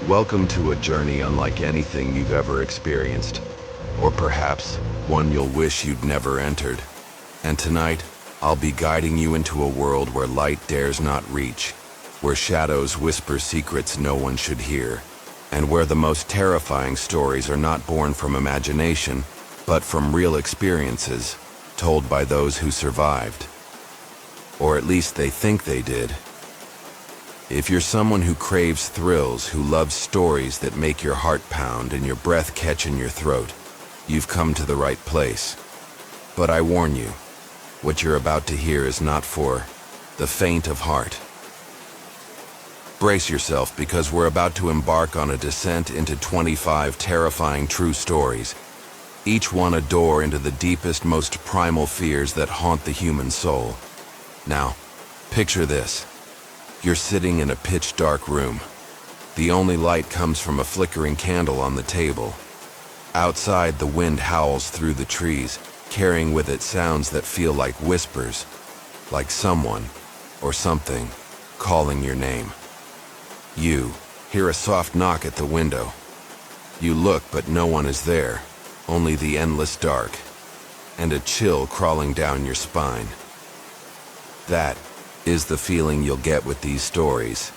Welcome to a journey unlike anything you've ever experienced, or perhaps one you'll wish you'd never entered. And tonight, I'll be guiding you into a world where light dares not reach, where shadows whisper secrets no one should hear, and where the most terrifying stories are not born from imagination, but from real experiences told by those who survived. Or at least they think they did. If you're someone who craves thrills, who loves stories that make your heart pound and your breath catch in your throat, you've come to the right place. But I warn you, what you're about to hear is not for the faint of heart. Brace yourself, because we're about to embark on a descent into 25 terrifying true stories, each one a door into the deepest, most primal fears that haunt the human soul. Now, picture this. You're sitting in a pitch-dark room. The only light comes from a flickering candle on the table. Outside, the wind howls through the trees, carrying with it sounds that feel like whispers, like someone or something calling your name. You hear a soft knock at the window. You look, but no one is there, only the endless dark, and a chill crawling down your spine. That is the feeling you'll get with these stories.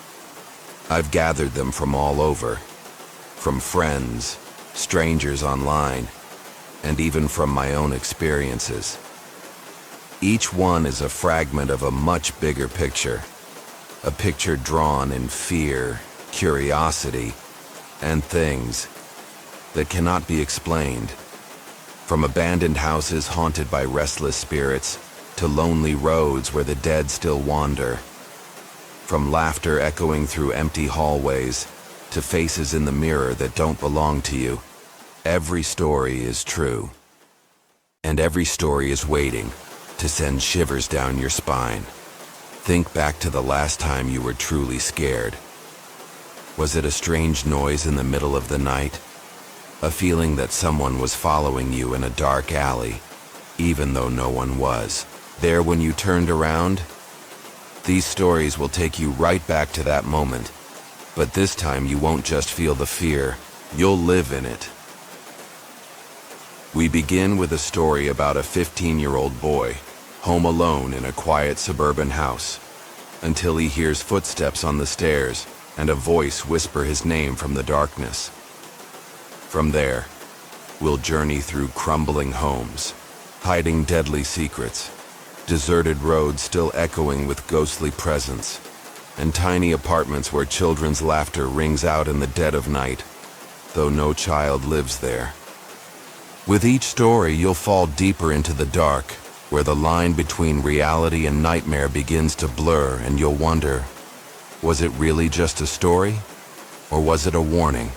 I've gathered them from all over, from friends, strangers online, and even from my own experiences. Each one is a fragment of a much bigger picture, a picture drawn in fear, curiosity, and things that cannot be explained. From abandoned houses haunted by restless spirits, to lonely roads where the dead still wander. From laughter echoing through empty hallways, to faces in the mirror that don't belong to you, every story is true. And every story is waiting to send shivers down your spine. Think back to the last time you were truly scared. Was it a strange noise in the middle of the night? A feeling that someone was following you in a dark alley, even though no one was there when you turned around? These stories will take you right back to that moment, but this time you won't just feel the fear, you'll live in it. We begin with a story about a 15-year-old boy, home alone in a quiet suburban house, until he hears footsteps on the stairs and a voice whisper his name from the darkness. From there, we'll journey through crumbling homes, hiding deadly secrets, deserted roads still echoing with ghostly presence, and tiny apartments where children's laughter rings out in the dead of night, though no child lives there. With each story, you'll fall deeper into the dark, where the line between reality and nightmare begins to blur, and you'll wonder, was it really just a story? Or was it a warning?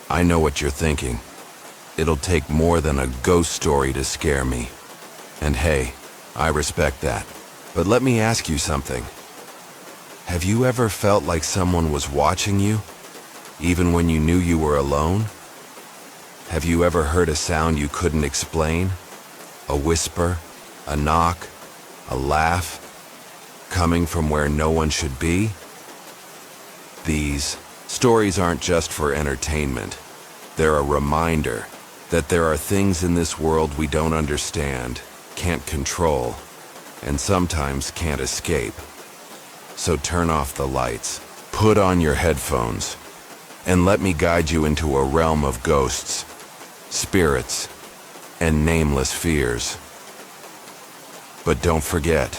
I know what you're thinking. It'll take more than a ghost story to scare me. And hey, I respect that. But let me ask you something. Have you ever felt like someone was watching you, even when you knew you were alone? Have you ever heard a sound you couldn't explain? A whisper, a knock, a laugh, coming from where no one should be? These stories aren't just for entertainment. They're a reminder that there are things in this world we don't understand, can't control, and sometimes can't escape. So turn off the lights, put on your headphones, and let me guide you into a realm of ghosts, spirits, and nameless fears. But don't forget,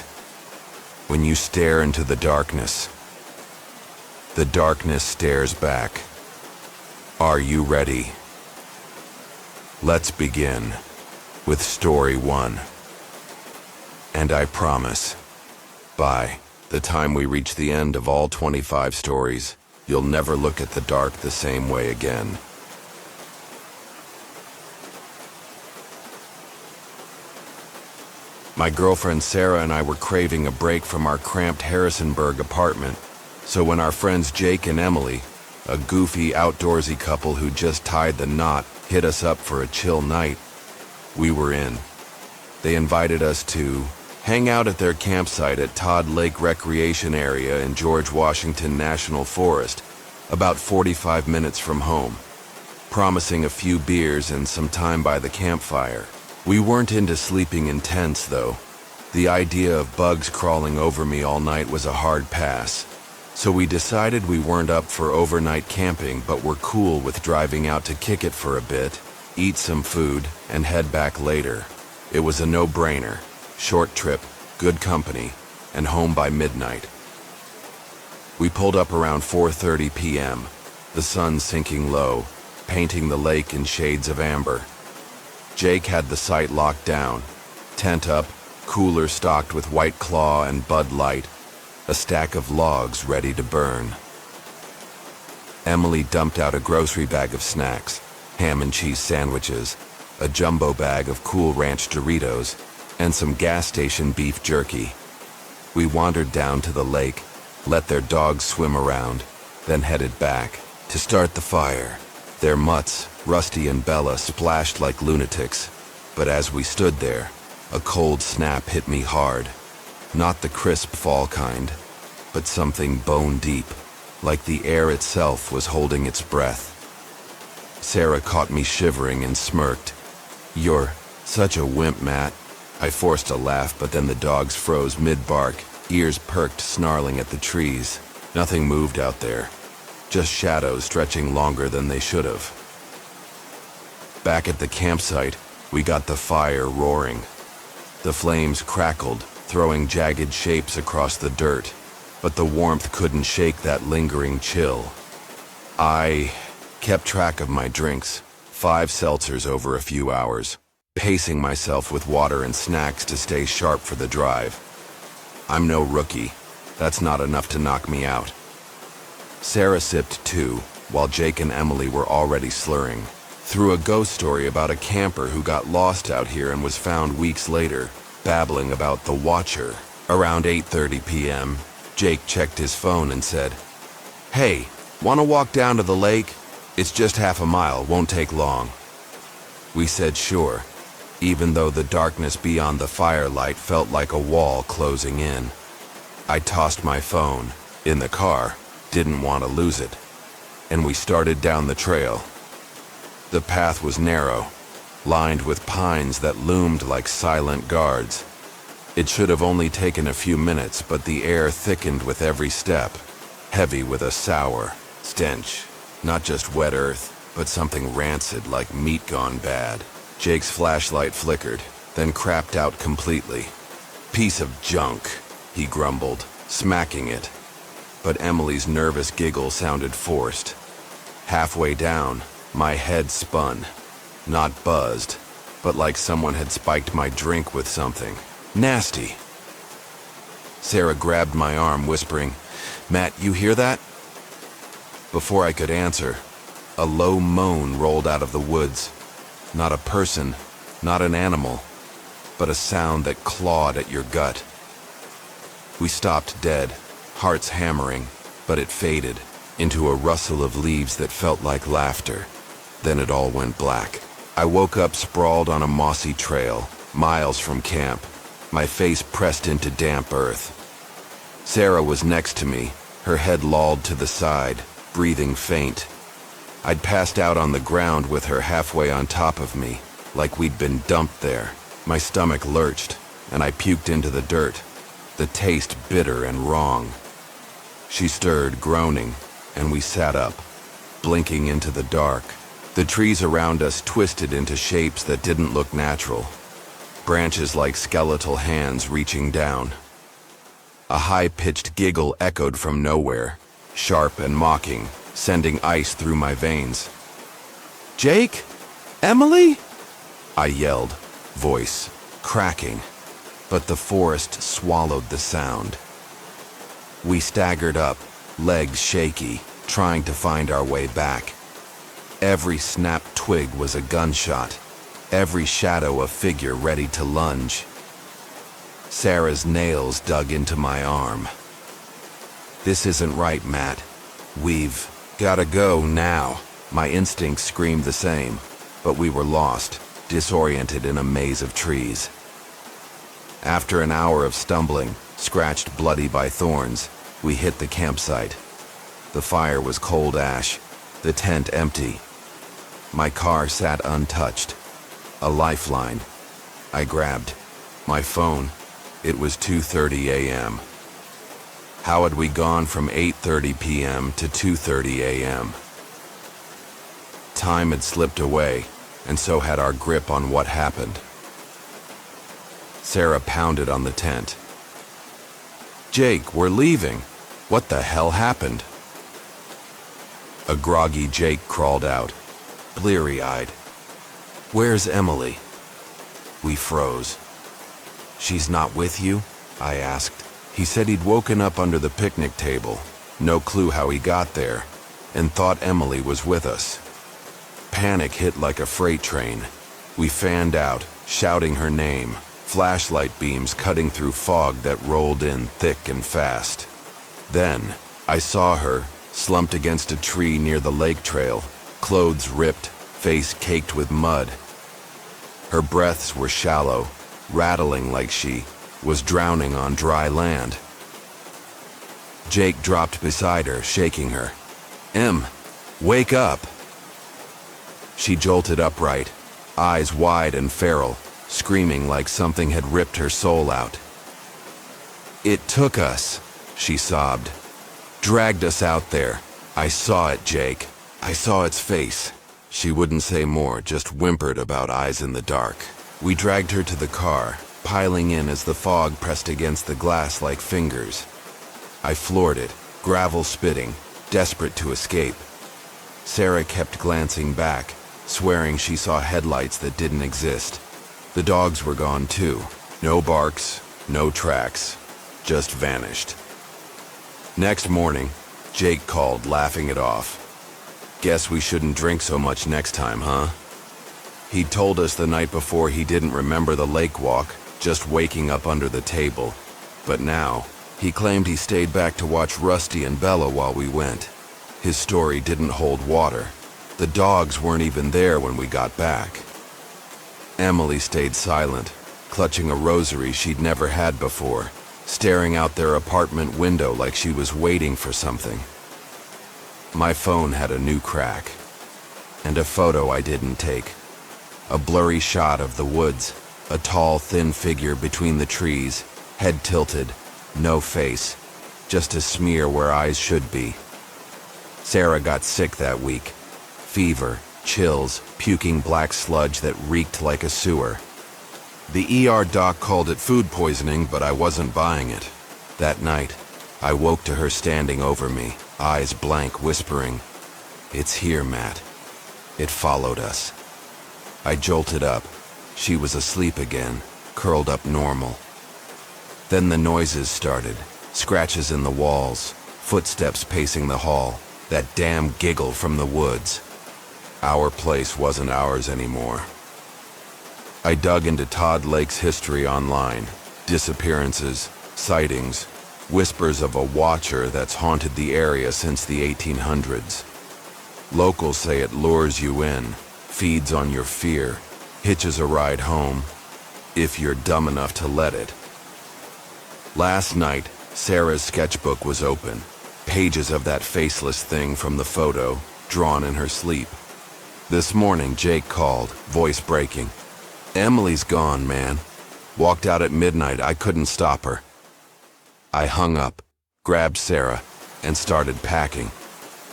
when you stare into the darkness stares back. Are you ready? Let's begin with story 1. And I promise, by the time we reach the end of all 25 stories, you'll never look at the dark the same way again. My girlfriend Sarah and I were craving a break from our cramped Harrisonburg apartment, so when our friends Jake and Emily, a goofy outdoorsy couple who just tied the knot, hit us up for a chill night, we were in. They invited us to hang out at their campsite at Todd Lake Recreation Area in George Washington National Forest, about 45 minutes from home, promising a few beers and some time by the campfire. We weren't into sleeping in tents, though. The idea of bugs crawling over me all night was a hard pass. So we decided we weren't up for overnight camping, but were cool with driving out to kick it for a bit, eat some food, and head back later. It was a no-brainer. Short trip, good company, and home by midnight. We pulled up around 4:30 p.m., the sun sinking low, painting the lake in shades of amber. Jake had the site locked down, tent up, cooler stocked with White Claw and Bud Light, a stack of logs ready to burn. Emily dumped out a grocery bag of snacks, ham and cheese sandwiches, a jumbo bag of Cool Ranch Doritos, and some gas station beef jerky. We wandered down to the lake, let their dogs swim around, then headed back to start the fire. Their mutts, Rusty and Bella, splashed like lunatics, but as we stood there, a cold snap hit me hard. Not the crisp fall kind, but something bone deep, like the air itself was holding its breath. Sarah caught me shivering and smirked. "You're such a wimp, Matt." I forced a laugh, but then the dogs froze mid-bark, ears perked, snarling at the trees. Nothing moved out there, just shadows stretching longer than they should have. Back at the campsite, we got the fire roaring. The flames crackled, throwing jagged shapes across the dirt, but the warmth couldn't shake that lingering chill. I kept track of my drinks, 5 seltzers over a few hours, pacing myself with water and snacks to stay sharp for the drive. I'm no rookie. That's not enough to knock me out. Sarah sipped too, while Jake and Emily were already slurring through a ghost story about a camper who got lost out here and was found weeks later, babbling about the Watcher. Around 8:30 p.m., Jake checked his phone and said, "Hey, wanna walk down to the lake? It's just half a mile, won't take long." We said sure, even though the darkness beyond the firelight felt like a wall closing in. I tossed my phone in the car, didn't want to lose it, and we started down the trail. The path was narrow, lined with pines that loomed like silent guards. It should have only taken a few minutes, but the air thickened with every step, heavy with a sour stench. Not just wet earth, but something rancid like meat gone bad. Jake's flashlight flickered, then crapped out completely. "Piece of junk," he grumbled, smacking it. But Emily's nervous giggle sounded forced. Halfway down, my head spun. Not buzzed, but like someone had spiked my drink with something. Nasty. Sarah grabbed my arm, whispering, "Matt, you hear that?" Before I could answer, a low moan rolled out of the woods. Not a person, not an animal, but a sound that clawed at your gut. We stopped dead, hearts hammering, but it faded into a rustle of leaves that felt like laughter. Then it all went black. I woke up sprawled on a mossy trail, miles from camp, my face pressed into damp earth. Sarah was next to me, her head lolled to the side, breathing faint. I'd passed out on the ground with her halfway on top of me, like we'd been dumped there. My stomach lurched, and I puked into the dirt, the taste bitter and wrong. She stirred, groaning, and we sat up, blinking into the dark. The trees around us twisted into shapes that didn't look natural, branches like skeletal hands reaching down. A high-pitched giggle echoed from nowhere, sharp and mocking, sending ice through my veins. "Jake? Emily?" I yelled, voice cracking, but the forest swallowed the sound. We staggered up, legs shaky, trying to find our way back. Every snapped twig was a gunshot, every shadow a figure ready to lunge. Sarah's nails dug into my arm. "This isn't right, Matt. We've gotta go now." My instincts screamed the same, but we were lost, disoriented in a maze of trees. After an hour of stumbling, scratched bloody by thorns, we hit the campsite. The fire was cold ash, the tent empty. My car sat untouched. A lifeline. I grabbed my phone. It was 2:30 a.m. How had we gone from 8:30 p.m. to 2:30 a.m.? Time had slipped away, and so had our grip on what happened. Sarah pounded on the tent. "Jake, we're leaving. What the hell happened?" A groggy Jake crawled out, bleary-eyed. "Where's Emily?" We froze. "She's not with you?" I asked. He said he'd woken up under the picnic table, no clue how he got there, and thought Emily was with us. Panic hit like a freight train. We fanned out, shouting her name, flashlight beams cutting through fog that rolled in thick and fast. Then, I saw her, slumped against a tree near the lake trail, clothes ripped, face caked with mud. Her breaths were shallow, rattling like she was drowning on dry land. Jake dropped beside her, shaking her. "Em, wake up!" She jolted upright, eyes wide and feral, screaming like something had ripped her soul out. "It took us," she sobbed. "Dragged us out there. I saw it, Jake. I saw its face." She wouldn't say more, just whimpered about eyes in the dark. We dragged her to the car, piling in as the fog pressed against the glass like fingers. I floored it, gravel spitting, desperate to escape. Sarah kept glancing back, swearing she saw headlights that didn't exist. The dogs were gone too. No barks, no tracks, just vanished. Next morning, Jake called, laughing it off. "Guess we shouldn't drink so much next time, huh?" He'd told us the night before he didn't remember the lake walk, just waking up under the table. But now, he claimed he stayed back to watch Rusty and Bella while we went. His story didn't hold water. The dogs weren't even there when we got back. Emily stayed silent, clutching a rosary she'd never had before, staring out their apartment window like she was waiting for something. My phone had a new crack, and a photo I didn't take. A blurry shot of the woods, a tall, thin figure between the trees, head tilted, no face, just a smear where eyes should be. Sarah got sick that week. Fever, chills, puking black sludge that reeked like a sewer. The ER doc called it food poisoning, but I wasn't buying it. That night, I woke to her standing over me, eyes blank, whispering, "It's here, Matt." It followed us. I jolted up. She was asleep again, curled up normal. Then the noises started, scratches in the walls, footsteps pacing the hall, that damn giggle from the woods. Our place wasn't ours anymore. I dug into Todd Lake's history online, disappearances, sightings, whispers of a watcher that's haunted the area since the 1800s. Locals say it lures you in, feeds on your fear, hitches a ride home, if you're dumb enough to let it. Last night, Sarah's sketchbook was open, pages of that faceless thing from the photo, drawn in her sleep. This morning, Jake called, voice breaking. "Emily's gone, man. Walked out at midnight, I couldn't stop her." I hung up, grabbed Sarah, and started packing.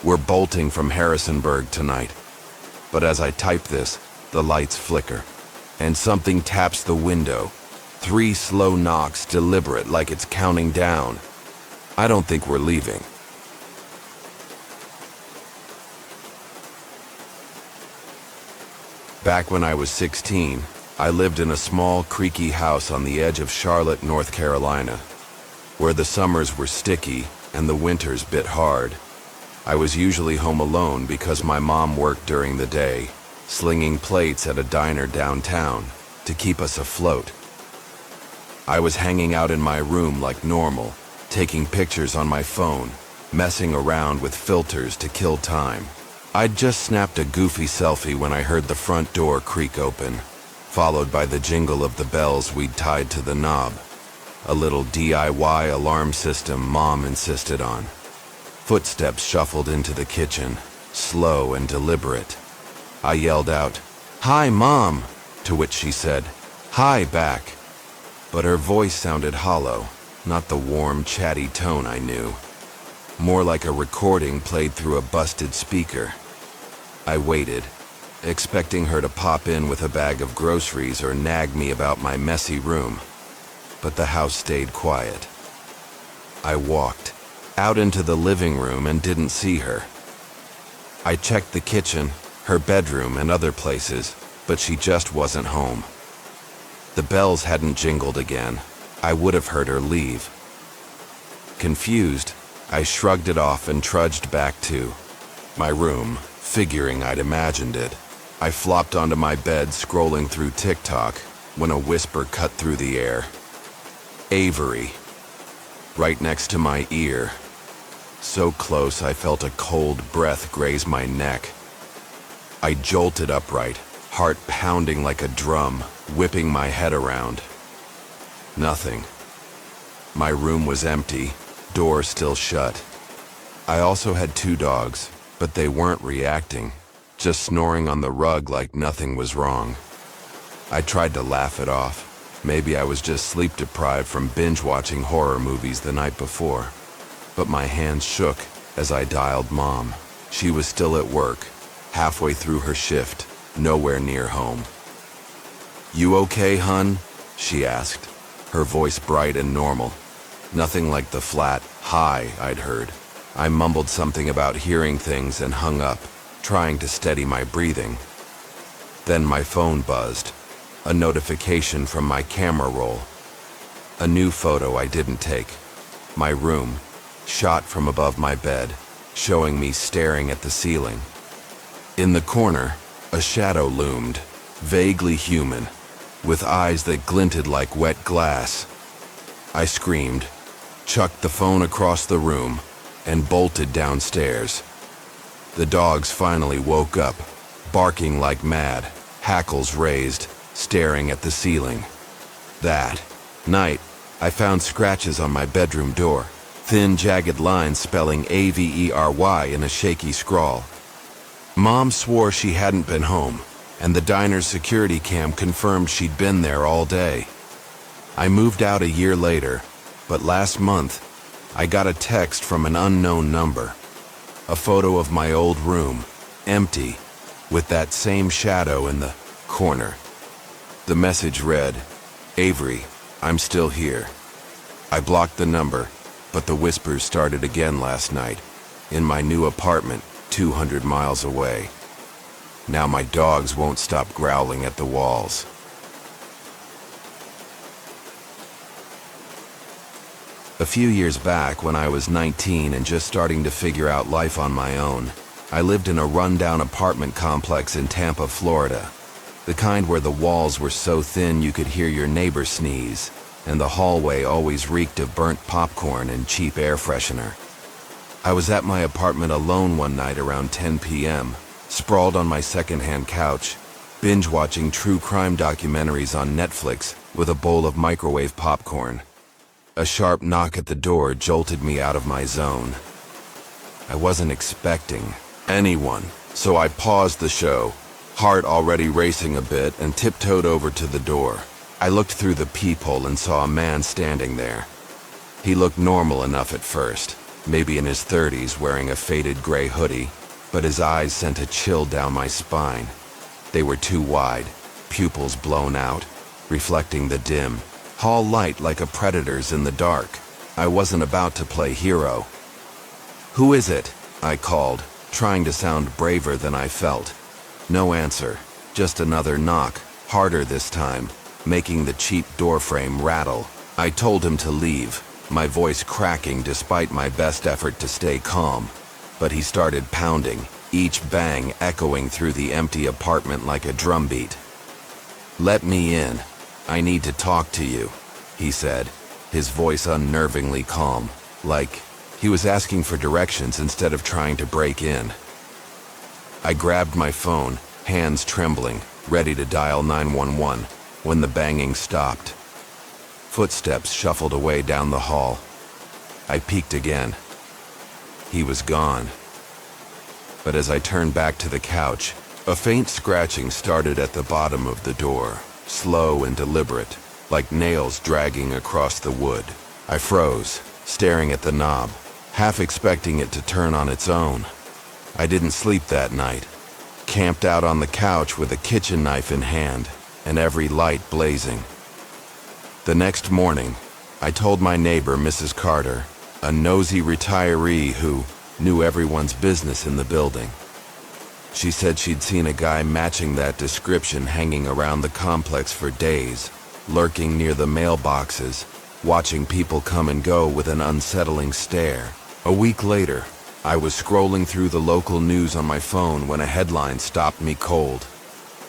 We're bolting from Harrisonburg tonight. But as I type this, the lights flicker, and something taps the window. 3 slow knocks, deliberate, like it's counting down. I don't think we're leaving. Back when I was 16, I lived in a small, creaky house on the edge of Charlotte, North Carolina, where the summers were sticky and the winters bit hard. I was usually home alone because my mom worked during the day, slinging plates at a diner downtown to keep us afloat. I was hanging out in my room like normal, taking pictures on my phone, messing around with filters to kill time. I'd just snapped a goofy selfie when I heard the front door creak open, followed by the jingle of the bells we'd tied to the knob, a little DIY alarm system Mom insisted on. Footsteps shuffled into the kitchen, slow and deliberate. I yelled out, "Hi, Mom," to which she said, "Hi," back. But her voice sounded hollow, not the warm, chatty tone I knew. More like a recording played through a busted speaker. I waited, expecting her to pop in with a bag of groceries or nag me about my messy room. But the house stayed quiet. I walked out into the living room and didn't see her. I checked the kitchen, her bedroom, and other places, but she just wasn't home. The bells hadn't jingled again. I would have heard her leave. Confused, I shrugged it off and trudged back to my room, figuring I'd imagined it. I flopped onto my bed, scrolling through TikTok, when a whisper cut through the air. "Avery," right next to my ear. So close I felt a cold breath graze my neck. I jolted upright, heart pounding like a drum, whipping my head around. Nothing. My room was empty, door still shut. I also had 2 dogs, but they weren't reacting, just snoring on the rug like nothing was wrong. I tried to laugh it off. Maybe I was just sleep deprived from binge watching horror movies the night before. But my hands shook as I dialed Mom. She was still at work, halfway through her shift, nowhere near home. "You okay, hun?" she asked, her voice bright and normal. Nothing like the flat "hi" I'd heard. I mumbled something about hearing things and hung up, trying to steady my breathing. Then my phone buzzed, a notification from my camera roll. A new photo I didn't take. My room, shot from above my bed, showing me staring at the ceiling. In the corner, a shadow loomed, vaguely human, with eyes that glinted like wet glass. I screamed, chucked the phone across the room, and bolted downstairs. The dogs finally woke up, barking like mad, hackles raised, staring at the ceiling. That night, I found scratches on my bedroom door, thin, jagged lines spelling AVERY in a shaky scrawl. Mom swore she hadn't been home, and the diner's security cam confirmed she'd been there all day. I moved out a year later, but last month, I got a text from an unknown number. A photo of my old room, empty, with that same shadow in the corner. The message read, "Avery, I'm still here." I blocked the number, but the whispers started again last night, in my new apartment, 200 miles away. Now my dogs won't stop growling at the walls. A few years back, when I was 19 and just starting to figure out life on my own, I lived in a rundown apartment complex in Tampa, Florida. The kind where the walls were so thin you could hear your neighbor sneeze, and the hallway always reeked of burnt popcorn and cheap air freshener. I was at my apartment alone one night around 10 p.m., sprawled on my secondhand couch, binge-watching true crime documentaries on Netflix with a bowl of microwave popcorn. A sharp knock at the door jolted me out of my zone. I wasn't expecting anyone, so I paused the show, heart already racing a bit, and tiptoed over to the door. I looked through the peephole and saw a man standing there. He looked normal enough at first, maybe in his 30s, wearing a faded gray hoodie, but his eyes sent a chill down my spine. They were too wide, pupils blown out, reflecting the dim hall light like a predator's in the dark. I wasn't about to play hero. "Who is it?" I called, trying to sound braver than I felt. No answer, just another knock, harder this time, making the cheap doorframe rattle. I told him to leave, my voice cracking despite my best effort to stay calm. But he started pounding, each bang echoing through the empty apartment like a drumbeat. "Let me in. I need to talk to you," he said, his voice unnervingly calm, like he was asking for directions instead of trying to break in. I grabbed my phone, hands trembling, ready to dial 911, when the banging stopped. Footsteps shuffled away down the hall. I peeked again. He was gone. But as I turned back to the couch, a faint scratching started at the bottom of the door, slow and deliberate, like nails dragging across the wood. I froze, staring at the knob, half expecting it to turn on its own. I didn't sleep that night, camped out on the couch with a kitchen knife in hand and every light blazing. The next morning, I told my neighbor, Mrs. Carter, a nosy retiree who knew everyone's business in the building. She said she'd seen a guy matching that description hanging around the complex for days, lurking near the mailboxes, watching people come and go with an unsettling stare. A week later, I was scrolling through the local news on my phone when a headline stopped me cold.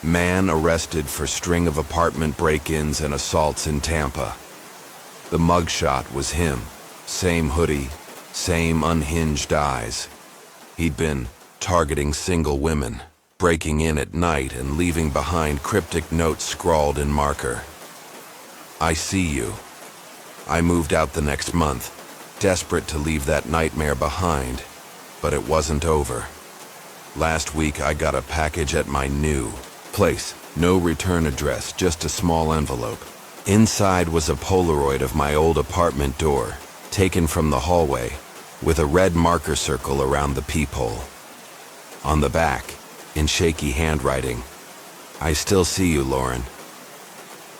Man arrested for string of apartment break-ins and assaults in Tampa. The mugshot was him. Same hoodie, same unhinged eyes. He'd been targeting single women, breaking in at night and leaving behind cryptic notes scrawled in marker. I see you. I moved out the next month, desperate to leave that nightmare behind, but it wasn't over. Last week I got a package at my new place. No return address, just a small envelope. Inside was a Polaroid of my old apartment door, taken from the hallway, with a red marker circle around the peephole. On the back, in shaky handwriting, I still see you, Lauren.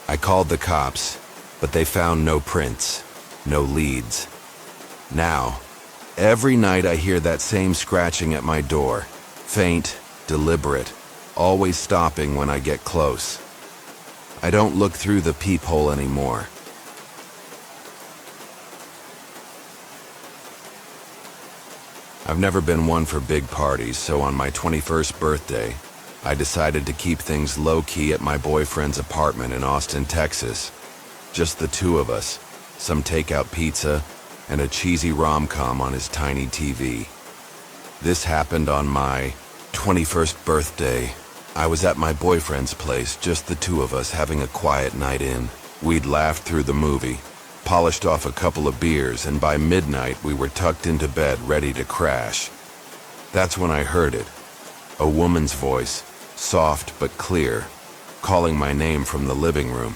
I called the cops, but they found no prints, no leads. Now, every night I hear that same scratching at my door, faint, deliberate, always stopping when I get close. I don't look through the peephole anymore. I've never been one for big parties, so on my 21st birthday, I decided to keep things low-key at my boyfriend's apartment in Austin, Texas. Just the two of us, some takeout pizza, and a cheesy rom-com on his tiny TV. This happened on my 21st birthday. I was at my boyfriend's place, just the two of us having a quiet night in. We'd laughed through the movie, polished off a couple of beers, and by midnight we were tucked into bed ready to crash. That's when I heard it. A woman's voice, soft but clear, calling my name from the living room.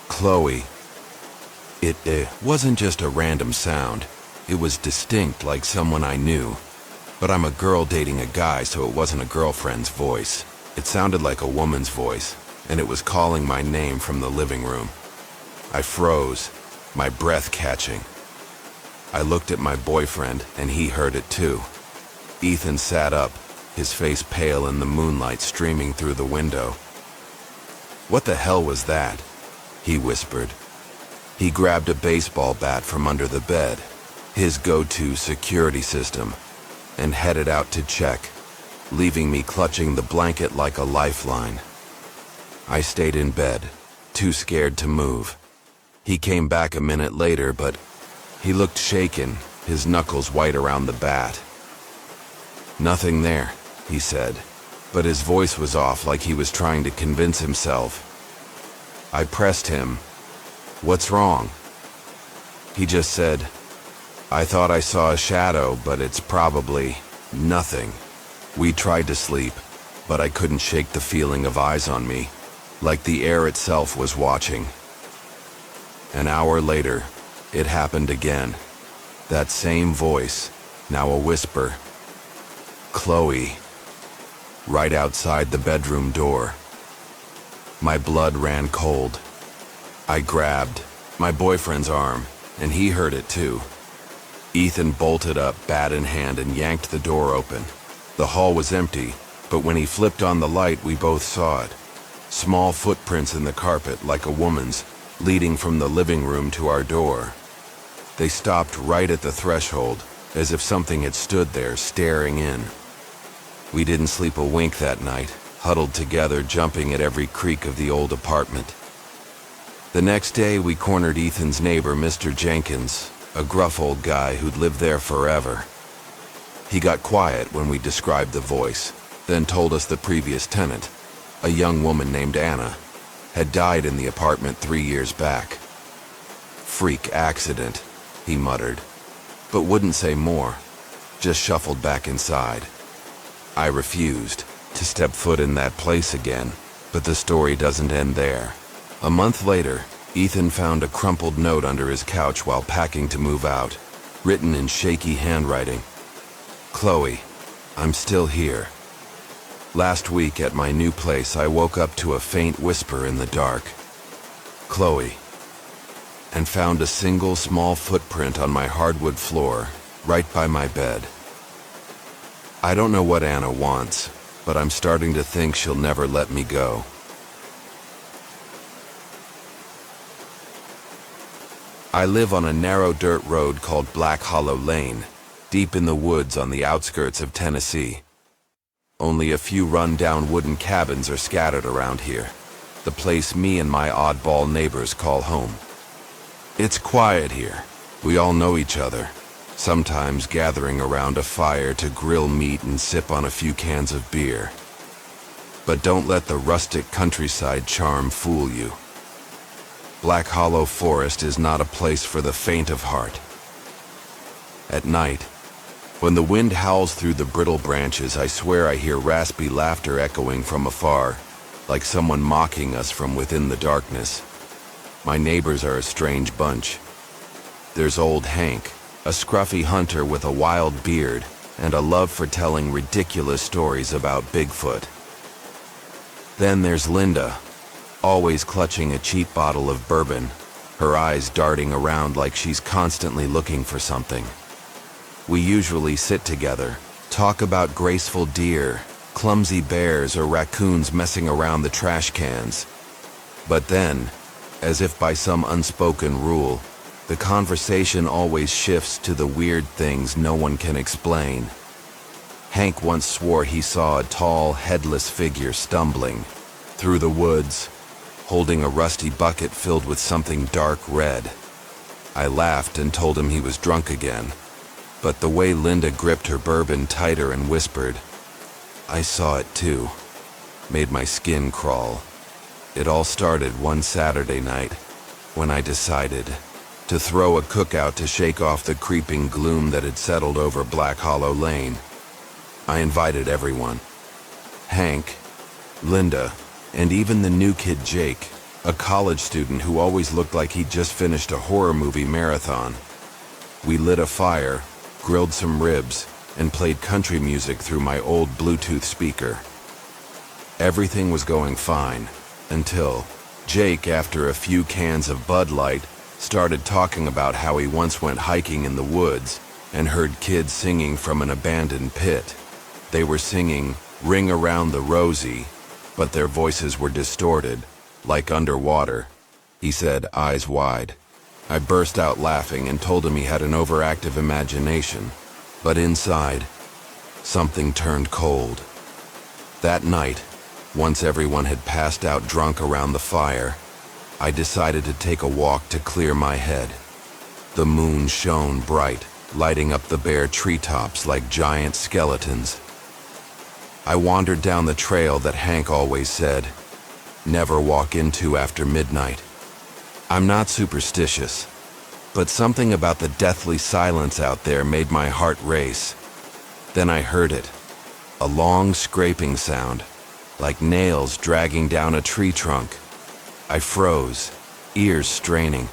Chloe. It wasn't just a random sound. It was distinct, like someone I knew. But I'm a girl dating a guy, so it wasn't a girlfriend's voice. It sounded like a woman's voice, and it was calling my name from the living room. I froze, my breath catching. I looked at my boyfriend, and he heard it too. Ethan sat up, his face pale in the moonlight streaming through the window. "What the hell was that?" he whispered. He grabbed a baseball bat from under the bed, his go-to security system, and headed out to check, leaving me clutching the blanket like a lifeline. I stayed in bed, too scared to move. He came back a minute later, but he looked shaken, his knuckles white around the bat. "Nothing there," he said, but his voice was off, like he was trying to convince himself. I pressed him. "What's wrong?" He just said, "I thought I saw a shadow, but it's probably nothing." We tried to sleep, but I couldn't shake the feeling of eyes on me, like the air itself was watching. An hour later, it happened again. That same voice, now a whisper. "Chloe," right outside the bedroom door. My blood ran cold. I grabbed my boyfriend's arm, and he heard it too. Ethan bolted up, bat in hand, and yanked the door open. The hall was empty, but when he flipped on the light, we both saw it. Small footprints in the carpet, like a woman's, leading from the living room to our door. They stopped right at the threshold, as if something had stood there, staring in. We didn't sleep a wink that night, huddled together, jumping at every creak of the old apartment. The next day, we cornered Ethan's neighbor, Mr. Jenkins, a gruff old guy who'd lived there forever. He got quiet when we described the voice, then told us the previous tenant, a young woman named Anna, had died in the apartment 3 years back. "Freak accident," he muttered, but wouldn't say more. just shuffled back inside. I refused to step foot in that place again, but the story doesn't end there. A month later, Ethan found a crumpled note under his couch while packing to move out, written in shaky handwriting. Chloe, I'm still here. Last week at my new place, I woke up to a faint whisper in the dark. Chloe. And found a single small footprint on my hardwood floor, right by my bed. I don't know what Anna wants, but I'm starting to think she'll never let me go. I live on a narrow dirt road called Black Hollow Lane, deep in the woods on the outskirts of Tennessee. Only a few run-down wooden cabins are scattered around here, the place me and my oddball neighbors call home. It's quiet here. We all know each other, sometimes gathering around a fire to grill meat and sip on a few cans of beer. But don't let the rustic countryside charm fool you. Black Hollow Forest is not a place for the faint of heart. At night, when the wind howls through the brittle branches, I swear I hear raspy laughter echoing from afar, like someone mocking us from within the darkness. My neighbors are a strange bunch. There's old Hank, a scruffy hunter with a wild beard and a love for telling ridiculous stories about Bigfoot. Then there's Linda, always clutching a cheap bottle of bourbon, her eyes darting around like she's constantly looking for something. We usually sit together, talk about graceful deer, clumsy bears, or raccoons messing around the trash cans. But then, as if by some unspoken rule, the conversation always shifts to the weird things no one can explain. Hank once swore he saw a tall, headless figure stumbling through the woods, holding a rusty bucket filled with something dark red. I laughed and told him he was drunk again, but the way Linda gripped her bourbon tighter and whispered, "I saw it too," made my skin crawl. It all started one Saturday night when I decided to throw a cookout to shake off the creeping gloom that had settled over Black Hollow Lane. I invited everyone. Hank, Linda, and even the new kid Jake, a college student who always looked like he'd just finished a horror movie marathon. We lit a fire, grilled some ribs, and played country music through my old Bluetooth speaker. Everything was going fine until Jake, after a few cans of Bud Light, started talking about how he once went hiking in the woods and heard kids singing from an abandoned pit. They were singing "Ring Around the Rosie," but their voices were distorted, like underwater. He said, eyes wide. I burst out laughing and told him he had an overactive imagination, but inside, something turned cold. That night, once everyone had passed out drunk around the fire, I decided to take a walk to clear my head. The moon shone bright, lighting up the bare treetops like giant skeletons. I wandered down the trail that Hank always said, never walk into after midnight. I'm not superstitious, but something about the deathly silence out there made my heart race. Then I heard it, a long scraping sound, like nails dragging down a tree trunk. I froze, ears straining.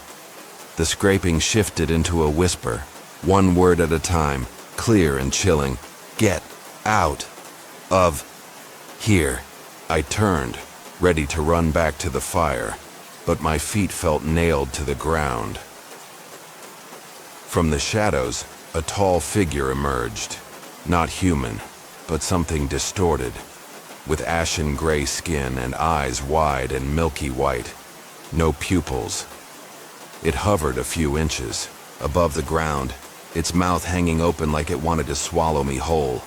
The scraping shifted into a whisper, one word at a time, clear and chilling. Get out of here. I turned, ready to run back to the fire, but my feet felt nailed to the ground. From the shadows, a tall figure emerged. Not human, but something distorted, with ashen gray skin and eyes wide and milky white. No pupils. It hovered a few inches above the ground, its mouth hanging open like it wanted to swallow me whole.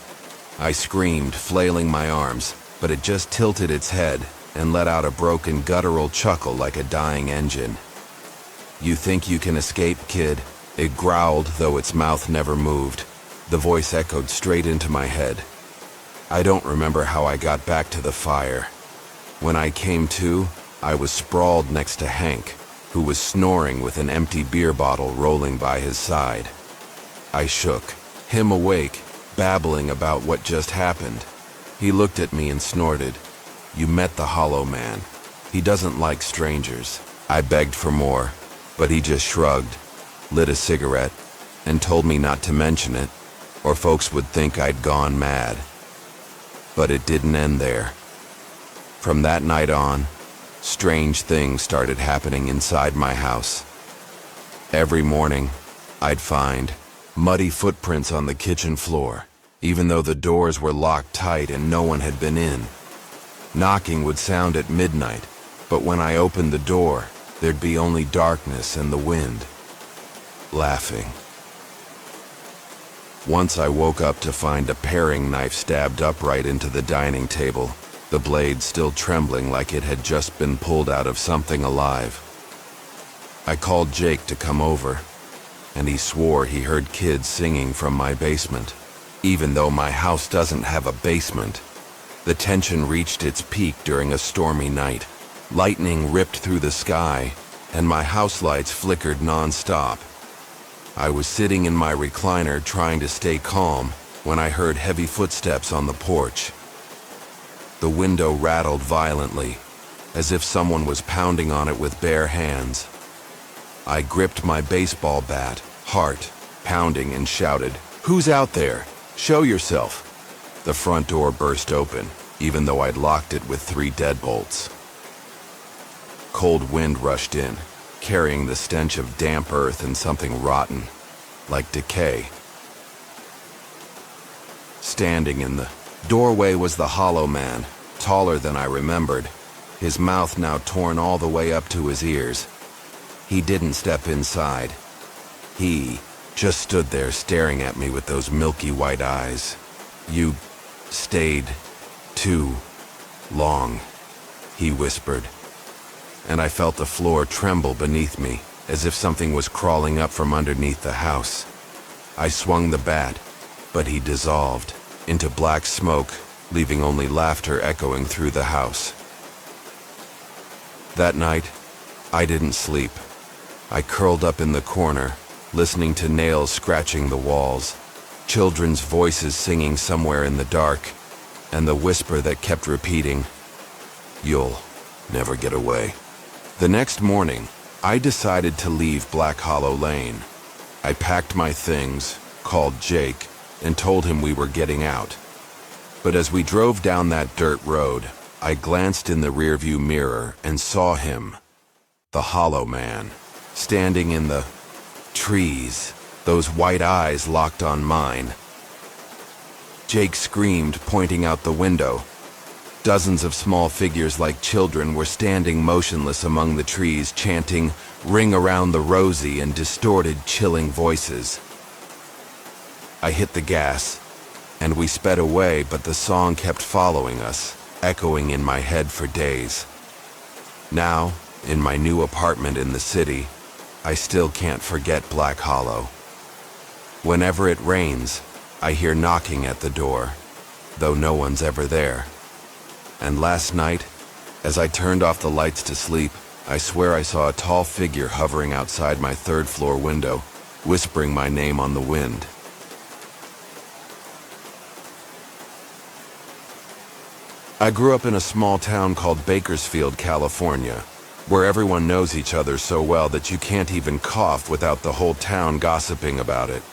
I screamed, flailing my arms, but it just tilted its head and let out a broken guttural chuckle like a dying engine. "You think you can escape, kid?" It growled, though its mouth never moved. The voice echoed straight into my head. I don't remember how I got back to the fire. When I came to, I was sprawled next to Hank, who was snoring with an empty beer bottle rolling by his side. I shook him awake babbling about what just happened. He looked at me and snorted. "You met the Hollow Man. He doesn't like strangers." I begged for more, but he just shrugged, lit a cigarette, and told me not to mention it, or folks would think I'd gone mad. But it didn't end there. From that night on, strange things started happening inside my house. Every morning, I'd find muddy footprints on the kitchen floor, even though the doors were locked tight and no one had been in. Knocking would sound at midnight, but when I opened the door, there'd be only darkness and the wind. Laughing. Once I woke up to find a paring knife stabbed upright into the dining table, the blade still trembling like it had just been pulled out of something alive. I called Jake to come over, and he swore he heard kids singing from my basement. Even though my house doesn't have a basement, the tension reached its peak during a stormy night. Lightning ripped through the sky, and my house lights flickered non-stop. I was sitting in my recliner trying to stay calm when I heard heavy footsteps on the porch. The window rattled violently, as if someone was pounding on it with bare hands. I gripped my baseball bat, heart pounding, and shouted, "Who's out there? Show yourself." The front door burst open, even though I'd locked it with 3 deadbolts. Cold wind rushed in, carrying the stench of damp earth and something rotten, like decay. Standing in the doorway was the Hollow Man, taller than I remembered, his mouth now torn all the way up to his ears. He didn't step inside. He just stood there staring at me with those milky white eyes. "You stayed too long," he whispered, and I felt the floor tremble beneath me, as if something was crawling up from underneath the house. I swung the bat, but he dissolved into black smoke, leaving only laughter echoing through the house. That night, I didn't sleep. I curled up in the corner, listening to nails scratching the walls, children's voices singing somewhere in the dark, and the whisper that kept repeating, "You'll never get away." The next morning, I decided to leave Black Hollow Lane. I packed my things, called Jake, and told him we were getting out. But as we drove down that dirt road, I glanced in the rearview mirror and saw him, the Hollow Man, standing in the trees, those white eyes locked on mine. Jake screamed, pointing out the window. Dozens of small figures like children were standing motionless among the trees, chanting, "Ring around the rosy," in distorted, chilling voices. I hit the gas, and we sped away, but the song kept following us, echoing in my head for days. Now, in my new apartment in the city, I still can't forget Black Hollow. Whenever it rains, I hear knocking at the door, though no one's ever there. And last night, as I turned off the lights to sleep, I swear I saw a tall figure hovering outside my 3rd-floor window, whispering my name on the wind. I grew up in a small town called Bakersfield, California, where everyone knows each other so well that you can't even cough without the whole town gossiping about it.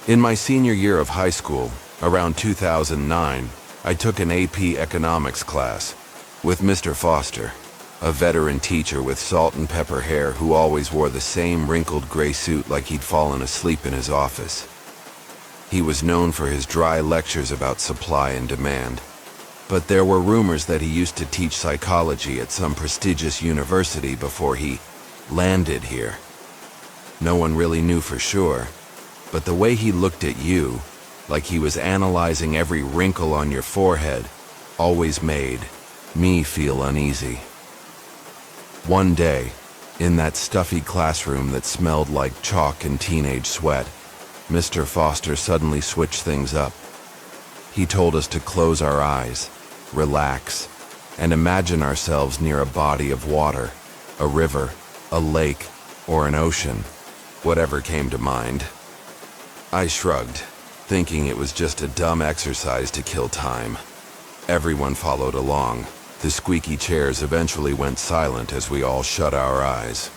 In my senior year of high school, around 2009, I took an AP economics class with Mr. Foster, a veteran teacher with salt and pepper hair who always wore the same wrinkled gray suit like he'd fallen asleep in his office. He was known for his dry lectures about supply and demand, but there were rumors that he used to teach psychology at some prestigious university before he landed here. No one really knew for sure, but the way he looked at you, like he was analyzing every wrinkle on your forehead, always made me feel uneasy. One day, in that stuffy classroom that smelled like chalk and teenage sweat, Mr. Foster suddenly switched things up. He told us to close our eyes, relax, and imagine ourselves near a body of water, a river, a lake, or an ocean, whatever came to mind. I shrugged. thinking it was just a dumb exercise to kill time. Everyone followed along. The squeaky chairs eventually went silent as we all shut our eyes.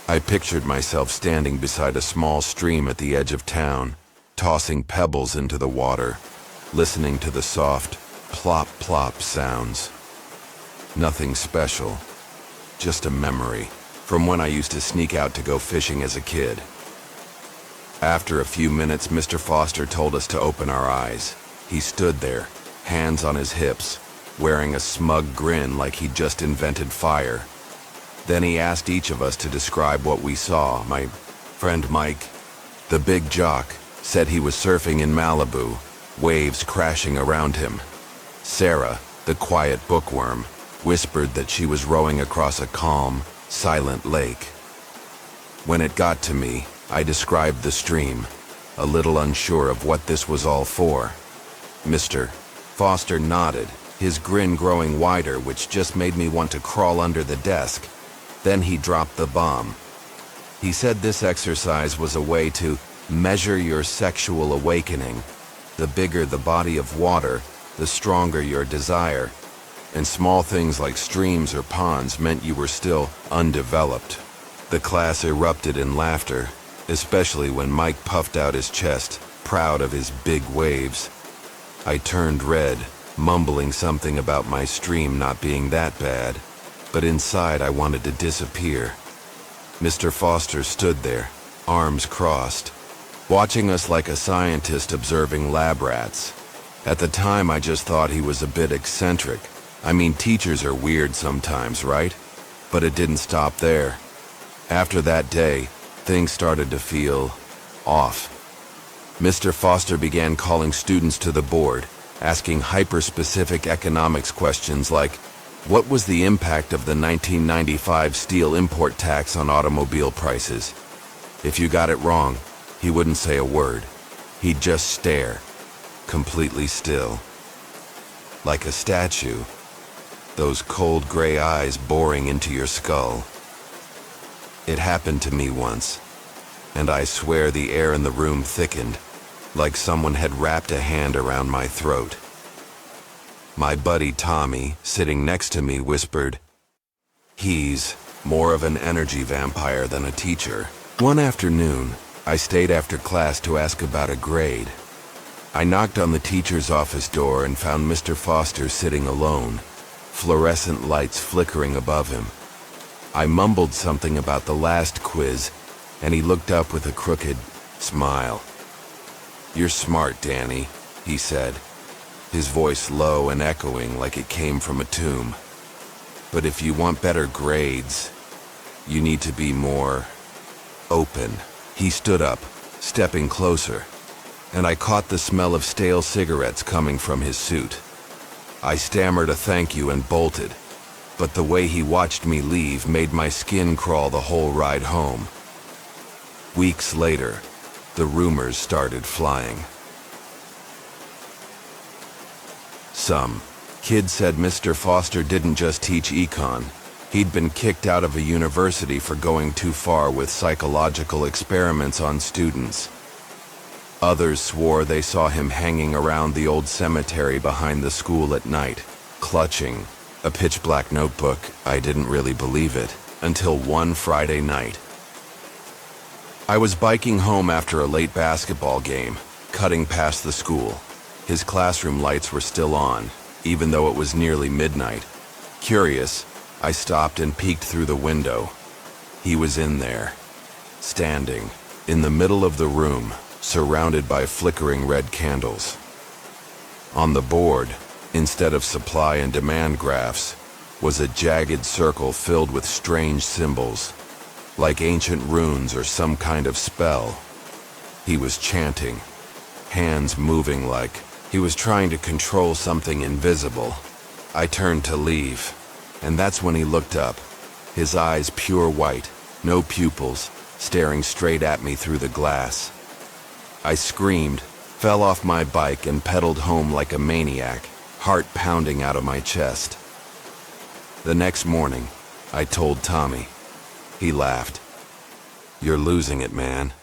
I pictured myself standing beside a small stream at the edge of town, tossing pebbles into the water, listening to the soft plop-plop sounds. Nothing special, just a memory from when I used to sneak out to go fishing as a kid. After a few minutes, Mr. Foster told us to open our eyes. He stood there, hands on his hips, wearing a smug grin like he'd just invented fire. Then he asked each of us to describe what we saw. My friend Mike, the big jock, said he was surfing in Malibu, waves crashing around him. Sarah, the quiet bookworm, whispered that she was rowing across a calm, silent lake. When it got to me, I described the stream, a little unsure of what this was all for. Mr. Foster nodded, his grin growing wider, which just made me want to crawl under the desk. Then he dropped the bomb. He said this exercise was a way to measure your sexual awakening. The bigger the body of water, the stronger your desire. And small things like streams or ponds meant you were still undeveloped. The class erupted in laughter, especially when Mike puffed out his chest, proud of his big waves. I turned red, mumbling something about my stream not being that bad, but inside I wanted to disappear. Mr. Foster stood there, arms crossed, watching us like a scientist observing lab rats. At the time, I just thought he was a bit eccentric. I mean, teachers are weird sometimes, right? But it didn't stop there. After that day, things started to feel off. Mr. Foster began calling students to the board, asking hyper-specific economics questions like, what was the impact of the 1995 steel import tax on automobile prices? If you got it wrong, he wouldn't say a word. He'd just stare, completely still. Like a statue, those cold gray eyes boring into your skull. It happened to me once, and I swear the air in the room thickened, like someone had wrapped a hand around my throat. My buddy Tommy, sitting next to me, whispered, "He's more of an energy vampire than a teacher." One afternoon, I stayed after class to ask about a grade. I knocked on the teacher's office door and found Mr. Foster sitting alone, fluorescent lights flickering above him. I mumbled something about the last quiz, and he looked up with a crooked smile. "You're smart, Danny," he said, his voice low and echoing like it came from a tomb. "But if you want better grades, you need to be more open." He stood up, stepping closer, and I caught the smell of stale cigarettes coming from his suit. I stammered a thank you and bolted, but the way he watched me leave made my skin crawl the whole ride home. Weeks later, the rumors started flying. Some kid said Mr. Foster didn't just teach econ. He'd been kicked out of a university for going too far with psychological experiments on students. Others swore they saw him hanging around the old cemetery behind the school at night, clutching a pitch-black notebook. I didn't really believe it until one Friday night. I was biking home after a late basketball game, cutting past the school. His classroom lights were still on, even though it was nearly midnight. Curious, I stopped and peeked through the window. He was in there, standing in the middle of the room, surrounded by flickering red candles. On the board, instead of supply and demand graphs, was a jagged circle filled with strange symbols, like ancient runes or some kind of spell. He was chanting, hands moving like he was trying to control something invisible. I turned to leave, and that's when he looked up, his eyes pure white, no pupils, staring straight at me through the glass. I screamed, fell off my bike, and pedaled home like a maniac, heart pounding out of my chest. The next morning, I told Tommy. He laughed. "You're losing it, man."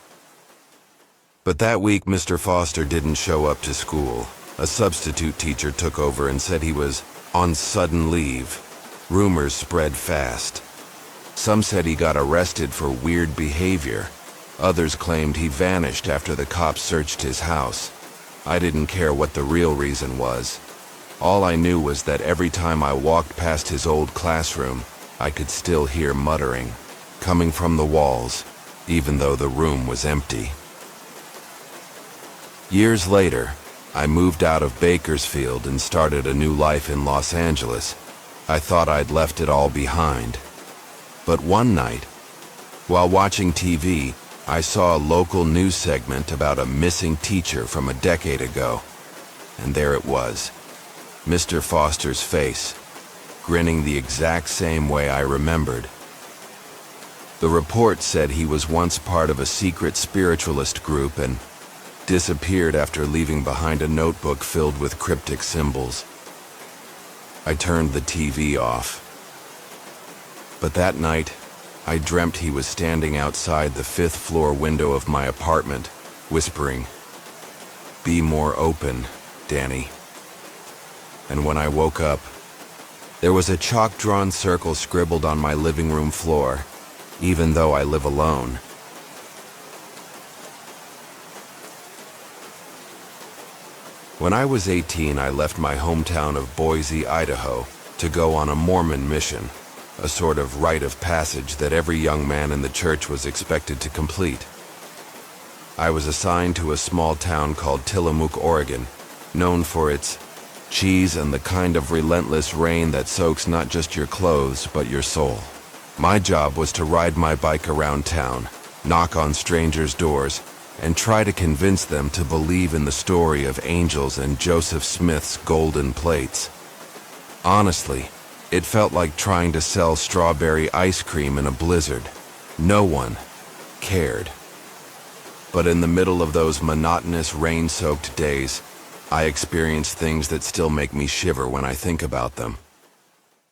But that week, Mr. Foster didn't show up to school. A substitute teacher took over and said he was on sudden leave. Rumors spread fast. Some said he got arrested for weird behavior. Others claimed he vanished after the cops searched his house. I didn't care what the real reason was. All I knew was that every time I walked past his old classroom, I could still hear muttering, coming from the walls, even though the room was empty. Years later, I moved out of Bakersfield and started a new life in Los Angeles. I thought I'd left it all behind. But one night, while watching TV, I saw a local news segment about a missing teacher from a decade ago. And there it was, Mr. Foster's face, grinning the exact same way I remembered. The report said he was once part of a secret spiritualist group and disappeared after leaving behind a notebook filled with cryptic symbols. I turned the TV off. But that night, I dreamt he was standing outside the 5th floor window of my apartment, whispering, "Be more open, Danny." And when I woke up, there was a chalk-drawn circle scribbled on my living room floor, even though I live alone. When I was 18, I left my hometown of Boise, Idaho, to go on a Mormon mission, a sort of rite of passage that every young man in the church was expected to complete. I was assigned to a small town called Tillamook, Oregon, known for its cheese and the kind of relentless rain that soaks not just your clothes, but your soul. My job was to ride my bike around town, knock on strangers' doors, and try to convince them to believe in the story of angels and Joseph Smith's golden plates. Honestly, it felt like trying to sell strawberry ice cream in a blizzard. No one cared. But in the middle of those monotonous rain-soaked days, I experienced things that still make me shiver when I think about them.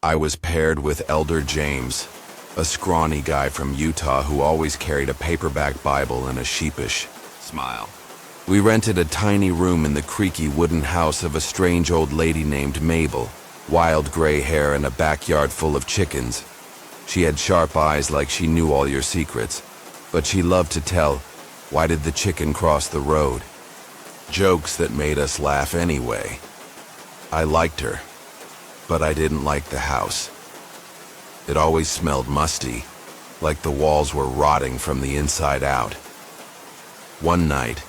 I was paired with Elder James, a scrawny guy from Utah who always carried a paperback Bible and a sheepish smile. We rented a tiny room in the creaky wooden house of a strange old lady named Mabel, wild gray hair and a backyard full of chickens. She had sharp eyes like she knew all your secrets, but she loved to tell, "Why did the chicken cross the road?" Jokes that made us laugh anyway. I liked her, but I didn't like the house. It always smelled musty, like the walls were rotting from the inside out. One night,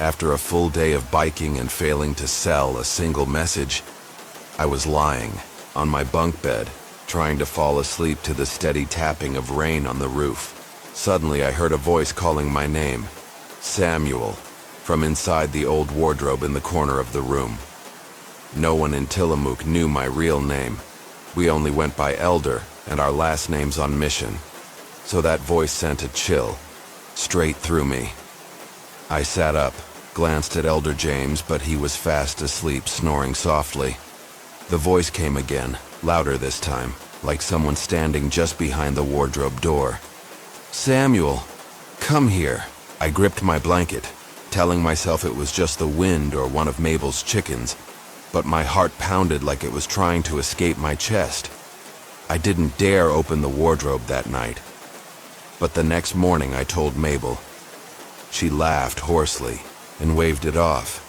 after a full day of biking and failing to sell a single message, I was lying on my bunk bed, trying to fall asleep to the steady tapping of rain on the roof. Suddenly I heard a voice calling my name, Samuel, from inside the old wardrobe in the corner of the room. No one in Tillamook knew my real name. We only went by Elder and our last names on mission. So that voice sent a chill straight through me. I sat up, glanced at Elder James, but he was fast asleep, snoring softly. The voice came again, louder this time, like someone standing just behind the wardrobe door. "Samuel, come here." I gripped my blanket, telling myself it was just the wind or one of Mabel's chickens, but my heart pounded like it was trying to escape my chest. I didn't dare open the wardrobe that night. But the next morning I told Mabel. She laughed hoarsely and waved it off.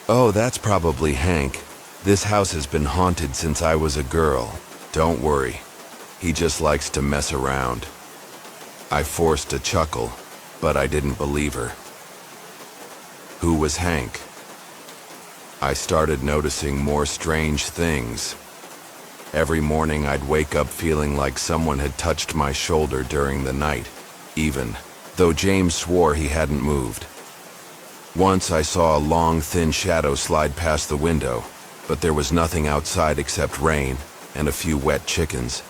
"Oh, that's probably Hank. This house has been haunted since I was a girl. Don't worry. He just likes to mess around." I forced a chuckle, but I didn't believe her. Who was Hank? I started noticing more strange things. Every morning I'd wake up feeling like someone had touched my shoulder during the night, even though James swore he hadn't moved. Once I saw a long, thin shadow slide past the window, but there was nothing outside except rain and a few wet chickens.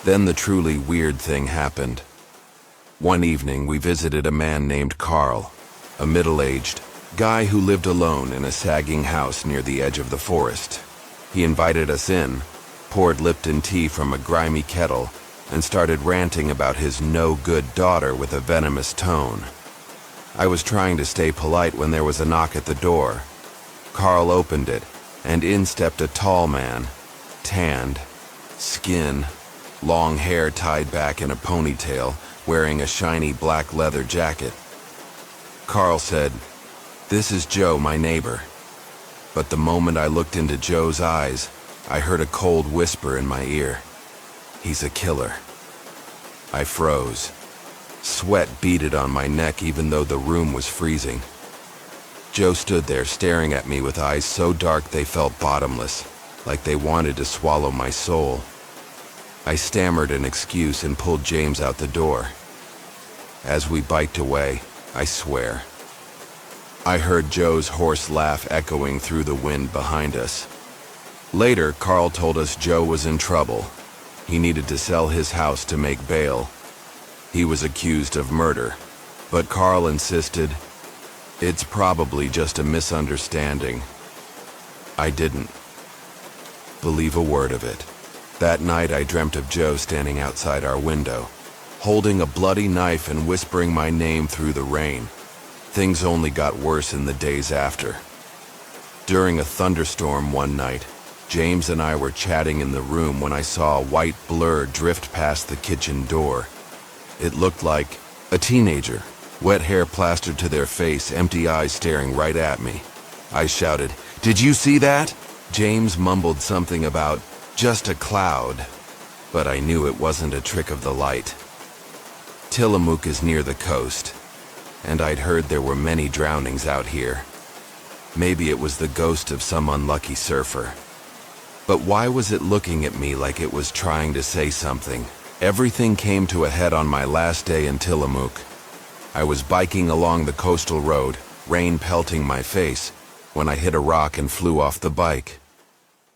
Then the truly weird thing happened. One evening we visited a man named Carl, a middle-aged guy who lived alone in a sagging house near the edge of the forest. He invited us in, poured Lipton tea from a grimy kettle, and started ranting about his no-good daughter with a venomous tone. I was trying to stay polite when there was a knock at the door. Carl opened it, and in stepped a tall man, tanned, skin, long hair tied back in a ponytail, wearing a shiny black leather jacket. Carl said, "This is Joe, my neighbor." But the moment I looked into Joe's eyes, I heard a cold whisper in my ear. "He's a killer." I froze. Sweat beaded on my neck even though the room was freezing. Joe stood there staring at me with eyes so dark they felt bottomless, like they wanted to swallow my soul. I stammered an excuse and pulled James out the door. As we biked away, I swear, I heard Joe's hoarse laugh echoing through the wind behind us. Later, Carl told us Joe was in trouble. He needed to sell his house to make bail. He was accused of murder, but Carl insisted, "It's probably just a misunderstanding." I didn't believe a word of it. That night I dreamt of Joe standing outside our window, holding a bloody knife and whispering my name through the rain. Things only got worse in the days after. During a thunderstorm one night, James and I were chatting in the room when I saw a white blur drift past the kitchen door. It looked like a teenager, wet hair plastered to their face, empty eyes staring right at me. I shouted, "Did you see that?" James mumbled something about just a cloud, but I knew it wasn't a trick of the light. Tillamook is near the coast, and I'd heard there were many drownings out here. Maybe it was the ghost of some unlucky surfer. But why was it looking at me like it was trying to say something? Everything came to a head on my last day in Tillamook. I was biking along the coastal road, rain pelting my face, when I hit a rock and flew off the bike.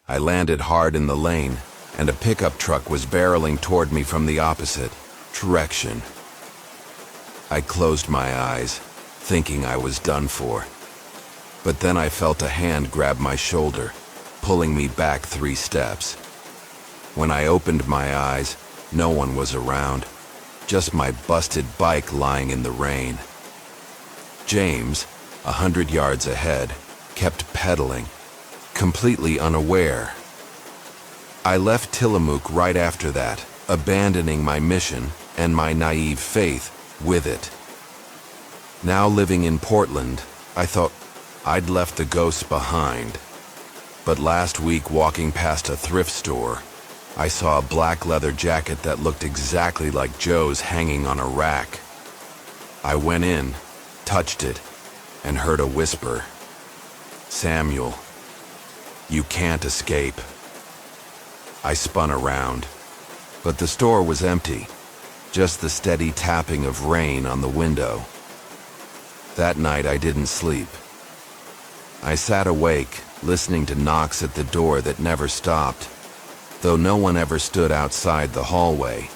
I landed hard in the lane, and a pickup truck was barreling toward me from the opposite direction. I closed my eyes, thinking I was done for. But then I felt a hand grab my shoulder, pulling me back 3 steps. When I opened my eyes, no one was around, just my busted bike lying in the rain. James, 100 yards ahead, kept pedaling, completely unaware. I left Tillamook right after that, abandoning my mission and my naive faith with it. Now living in Portland, I thought I'd left the ghosts behind. But last week, walking past a thrift store, I saw a black leather jacket that looked exactly like Joe's hanging on a rack. I went in, touched it, and heard a whisper. "Samuel, you can't escape." I spun around, but the store was empty, just the steady tapping of rain on the window. That night I didn't sleep. I sat awake, listening to knocks at the door that never stopped, though no one ever stood outside the hallway.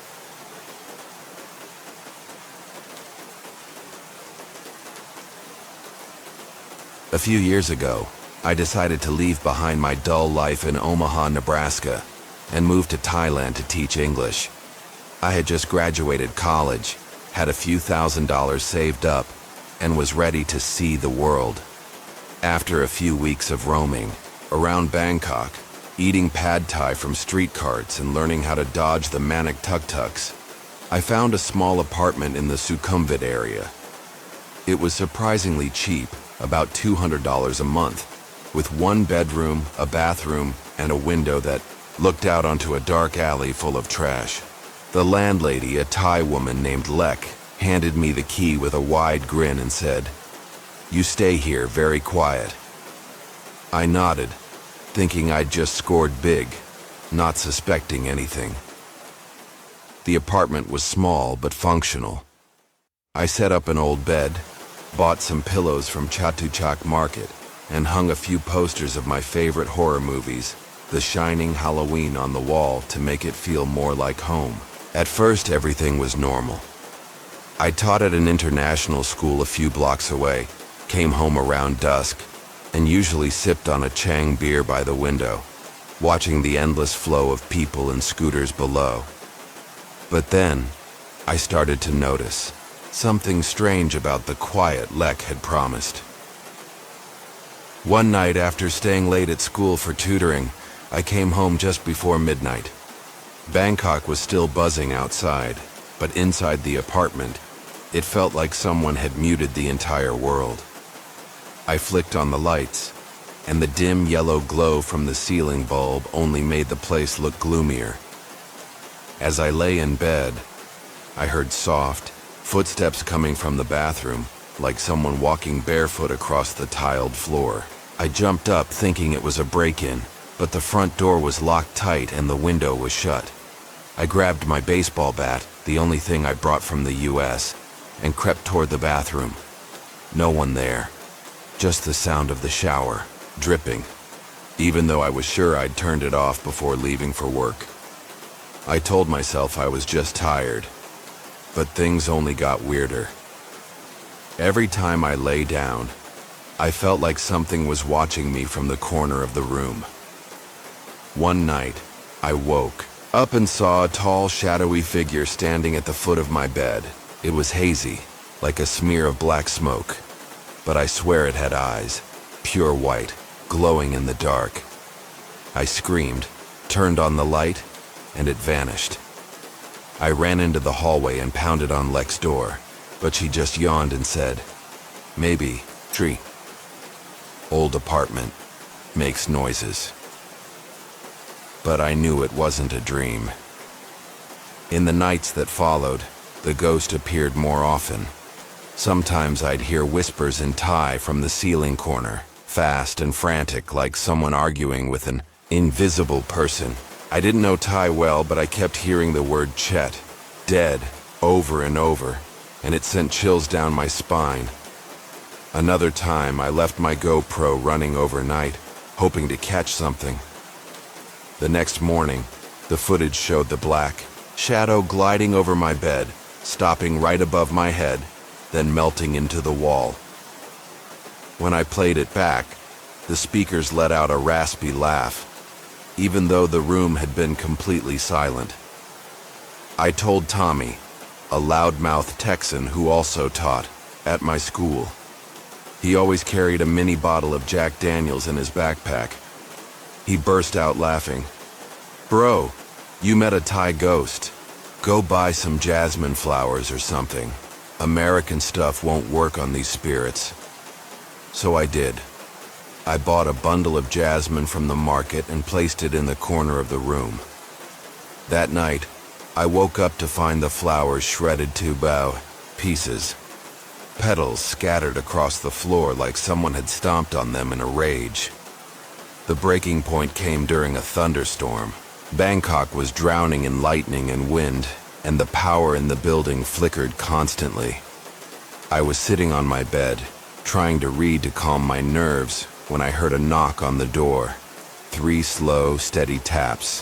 A few years ago, I decided to leave behind my dull life in Omaha, Nebraska, and move to Thailand to teach English. I had just graduated college, had a few $1,000s saved up, and was ready to see the world. After a few weeks of roaming around Bangkok, eating pad thai from street carts and learning how to dodge the manic tuk-tuks, I found a small apartment in the Sukhumvit area. It was surprisingly cheap, about $200 a month, with 1 bedroom, a bathroom, and a window that looked out onto a dark alley full of trash. The landlady, a Thai woman named Lek, handed me the key with a wide grin and said, "You stay here, very quiet." I nodded, thinking I'd just scored big, not suspecting anything. The apartment was small but functional. I set up an old bed, bought some pillows from Chatuchak Market, and hung a few posters of my favorite horror movies, The Shining, Halloween, on the wall to make it feel more like home. At first, everything was normal. I taught at an international school a few blocks away, came home around dusk, and usually sipped on a Chang beer by the window, watching the endless flow of people and scooters below. But then, I started to notice Something strange about the quiet Lek had promised. One night, after staying late at school for tutoring, I came home just before midnight. Bangkok was still buzzing outside, but inside the apartment, it felt like someone had muted the entire world. I flicked on the lights, and the dim yellow glow from the ceiling bulb only made the place look gloomier. As I lay in bed, I heard soft footsteps coming from the bathroom, like someone walking barefoot across the tiled floor. I jumped up thinking it was a break-in, but the front door was locked tight and the window was shut. I grabbed my baseball bat, the only thing I brought from the US, and crept toward the bathroom. No one there, just the sound of the shower, dripping, even though I was sure I'd turned it off before leaving for work. I told myself I was just tired, but things only got weirder. Every time I lay down, I felt like something was watching me from the corner of the room. One night, I woke up and saw a tall, shadowy figure standing at the foot of my bed. It was hazy, like a smear of black smoke, but I swear it had eyes, pure white, glowing in the dark. I screamed, turned on the light, and it vanished. I ran into the hallway and pounded on Lek's door, but she just yawned and said, "Maybe, tree. Old apartment, makes noises." But I knew it wasn't a dream. In the nights that followed, the ghost appeared more often. Sometimes I'd hear whispers in Thai from the ceiling corner, fast and frantic like someone arguing with an invisible person. I didn't know Thai well, but I kept hearing the word Chet, dead, over and over, and it sent chills down my spine. Another time, I left my GoPro running overnight, hoping to catch something. The next morning, the footage showed the black shadow gliding over my bed, stopping right above my head, then melting into the wall. When I played it back, the speakers let out a raspy laugh, even though the room had been completely silent. I told Tommy, a loudmouth Texan who also taught at my school. He always carried a mini bottle of Jack Daniels in his backpack. He burst out laughing. "Bro, you met a Thai ghost. Go buy some jasmine flowers or something. American stuff won't work on these spirits." So I did. I bought a bundle of jasmine from the market and placed it in the corner of the room. That night, I woke up to find the flowers shredded to pieces. Petals scattered across the floor like someone had stomped on them in a rage. The breaking point came during a thunderstorm. Bangkok was drowning in lightning and wind, and the power in the building flickered constantly. I was sitting on my bed, trying to read to calm my nerves, when I heard a knock on the door. 3 slow, steady taps.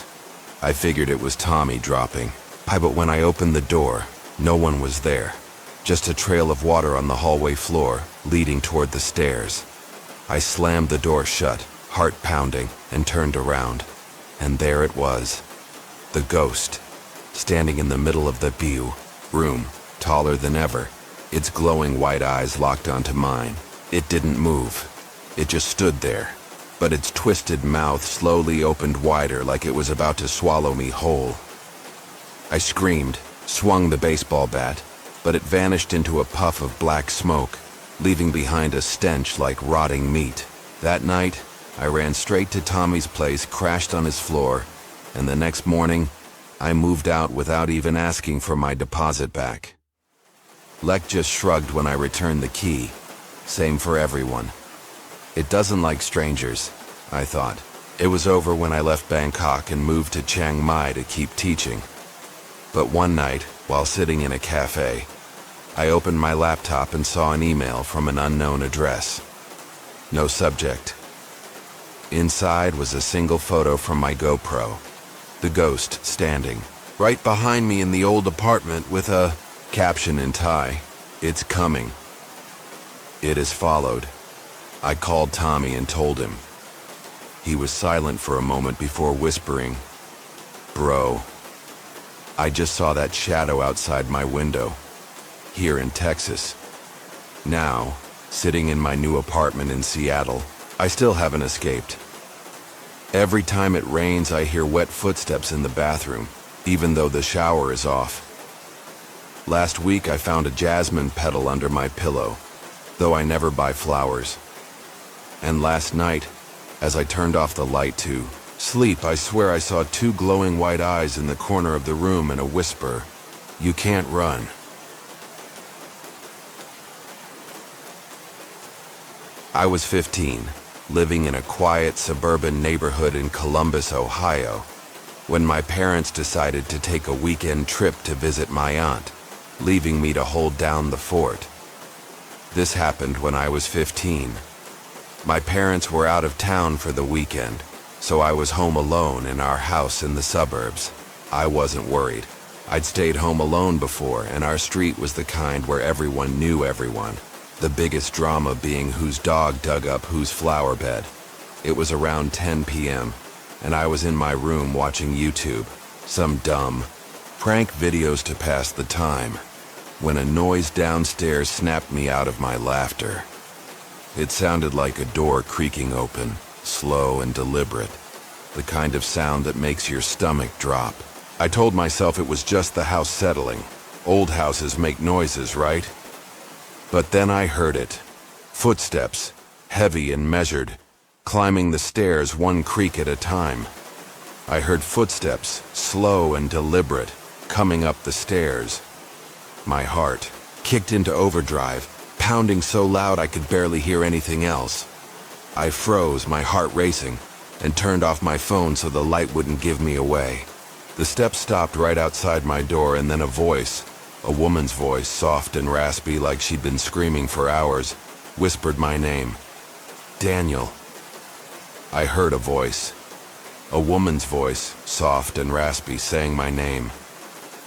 I figured it was Tommy dropping by, but when I opened the door, no one was there. Just a trail of water on the hallway floor, leading toward the stairs. I slammed the door shut, heart pounding, and turned around. And there it was. The ghost, standing in the middle of the room, taller than ever, its glowing white eyes locked onto mine. It didn't move. It just stood there, but its twisted mouth slowly opened wider like it was about to swallow me whole. I screamed, swung the baseball bat, but it vanished into a puff of black smoke, leaving behind a stench like rotting meat. That night, I ran straight to Tommy's place, crashed on his floor, and the next morning, I moved out without even asking for my deposit back. Lek just shrugged when I returned the key. Same for everyone. It doesn't like strangers, I thought. It was over when I left Bangkok and moved to Chiang Mai to keep teaching. But one night, while sitting in a cafe, I opened my laptop and saw an email from an unknown address. No subject. Inside was a single photo from my GoPro. The ghost standing right behind me in the old apartment with a caption in Thai, "It's coming." It is followed. I called Tommy and told him. He was silent for a moment before whispering, "Bro, I just saw that shadow outside my window. here in Texas. Now, sitting in my new apartment in Seattle, I still haven't escaped. Every time it rains, I hear wet footsteps in the bathroom, even though the shower is off. Last week, I found a jasmine petal under my pillow, though I never buy flowers. And last night, as I turned off the light to sleep, I swear I saw two glowing white eyes in the corner of the room and a whisper, "You can't run." I was 15, living in a quiet suburban neighborhood in Columbus, Ohio, when my parents decided to take a weekend trip to visit my aunt, leaving me to hold down the fort. This happened when I was 15. My parents were out of town for the weekend, so I was home alone in our house in the suburbs. I wasn't worried. I'd stayed home alone before, and our street was the kind where everyone knew everyone. The biggest drama being whose dog dug up whose flower bed. It was around 10 p.m., and I was in my room watching YouTube, some dumb prank videos to pass the time, when a noise downstairs snapped me out of my laughter. It sounded like a door creaking open, slow and deliberate, the kind of sound that makes your stomach drop. I told myself it was just the house settling. Old houses make noises, right? But then I heard it. Footsteps, heavy and measured, climbing the stairs one creak at a time. I heard footsteps, slow and deliberate, coming up the stairs. My heart kicked into overdrive, pounding so loud I could barely hear anything else. I froze, my heart racing, and turned off my phone so the light wouldn't give me away. The steps stopped right outside my door, and then a voice, a woman's voice, soft and raspy like she'd been screaming for hours, whispered my name. "Daniel." I heard a voice. A woman's voice, soft and raspy, saying my name.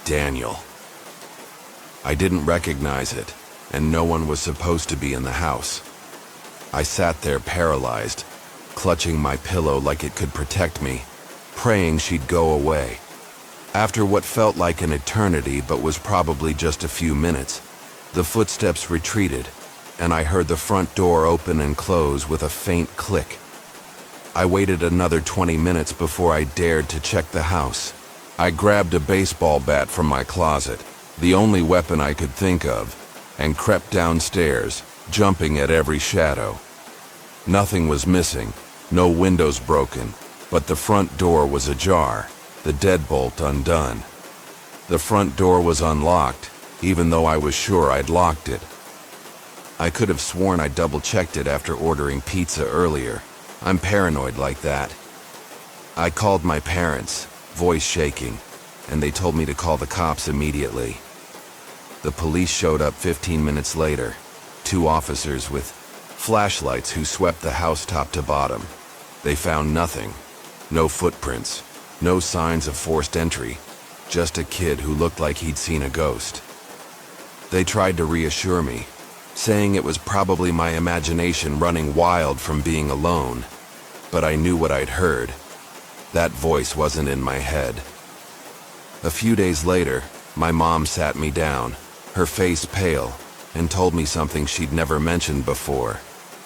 Daniel. I didn't recognize it, and no one was supposed to be in the house. I sat there paralyzed, clutching my pillow like it could protect me, praying she'd go away. After what felt like an eternity but was probably just a few minutes, the footsteps retreated, and I heard the front door open and close with a faint click. I waited another 20 minutes before I dared to check the house. I grabbed a baseball bat from my closet, the only weapon I could think of, and crept downstairs, jumping at every shadow. Nothing was missing, no windows broken, but the front door was ajar, the deadbolt undone. The front door was unlocked, even though I was sure I'd locked it. I could have sworn I double-checked it after ordering pizza earlier. I'm paranoid like that. I called my parents, voice shaking, and they told me to call the cops immediately. The police showed up 15 minutes later, 2 officers with flashlights who swept the house top to bottom. They found nothing, no footprints, no signs of forced entry, just a kid who looked like he'd seen a ghost. They tried to reassure me, saying it was probably my imagination running wild from being alone, but I knew what I'd heard. That voice wasn't in my head. A few days later, my mom sat me down, her face pale, and told me something she'd never mentioned before.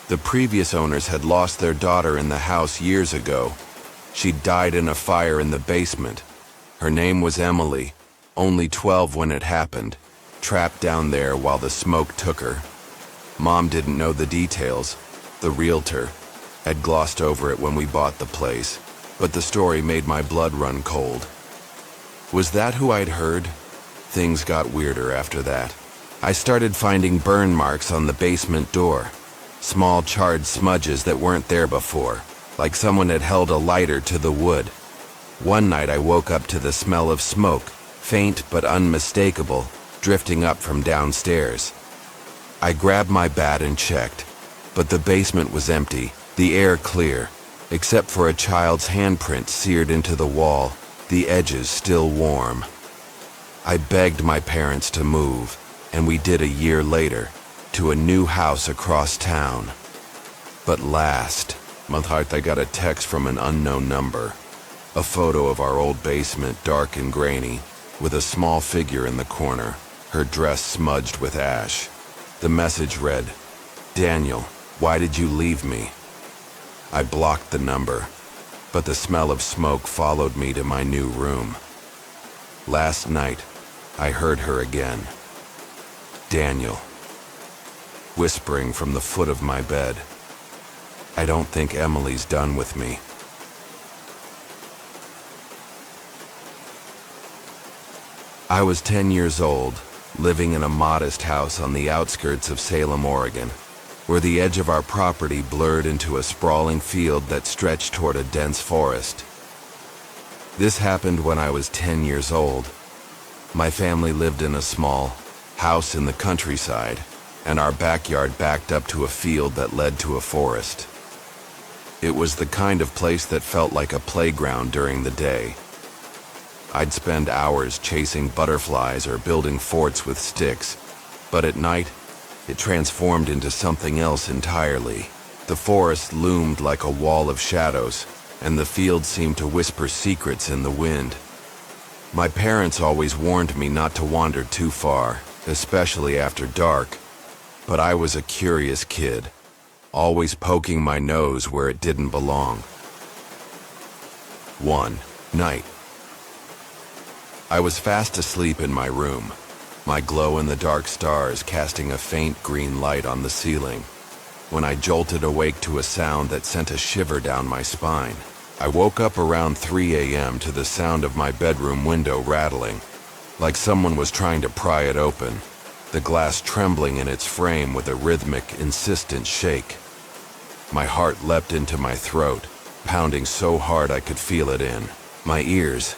The previous owners had lost their daughter in the house years ago. She'd died in a fire in the basement. Her name was Emily, only 12 when it happened, trapped down there while the smoke took her. Mom didn't know the details. The realtor had glossed over it when we bought the place, but the story made my blood run cold. Was that who I'd heard? Things got weirder after that. I started finding burn marks on the basement door, small charred smudges that weren't there before, like someone had held a lighter to the wood. One night I woke up to the smell of smoke, faint but unmistakable, drifting up from downstairs. I grabbed my bat and checked, but the basement was empty, the air clear, except for a child's handprint seared into the wall, the edges still warm. I begged my parents to move, and we did a year later, to a new house across town. But last month I got a text from an unknown number, a photo of our old basement, dark and grainy, with a small figure in the corner. her dress smudged with ash. The message read, "Daniel, why did you leave me?" I blocked the number, but the smell of smoke followed me to my new room. Last night, I heard her again. "Daniel," whispering from the foot of my bed. "I don't think Emily's done with me." I was 10 years old, living in a modest house on the outskirts of Salem, Oregon, where the edge of our property blurred into a sprawling field that stretched toward a dense forest. This happened when I was 10 years old. My family lived in a small house in the countryside, and our backyard backed up to a field that led to a forest. It was the kind of place that felt like a playground during the day. I'd spend hours chasing butterflies or building forts with sticks, but at night, it transformed into something else entirely. The forest loomed like a wall of shadows, and the field seemed to whisper secrets in the wind. My parents always warned me not to wander too far, especially after dark, but I was a curious kid, always poking my nose where it didn't belong. One night, I was fast asleep in my room, my glow-in-the-dark stars casting a faint green light on the ceiling, when I jolted awake to a sound that sent a shiver down my spine. I woke up around 3 a.m. to the sound of my bedroom window rattling, like someone was trying to pry it open, the glass trembling in its frame with a rhythmic, insistent shake. My heart leapt into my throat, pounding so hard I could feel it in my ears.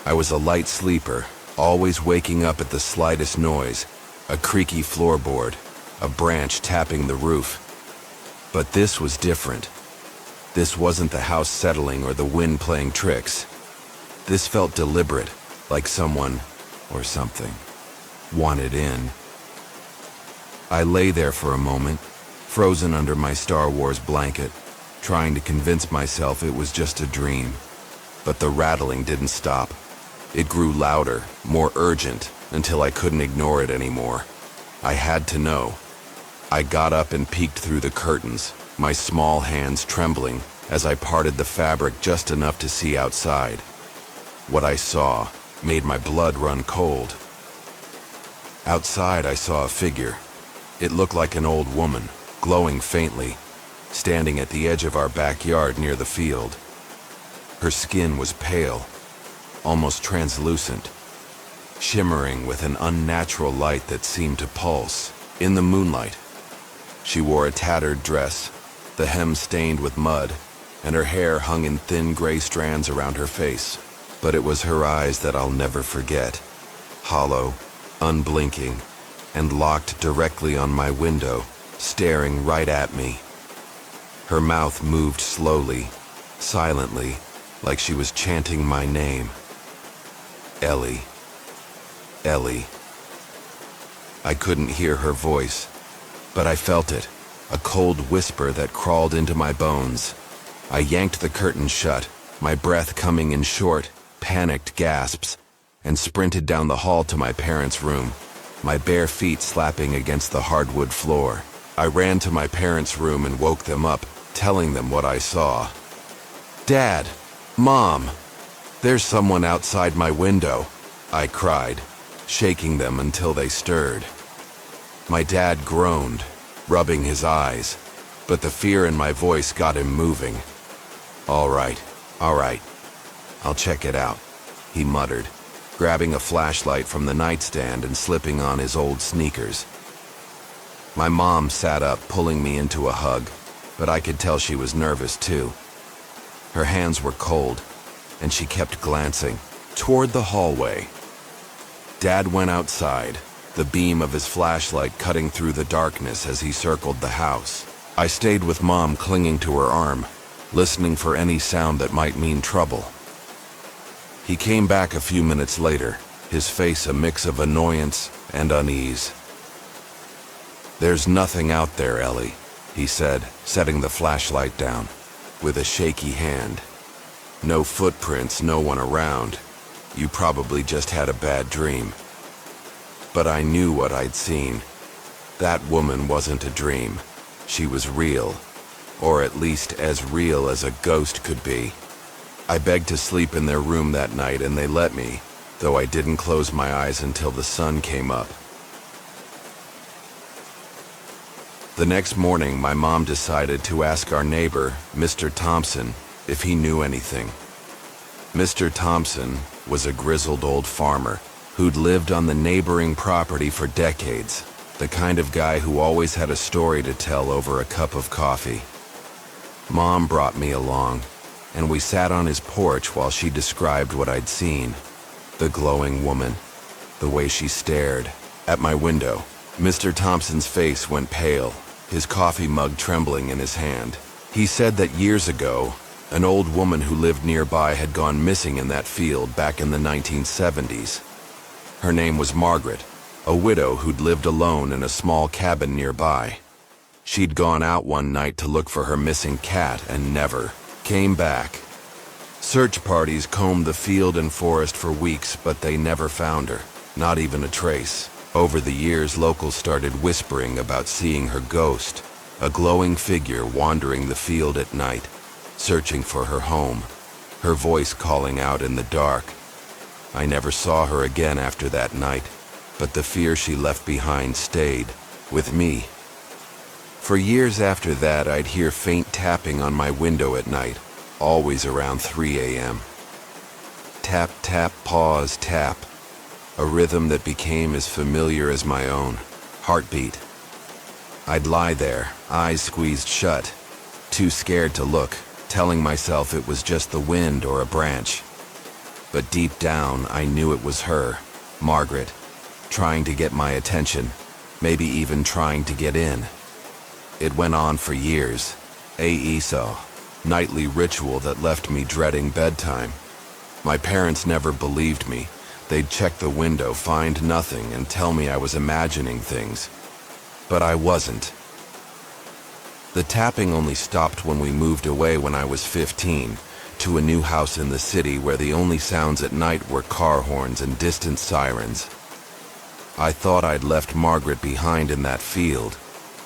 I was a light sleeper, always waking up at the slightest noise, a creaky floorboard, a branch tapping the roof. But this was different. This wasn't the house settling or the wind playing tricks. This felt deliberate, like someone, or something, wanted in. I lay there for a moment, frozen under my Star Wars blanket, trying to convince myself it was just a dream. But the rattling didn't stop. It grew louder, more urgent, until I couldn't ignore it anymore. I had to know. I got up and peeked through the curtains, my small hands trembling as I parted the fabric just enough to see outside. What I saw made my blood run cold. Outside, I saw a figure. It looked like an old woman, glowing faintly, standing at the edge of our backyard near the field. Her skin was pale, almost translucent, shimmering with an unnatural light that seemed to pulse. In the moonlight, she wore a tattered dress, the hem stained with mud, and her hair hung in thin gray strands around her face. But it was her eyes that I'll never forget, hollow, unblinking, and locked directly on my window, staring right at me. Her mouth moved slowly, silently, like she was chanting my name. Ellie. Ellie. I couldn't hear her voice, but I felt it, a cold whisper that crawled into my bones. I yanked the curtain shut, my breath coming in short, panicked gasps, and sprinted down the hall to my parents' room, my bare feet slapping against the hardwood floor. I ran to my parents' room and woke them up, telling them what I saw. "Dad! Mom! There's someone outside my window," I cried, shaking them until they stirred. My dad groaned, rubbing his eyes, but the fear in my voice got him moving. All right, I'll check it out," he muttered, grabbing a flashlight from the nightstand and slipping on his old sneakers. My mom sat up, pulling me into a hug, but I could tell she was nervous too. Her hands were cold, and she kept glancing toward the hallway. Dad went outside, the beam of his flashlight cutting through the darkness as he circled the house. I stayed with Mom, clinging to her arm, listening for any sound that might mean trouble. He came back a few minutes later, his face a mix of annoyance and unease. "There's nothing out there, Ellie," he said, setting the flashlight down, with a shaky hand. "No footprints, no one around. You probably just had a bad dream." But I knew what I'd seen. That woman wasn't a dream. She was real, or at least as real as a ghost could be. I begged to sleep in their room that night and they let me, though I didn't close my eyes until the sun came up. The next morning, my mom decided to ask our neighbor, Mr. Thompson, if he knew anything. Mr. Thompson was a grizzled old farmer who'd lived on the neighboring property for decades, the kind of guy who always had a story to tell over a cup of coffee. Mom brought me along, and we sat on his porch while she described what I'd seen. The glowing woman, the way she stared at my window. Mr. Thompson's face went pale, his coffee mug trembling in his hand. He said that years ago, an old woman who lived nearby had gone missing in that field back in the 1970s. Her name was Margaret, a widow who'd lived alone in a small cabin nearby. She'd gone out one night to look for her missing cat and never came back. Search parties combed the field and forest for weeks, but they never found her, not even a trace. Over the years, locals started whispering about seeing her ghost, a glowing figure wandering the field at night, searching for her home, her voice calling out in the dark. I never saw her again after that night, but the fear she left behind stayed with me. For years after that, I'd hear faint tapping on my window at night, always around 3 a.m. Tap, tap, pause, tap. A rhythm that became as familiar as my own heartbeat. I'd lie there, eyes squeezed shut, too scared to look, telling myself it was just the wind or a branch. But deep down, I knew it was her, Margaret, trying to get my attention, maybe even trying to get in. It went on for years, a Esau, nightly ritual that left me dreading bedtime. My parents never believed me. They'd check the window, find nothing, and tell me I was imagining things. But I wasn't. The tapping only stopped when we moved away when I was 15, to a new house in the city where the only sounds at night were car horns and distant sirens. I thought I'd left Margaret behind in that field,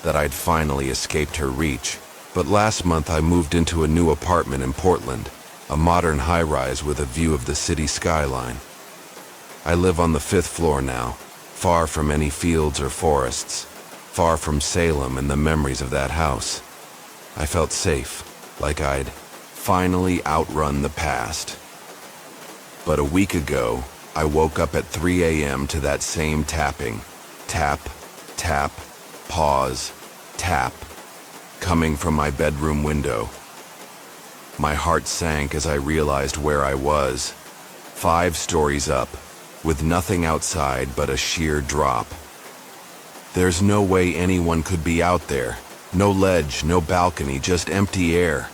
that I'd finally escaped her reach. But last month I moved into a new apartment in Portland, a modern high-rise with a view of the city skyline. I live on the 5th floor now, far from any fields or forests, far from Salem and the memories of that house. I felt safe, like I'd finally outrun the past. But a week ago, I woke up at 3 a.m. to that same tapping. Tap, tap, pause, tap, coming from my bedroom window. My heart sank as I realized where I was, 5 stories up, with nothing outside but a sheer drop. There's no way anyone could be out there. No ledge, no balcony, just empty air.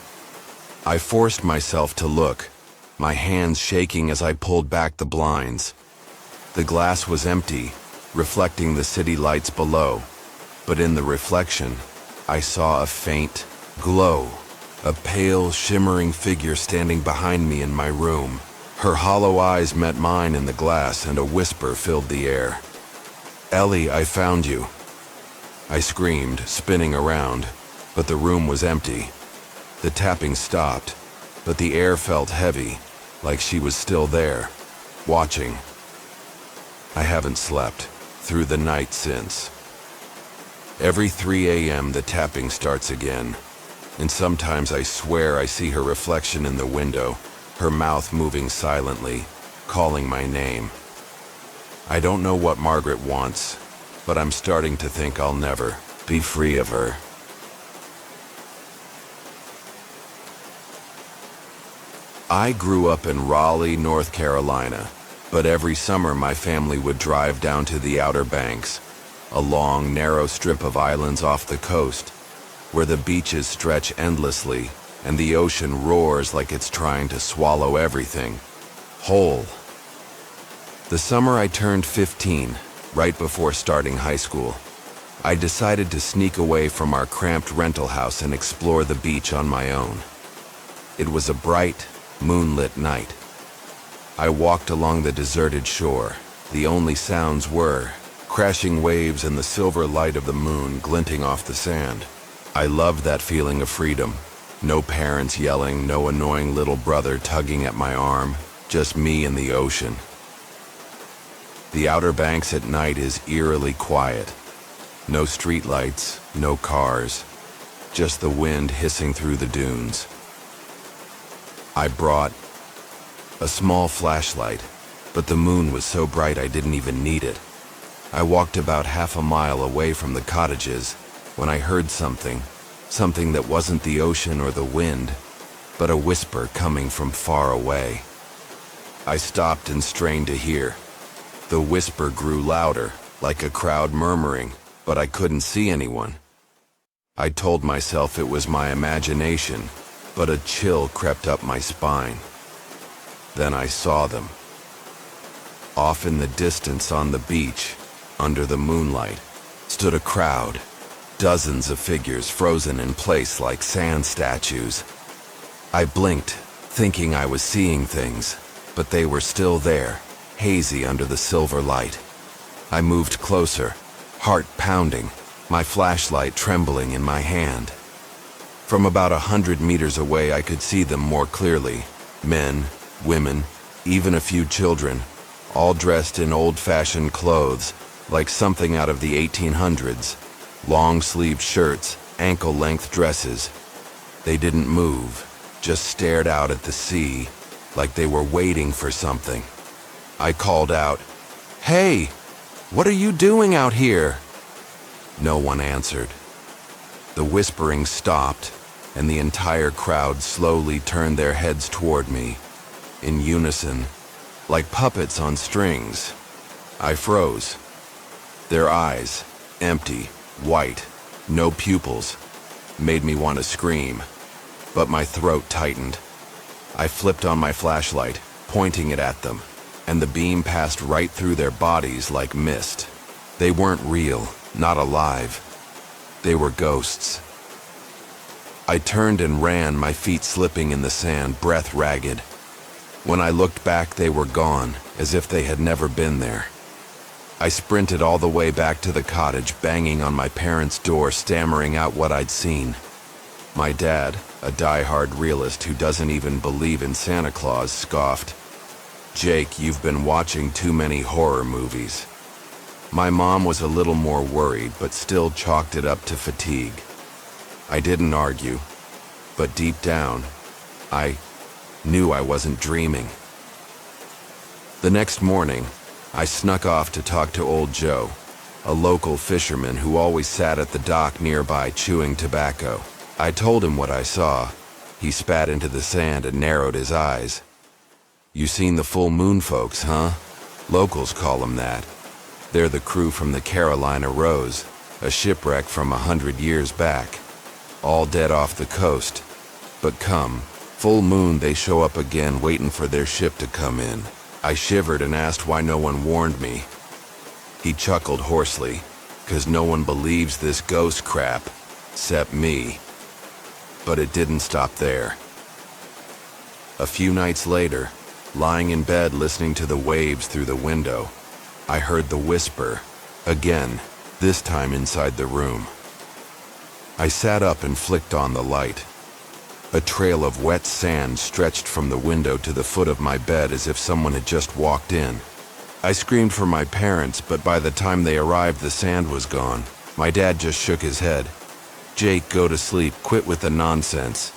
I forced myself to look, my hands shaking as I pulled back the blinds. The glass was empty, reflecting the city lights below, but in the reflection, I saw a faint glow, a pale, shimmering figure standing behind me in my room. Her hollow eyes met mine in the glass, and a whisper filled the air. "Ellie, I found you." I screamed, spinning around, but the room was empty. The tapping stopped, but the air felt heavy, like she was still there, watching. I haven't slept through the night since. Every 3 a.m. the tapping starts again, and sometimes I swear I see her reflection in the window, her mouth moving silently, calling my name. I don't know what Margaret wants, but I'm starting to think I'll never be free of her. I grew up in Raleigh, North Carolina, but every summer my family would drive down to the Outer Banks, a long, narrow strip of islands off the coast, where the beaches stretch endlessly and the ocean roars like it's trying to swallow everything whole. The summer I turned 15, right before starting high school, I decided to sneak away from our cramped rental house and explore the beach on my own. It was a bright, moonlit night. I walked along the deserted shore. The only sounds were crashing waves and the silver light of the moon glinting off the sand. I loved that feeling of freedom. No parents yelling, no annoying little brother tugging at my arm, just me and the ocean. The Outer Banks at night is eerily quiet. No streetlights, no cars, just the wind hissing through the dunes. I brought a small flashlight, but the moon was so bright I didn't even need it. I walked about half a mile away from the cottages when I heard something that wasn't the ocean or the wind, but a whisper coming from far away. I stopped and strained to hear. The whisper grew louder, like a crowd murmuring, but I couldn't see anyone. I told myself it was my imagination, but a chill crept up my spine. Then I saw them. Off in the distance on the beach, under the moonlight, stood a crowd. Dozens of figures frozen in place like sand statues. I blinked, thinking I was seeing things, but they were still there, hazy under the silver light. I moved closer, heart pounding, my flashlight trembling in my hand. From about 100 meters away I could see them more clearly. Men, women, even a few children, all dressed in old-fashioned clothes, like something out of the 1800s. Long-sleeved shirts, ankle-length dresses. They didn't move, just stared out at the sea, like they were waiting for something. I called out, "Hey, what are you doing out here?" No one answered. The whispering stopped, and the entire crowd slowly turned their heads toward me, in unison, like puppets on strings. I froze. Their eyes, empty, white, no pupils, made me want to scream, but my throat tightened. I flipped on my flashlight, pointing it at them, and the beam passed right through their bodies like mist. They weren't real, not alive. They were ghosts. I turned and ran, my feet slipping in the sand, breath ragged. When I looked back, they were gone, as if they had never been there. I sprinted all the way back to the cottage, banging on my parents' door, stammering out what I'd seen. My dad, a die-hard realist who doesn't even believe in Santa Claus, scoffed, "Jake, you've been watching too many horror movies." My mom was a little more worried, but still chalked it up to fatigue. I didn't argue, but deep down, I knew I wasn't dreaming. The next morning, I snuck off to talk to old Joe, a local fisherman who always sat at the dock nearby chewing tobacco. I told him what I saw. He spat into the sand and narrowed his eyes. "You seen the full moon folks, huh? Locals call them that. They're the crew from the Carolina Rose, a shipwreck from 100 years back. All dead off the coast. But come, full moon they show up again waiting for their ship to come in." I shivered and asked why no one warned me. He chuckled hoarsely, "'Cause no one believes this ghost crap, 'cept me." But it didn't stop there. A few nights later, lying in bed listening to the waves through the window, I heard the whisper, again, this time inside the room. I sat up and flicked on the light. A trail of wet sand stretched from the window to the foot of my bed as if someone had just walked in. I screamed for my parents, but by the time they arrived, the sand was gone. My dad just shook his head. "Jake, go to sleep, quit with the nonsense."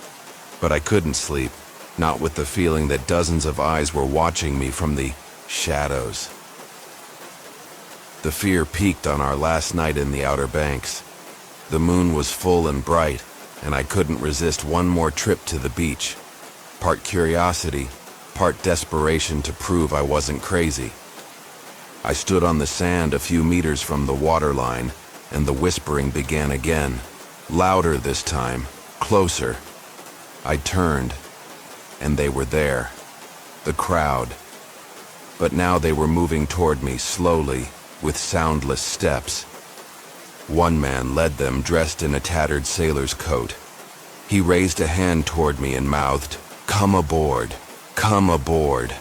But I couldn't sleep, not with the feeling that dozens of eyes were watching me from the shadows. The fear peaked on our last night in the Outer Banks. The moon was full and bright, and I couldn't resist one more trip to the beach. Part curiosity, part desperation to prove I wasn't crazy. I stood on the sand a few meters from the waterline, and the whispering began again. Louder this time, closer. I turned, and they were there. The crowd. But now they were moving toward me slowly, with soundless steps. One man led them, dressed in a tattered sailor's coat. He raised a hand toward me and mouthed, "Come aboard, come aboard."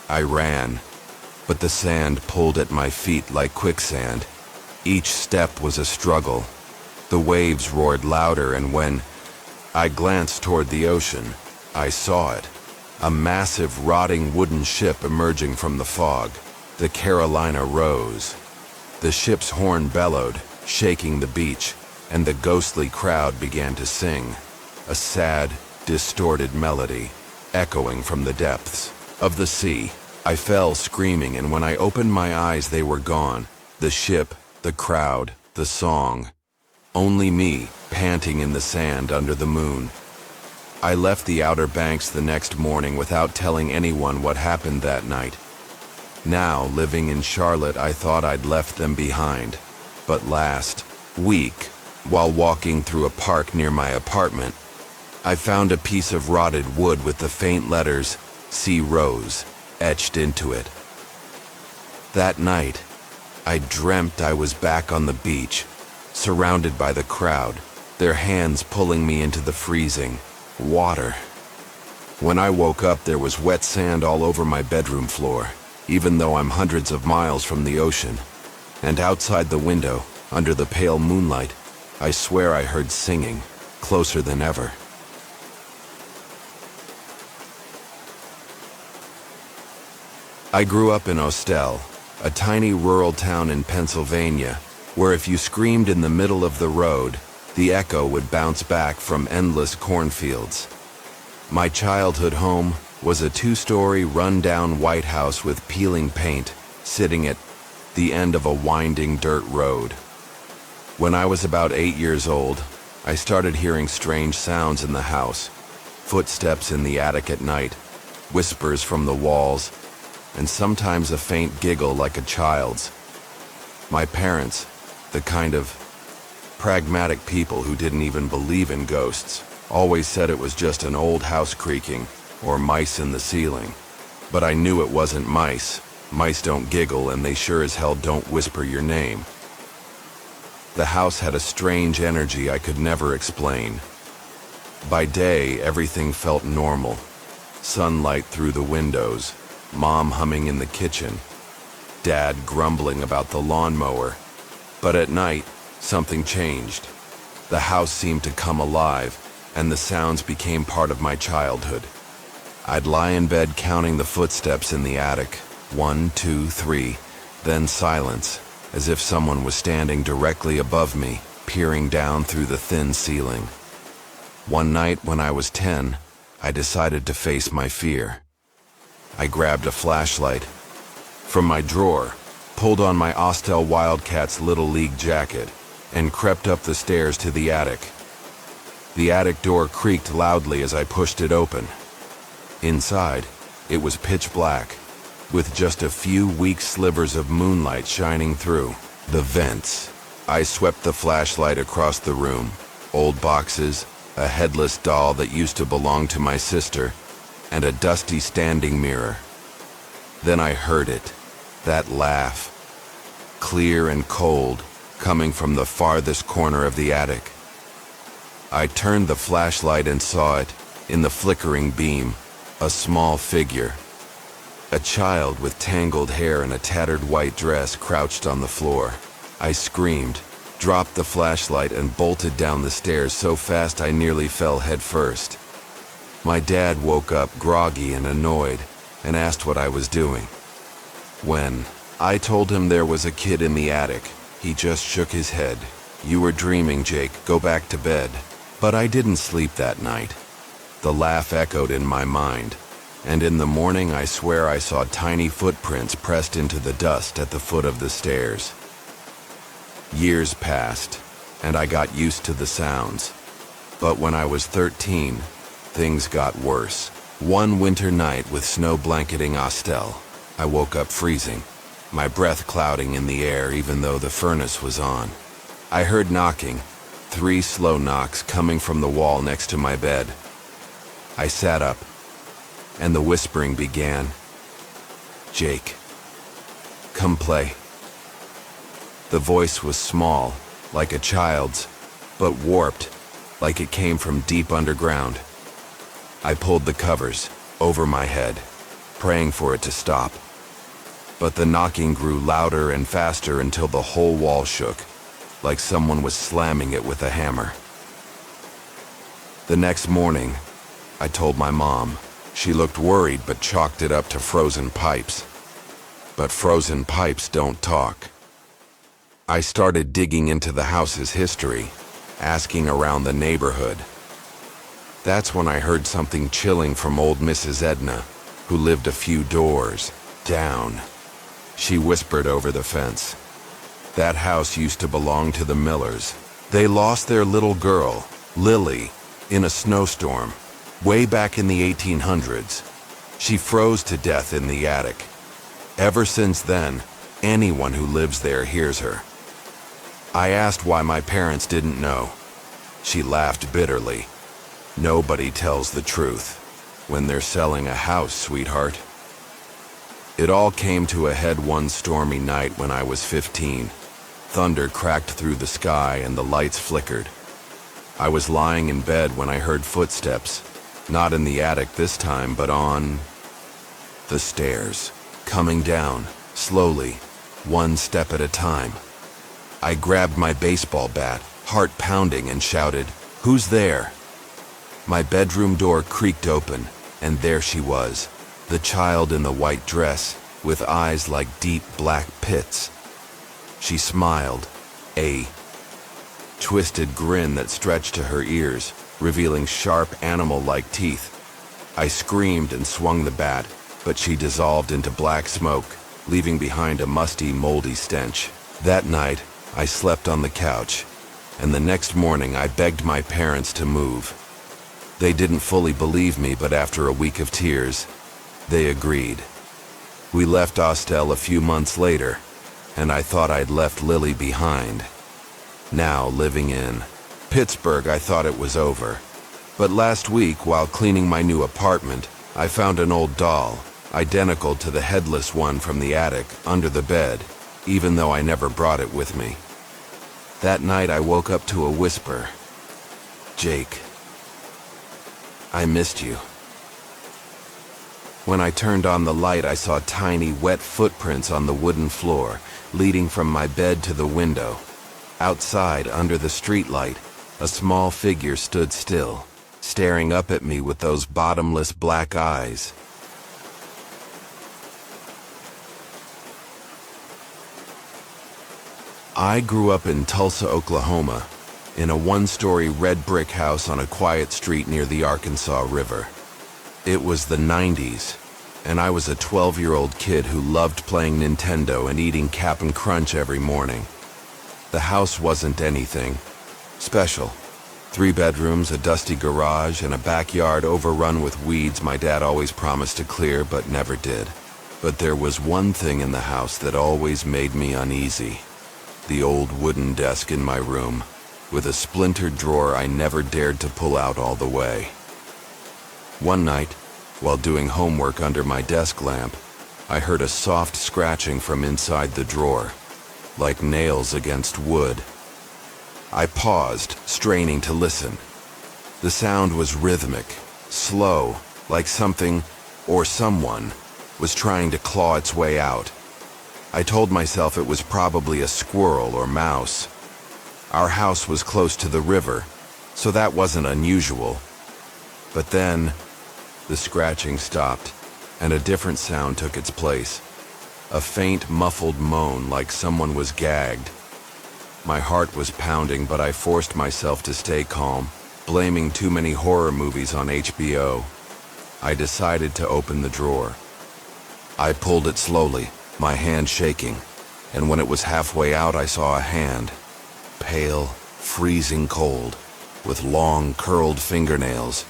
I ran. but the sand pulled at my feet like quicksand. Each step was a struggle. The waves roared louder, and when I glanced toward the ocean, I saw it. A massive, rotting wooden ship emerging from the fog. The Carolina rose. The ship's horn bellowed, shaking the beach, and the ghostly crowd began to sing. A sad, distorted melody, echoing from the depths of the sea. I fell screaming, and when I opened my eyes, they were gone. The ship, the crowd, the song. Only me, panting in the sand under the moon. I left the Outer Banks the next morning without telling anyone what happened that night. Now, living in Charlotte, I thought I'd left them behind. But last week, while walking through a park near my apartment, I found a piece of rotted wood with the faint letters "Sea Rose" etched into it. That night, I dreamt I was back on the beach, surrounded by the crowd, their hands pulling me into the freezing water. When I woke up, there was wet sand all over my bedroom floor, even though I'm hundreds of miles from the ocean. And outside the window, under the pale moonlight, I swear I heard singing, closer than ever. I grew up in Ostell, a tiny rural town in Pennsylvania, where if you screamed in the middle of the road, the echo would bounce back from endless cornfields. My childhood home was a two-story, run-down white house with peeling paint, sitting at the end of a winding dirt road. When I was about 8 years old, I started hearing strange sounds in the house, footsteps in the attic at night, whispers from the walls, and sometimes a faint giggle like a child's. My parents, the kind of pragmatic people who didn't even believe in ghosts, always said it was just an old house creaking or mice in the ceiling. But I knew it wasn't mice. Mice don't giggle, and they sure as hell don't whisper your name. The house had a strange energy I could never explain. By day, everything felt normal. Sunlight through the windows, Mom humming in the kitchen, Dad grumbling about the lawnmower. But at night, something changed. The house seemed to come alive, and the sounds became part of my childhood. I'd lie in bed counting the footsteps in the attic. 1, 2, 3, then silence, as if someone was standing directly above me, peering down through the thin ceiling. One night when I was 10, I decided to face my fear. I grabbed a flashlight from my drawer, pulled on my Ostell Wildcats Little League jacket, and crept up the stairs to the attic. The attic door creaked loudly as I pushed it open. Inside, it was pitch black, with just a few weak slivers of moonlight shining through the vents. I swept the flashlight across the room. Old boxes, a headless doll that used to belong to my sister, and a dusty standing mirror. Then I heard it, that laugh, clear and cold, coming from the farthest corner of the attic. I turned the flashlight and saw it, in the flickering beam, a small figure. A child with tangled hair and a tattered white dress crouched on the floor. I screamed, dropped the flashlight, and bolted down the stairs so fast I nearly fell headfirst. My dad woke up groggy and annoyed and asked what I was doing. When I told him there was a kid in the attic, he just shook his head. "You were dreaming, Jake. Go back to bed." But I didn't sleep that night. The laugh echoed in my mind, and in the morning I swear I saw tiny footprints pressed into the dust at the foot of the stairs. Years passed, and I got used to the sounds. But when I was 13, things got worse. One winter night with snow blanketing Ostell, I woke up freezing, my breath clouding in the air even though the furnace was on. I heard knocking, 3 slow knocks coming from the wall next to my bed. I sat up, and the whispering began. "Jake, come play." The voice was small, like a child's, but warped, like it came from deep underground. I pulled the covers over my head, praying for it to stop. but the knocking grew louder and faster until the whole wall shook, like someone was slamming it with a hammer. The next morning, I told my mom. She looked worried but chalked it up to frozen pipes. But frozen pipes don't talk. I started digging into the house's history, asking around the neighborhood. That's when I heard something chilling from old Mrs. Edna, who lived a few doors down. She whispered over the fence. That house used to belong to the Millers. They lost their little girl, Lily, in a snowstorm, way back in the 1800s. She froze to death in the attic. Ever since then, anyone who lives there hears her. I asked why my parents didn't know. She laughed bitterly. Nobody tells the truth when they're selling a house, sweetheart. It all came to a head one stormy night when I was 15. Thunder cracked through the sky and the lights flickered. I was lying in bed when I heard footsteps, not in the attic this time, but on the stairs, coming down, slowly, one step at a time. I grabbed my baseball bat, heart pounding, and shouted, "Who's there?" My bedroom door creaked open, and there she was, the child in the white dress, with eyes like deep black pits. She smiled, a twisted grin that stretched to her ears, revealing sharp animal-like teeth. I screamed and swung the bat, but she dissolved into black smoke, leaving behind a musty, moldy stench. That night, I slept on the couch, and the next morning I begged my parents to move. They didn't fully believe me, but after a week of tears, they agreed. We left Austell a few months later, and I thought I'd left Lily behind. Now, living in Pittsburgh, I thought it was over. But last week, while cleaning my new apartment, I found an old doll, identical to the headless one from the attic, under the bed, even though I never brought it with me. That night I woke up to a whisper. "Jake, I missed you." When I turned on the light, I saw tiny, wet footprints on the wooden floor, leading from my bed to the window. Outside, under the streetlight, a small figure stood still, staring up at me with those bottomless black eyes. I grew up in Tulsa, Oklahoma, in a one-story red brick house on a quiet street near the Arkansas River. It was the 90s, and I was a 12-year-old kid who loved playing Nintendo and eating Cap'n Crunch every morning. The house wasn't anything special. 3 bedrooms, a dusty garage, and a backyard overrun with weeds my dad always promised to clear but never did. But there was one thing in the house that always made me uneasy. The old wooden desk in my room, with a splintered drawer I never dared to pull out all the way. One night, while doing homework under my desk lamp, I heard a soft scratching from inside the drawer, like nails against wood. I paused, straining to listen. The sound was rhythmic, slow, like something, or someone, was trying to claw its way out. I told myself it was probably a squirrel or mouse. Our house was close to the river, so that wasn't unusual. But then, the scratching stopped, and a different sound took its place. A faint, muffled moan like someone was gagged. My heart was pounding, but I forced myself to stay calm, blaming too many horror movies on HBO. I decided to open the drawer. I pulled it slowly, my hand shaking, and when it was halfway out, I saw a hand, pale, freezing cold, with long, curled fingernails,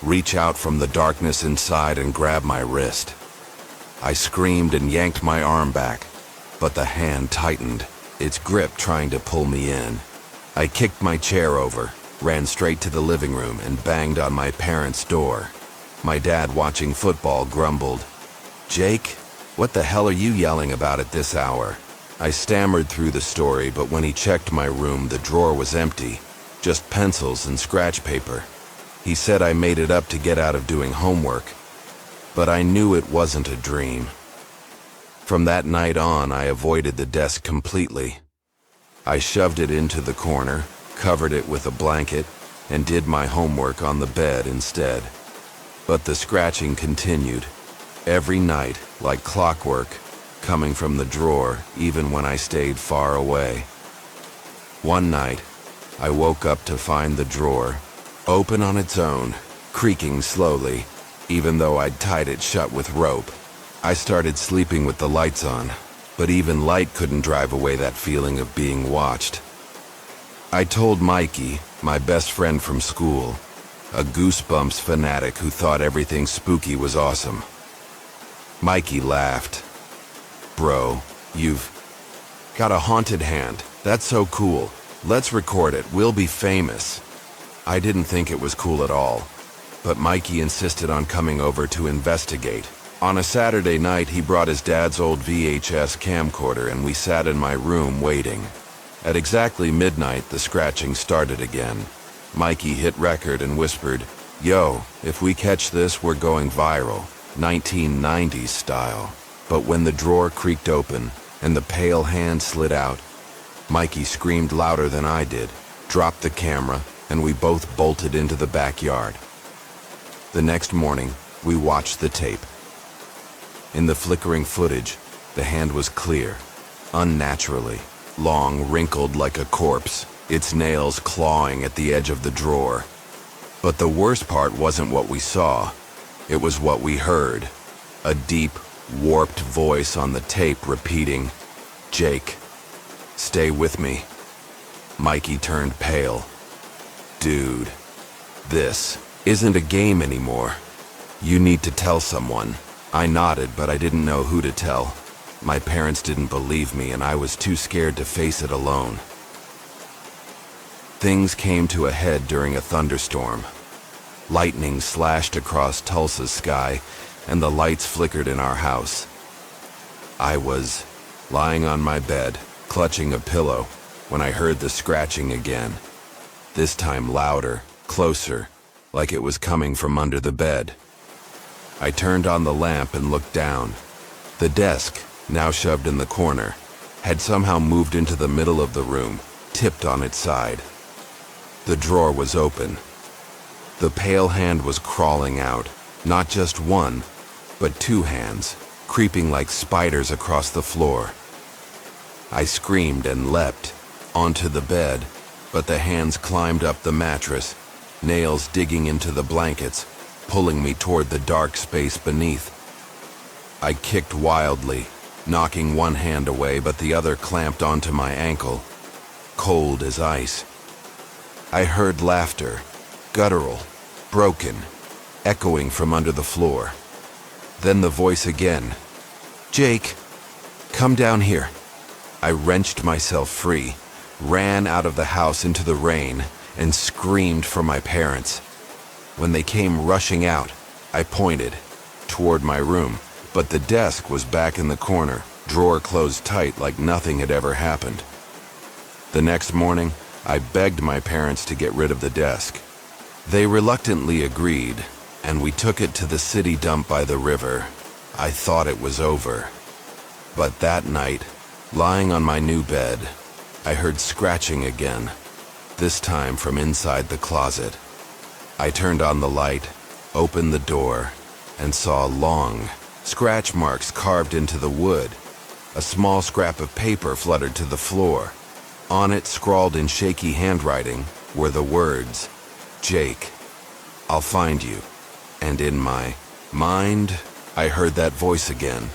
reach out from the darkness inside and grab my wrist. I screamed and yanked my arm back, but the hand tightened, its grip trying to pull me in. I kicked my chair over, ran straight to the living room, and banged on my parents' door. My dad, watching football, grumbled, "Jake, what the hell are you yelling about at this hour?" I stammered through the story, but when he checked my room, the drawer was empty, just pencils and scratch paper. He said I made it up to get out of doing homework, but I knew it wasn't a dream. From that night on, I avoided the desk completely. I shoved it into the corner, covered it with a blanket, and did my homework on the bed instead. But the scratching continued, every night, like clockwork, coming from the drawer, even when I stayed far away. One night, I woke up to find the drawer open on its own, creaking slowly, even though I'd tied it shut with rope. I started sleeping with the lights on, but even light couldn't drive away that feeling of being watched. I told Mikey, my best friend from school, a Goosebumps fanatic who thought everything spooky was awesome. Mikey laughed. "Bro, you've got a haunted hand. That's so cool. Let's record it. We'll be famous." I didn't think it was cool at all, but Mikey insisted on coming over to investigate. On a Saturday night, he brought his dad's old VHS camcorder and we sat in my room waiting. At exactly midnight, the scratching started again. Mikey hit record and whispered, "Yo, if we catch this, we're going viral, 1990s style." But when the drawer creaked open and the pale hand slid out, Mikey screamed louder than I did, dropped the camera, and we both bolted into the backyard. The next morning, we watched the tape. In the flickering footage, the hand was clear, unnaturally, long, wrinkled like a corpse, its nails clawing at the edge of the drawer. But the worst part wasn't what we saw, it was what we heard. A deep, warped voice on the tape repeating, "Jake, stay with me." Mikey turned pale. "Dude, this isn't a game anymore. You need to tell someone." I nodded, but I didn't know who to tell. My parents didn't believe me, and I was too scared to face it alone. Things came to a head during a thunderstorm. Lightning slashed across Tulsa's sky, and the lights flickered in our house. I was lying on my bed, clutching a pillow, when I heard the scratching again. This time louder, closer, like it was coming from under the bed. I turned on the lamp and looked down. The desk, now shoved in the corner, had somehow moved into the middle of the room, tipped on its side. The drawer was open. The pale hand was crawling out, not just one, but two hands, creeping like spiders across the floor. I screamed and leapt onto the bed, but the hands climbed up the mattress, nails digging into the blankets, pulling me toward the dark space beneath. I kicked wildly, knocking one hand away, but the other clamped onto my ankle, cold as ice. I heard laughter, guttural, broken, echoing from under the floor. Then the voice again. "Jake, come down here." I wrenched myself free, ran out of the house into the rain, and screamed for my parents. When they came rushing out, I pointed toward my room, but the desk was back in the corner, drawer closed tight like nothing had ever happened. The next morning, I begged my parents to get rid of the desk. They reluctantly agreed, and we took it to the city dump by the river. I thought it was over. But that night, lying on my new bed, I heard scratching again, this time from inside the closet. I turned on the light, opened the door, and saw long, scratch marks carved into the wood. A small scrap of paper fluttered to the floor. On it, scrawled in shaky handwriting, were the words, "Jake, I'll find you." And in my mind, I heard that voice again,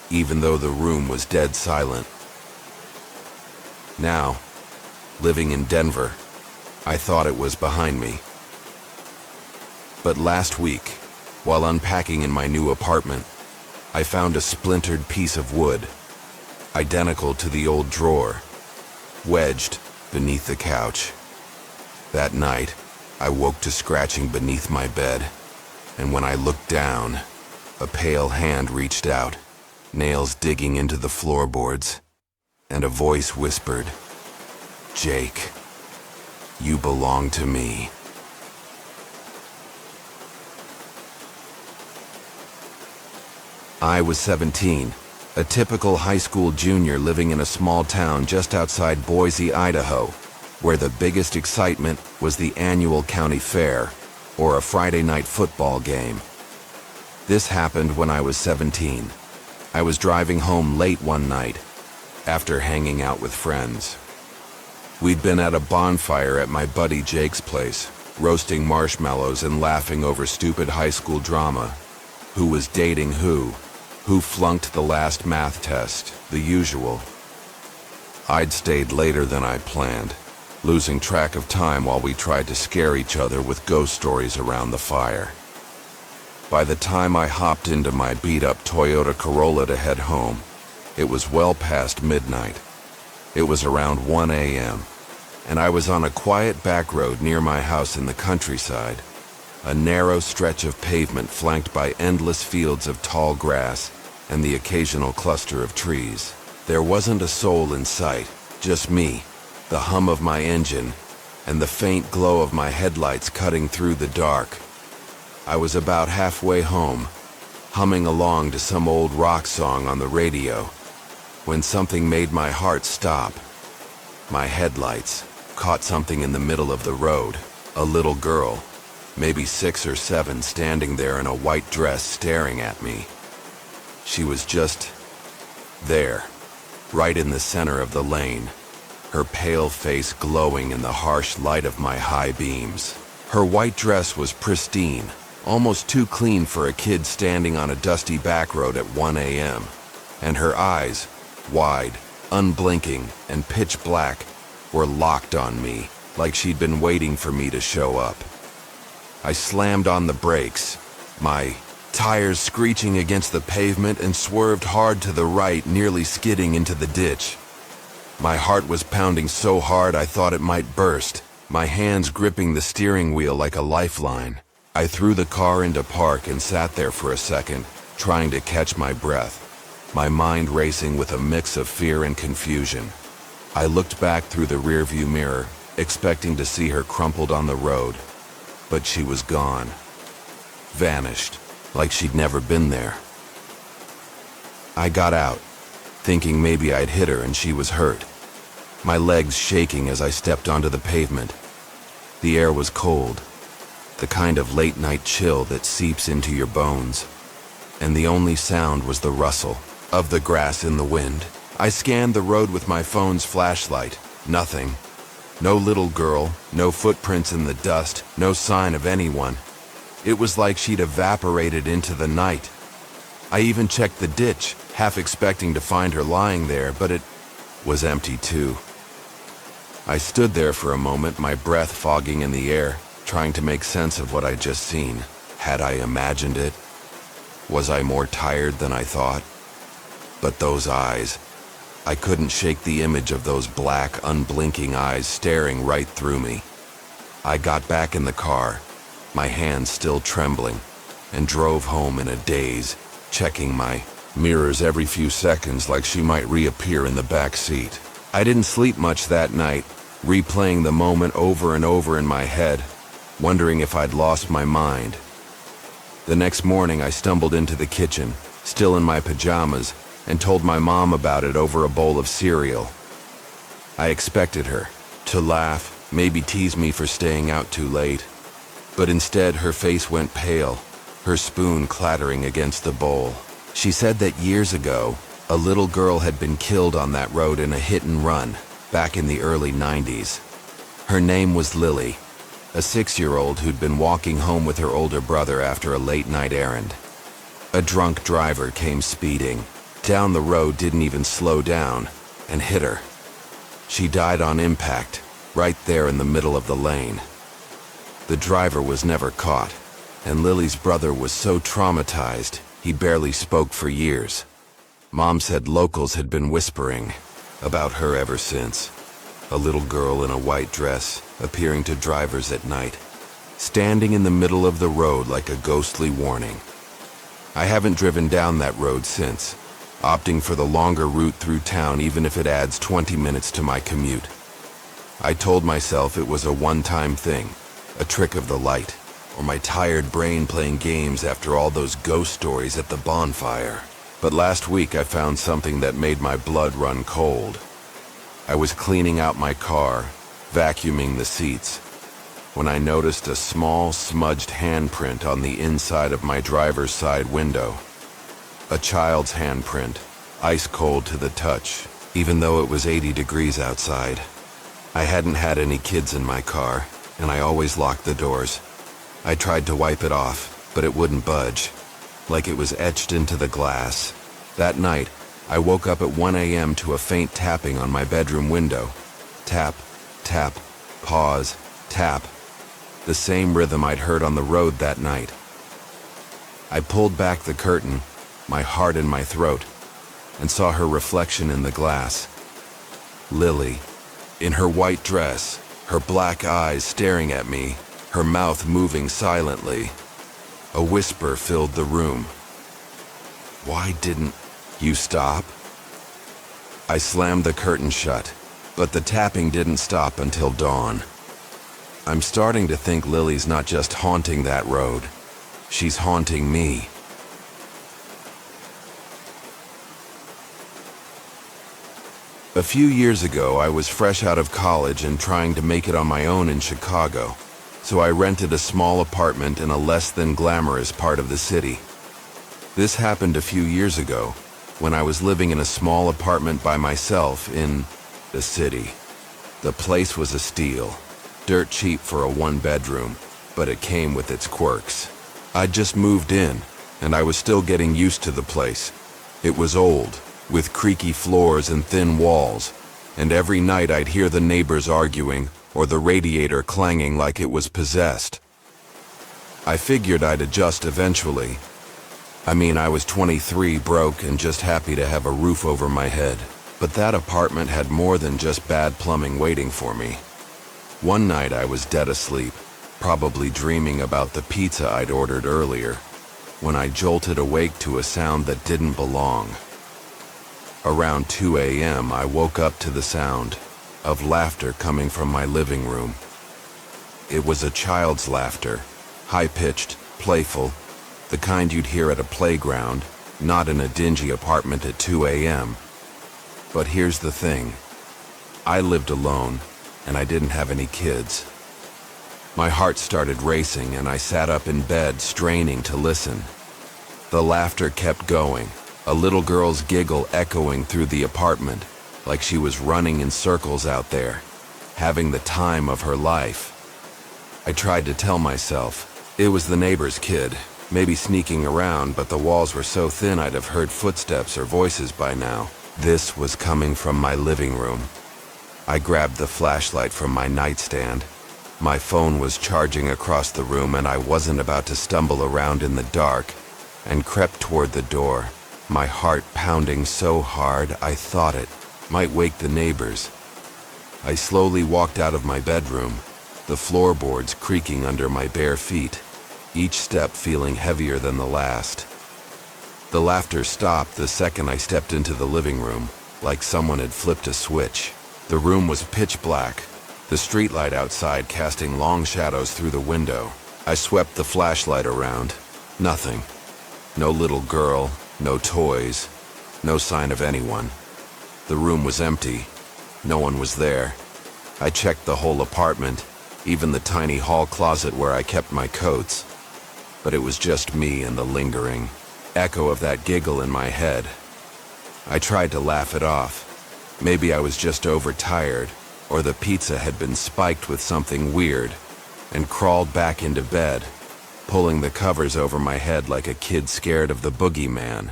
even though the room was dead silent. Now, living in Denver, I thought it was behind me. But last week, while unpacking in my new apartment, I found a splintered piece of wood, identical to the old drawer, wedged beneath the couch. That night, I woke to scratching beneath my bed, and when I looked down, a pale hand reached out, nails digging into the floorboards, and a voice whispered, "Jake, you belong to me." I was 17, A typical high school junior living in a small town just outside Boise, Idaho, where the biggest excitement was the annual county fair or a Friday night football game. This happened when I was 17. I was driving home late one night after hanging out with friends. We'd been at a bonfire at my buddy Jake's place, roasting marshmallows and laughing over stupid high school drama. Who was dating who flunked the last math test, the usual. I'd stayed later than I planned, losing track of time while we tried to scare each other with ghost stories around the fire. By the time I hopped into my beat-up Toyota Corolla to head home, it was well past midnight. It was around 1 a.m., and I was on a quiet back road near my house in the countryside, a narrow stretch of pavement flanked by endless fields of tall grass and the occasional cluster of trees. There wasn't a soul in sight, just me, the hum of my engine, and the faint glow of my headlights cutting through the dark. I was about halfway home, humming along to some old rock song on the radio, when something made my heart stop. My headlights caught something in the middle of the road, a little girl, maybe 6 or 7, standing there in a white dress staring at me. She was just there, right in the center of the lane, her pale face glowing in the harsh light of my high beams. Her white dress was pristine, almost too clean for a kid standing on a dusty back road at 1 a.m., and her eyes, wide, unblinking, and pitch black, were locked on me, like she'd been waiting for me to show up. I slammed on the brakes, my tires screeching against the pavement, and swerved hard to the right, nearly skidding into the ditch. My heart was pounding so hard I thought it might burst, my hands gripping the steering wheel like a lifeline. I threw the car into park and sat there for a second, trying to catch my breath, my mind racing with a mix of fear and confusion. I looked back through the rearview mirror, expecting to see her crumpled on the road, but she was gone. Vanished, like she'd never been there. I got out, thinking maybe I'd hit her and she was hurt, my legs shaking as I stepped onto the pavement. The air was cold, the kind of late-night chill that seeps into your bones, and the only sound was the rustle of the grass in the wind. I scanned the road with my phone's flashlight. Nothing. No little girl, no footprints in the dust, no sign of anyone. It was like she'd evaporated into the night. I even checked the ditch, half expecting to find her lying there, but it was empty too. I stood there for a moment, my breath fogging in the air, trying to make sense of what I'd just seen. Had I imagined it? Was I more tired than I thought? But those eyes, I couldn't shake the image of those black, unblinking eyes staring right through me. I got back in the car, my hands still trembling, and drove home in a daze, checking my mirrors every few seconds like she might reappear in the back seat. I didn't sleep much that night, replaying the moment over and over in my head, wondering if I'd lost my mind. The next morning I stumbled into the kitchen, still in my pajamas, and told my mom about it over a bowl of cereal. I expected her to laugh, maybe tease me for staying out too late, but instead her face went pale, her spoon clattering against the bowl. She said that years ago, a little girl had been killed on that road in a hit and run, back in the early 90s. Her name was Lily, a 6-year-old who'd been walking home with her older brother after a late-night errand. A drunk driver came speeding down the road, didn't even slow down, and hit her. She died on impact, right there in the middle of the lane. The driver was never caught, and Lily's brother was so traumatized, he barely spoke for years. Mom said locals had been whispering about her ever since. A little girl in a white dress, appearing to drivers at night, standing in the middle of the road like a ghostly warning. I haven't driven down that road since, opting for the longer route through town even if it adds 20 minutes to my commute. I told myself it was a one-time thing, a trick of the light, or my tired brain playing games after all those ghost stories at the bonfire. But last week I found something that made my blood run cold. I was cleaning out my car, vacuuming the seats, when I noticed a small, smudged handprint on the inside of my driver's side window. A child's handprint, ice cold to the touch, even though it was 80 degrees outside. I hadn't had any kids in my car, and I always locked the doors. I tried to wipe it off, but it wouldn't budge, like it was etched into the glass. That night, I woke up at 1 a.m. to a faint tapping on my bedroom window. Tap, tap, pause, tap. The same rhythm I'd heard on the road that night. I pulled back the curtain, my heart in my throat, and saw her reflection in the glass. Lily, in her white dress, her black eyes staring at me, her mouth moving silently. A whisper filled the room. "Why didn't you stop?" I slammed the curtain shut, but the tapping didn't stop until dawn. I'm starting to think Lily's not just haunting that road. She's haunting me. A few years ago, I was fresh out of college and trying to make it on my own in Chicago, so I rented a small apartment in a less than glamorous part of the city. This happened a few years ago, when I was living in a small apartment by myself in the city. The place was a steal, dirt cheap for a one-bedroom, but it came with its quirks. I'd just moved in, and I was still getting used to the place. It was old, with creaky floors and thin walls, and every night I'd hear the neighbors arguing or the radiator clanging like it was possessed. I figured I'd adjust eventually. I was 23, broke, and just happy to have a roof over my head. But that apartment had more than just bad plumbing waiting for me. One night I was dead asleep, probably dreaming about the pizza I'd ordered earlier, when I jolted awake to a sound that didn't belong. Around 2 a.m. I woke up to the sound of laughter coming from my living room. It was a child's laughter, high-pitched, playful, the kind you'd hear at a playground, not in a dingy apartment at 2 a.m. But here's the thing. I lived alone, and I didn't have any kids. My heart started racing, and I sat up in bed, straining to listen. The laughter kept going, a little girl's giggle echoing through the apartment, like she was running in circles out there, having the time of her life. I tried to tell myself it was the neighbor's kid, maybe sneaking around, but the walls were so thin I'd have heard footsteps or voices by now. This was coming from my living room. I grabbed the flashlight from my nightstand. My phone was charging across the room, and I wasn't about to stumble around in the dark, and crept toward the door, my heart pounding so hard I thought it might wake the neighbors. I slowly walked out of my bedroom, the floorboards creaking under my bare feet, each step feeling heavier than the last. The laughter stopped the second I stepped into the living room, like someone had flipped a switch. The room was pitch black, the streetlight outside casting long shadows through the window. I swept the flashlight around. Nothing. No little girl, no toys, no sign of anyone. The room was empty. No one was there. I checked the whole apartment, even the tiny hall closet where I kept my coats. But it was just me and the lingering echo of that giggle in my head. I tried to laugh it off. Maybe I was just overtired, or the pizza had been spiked with something weird, and crawled back into bed, pulling the covers over my head like a kid scared of the boogeyman.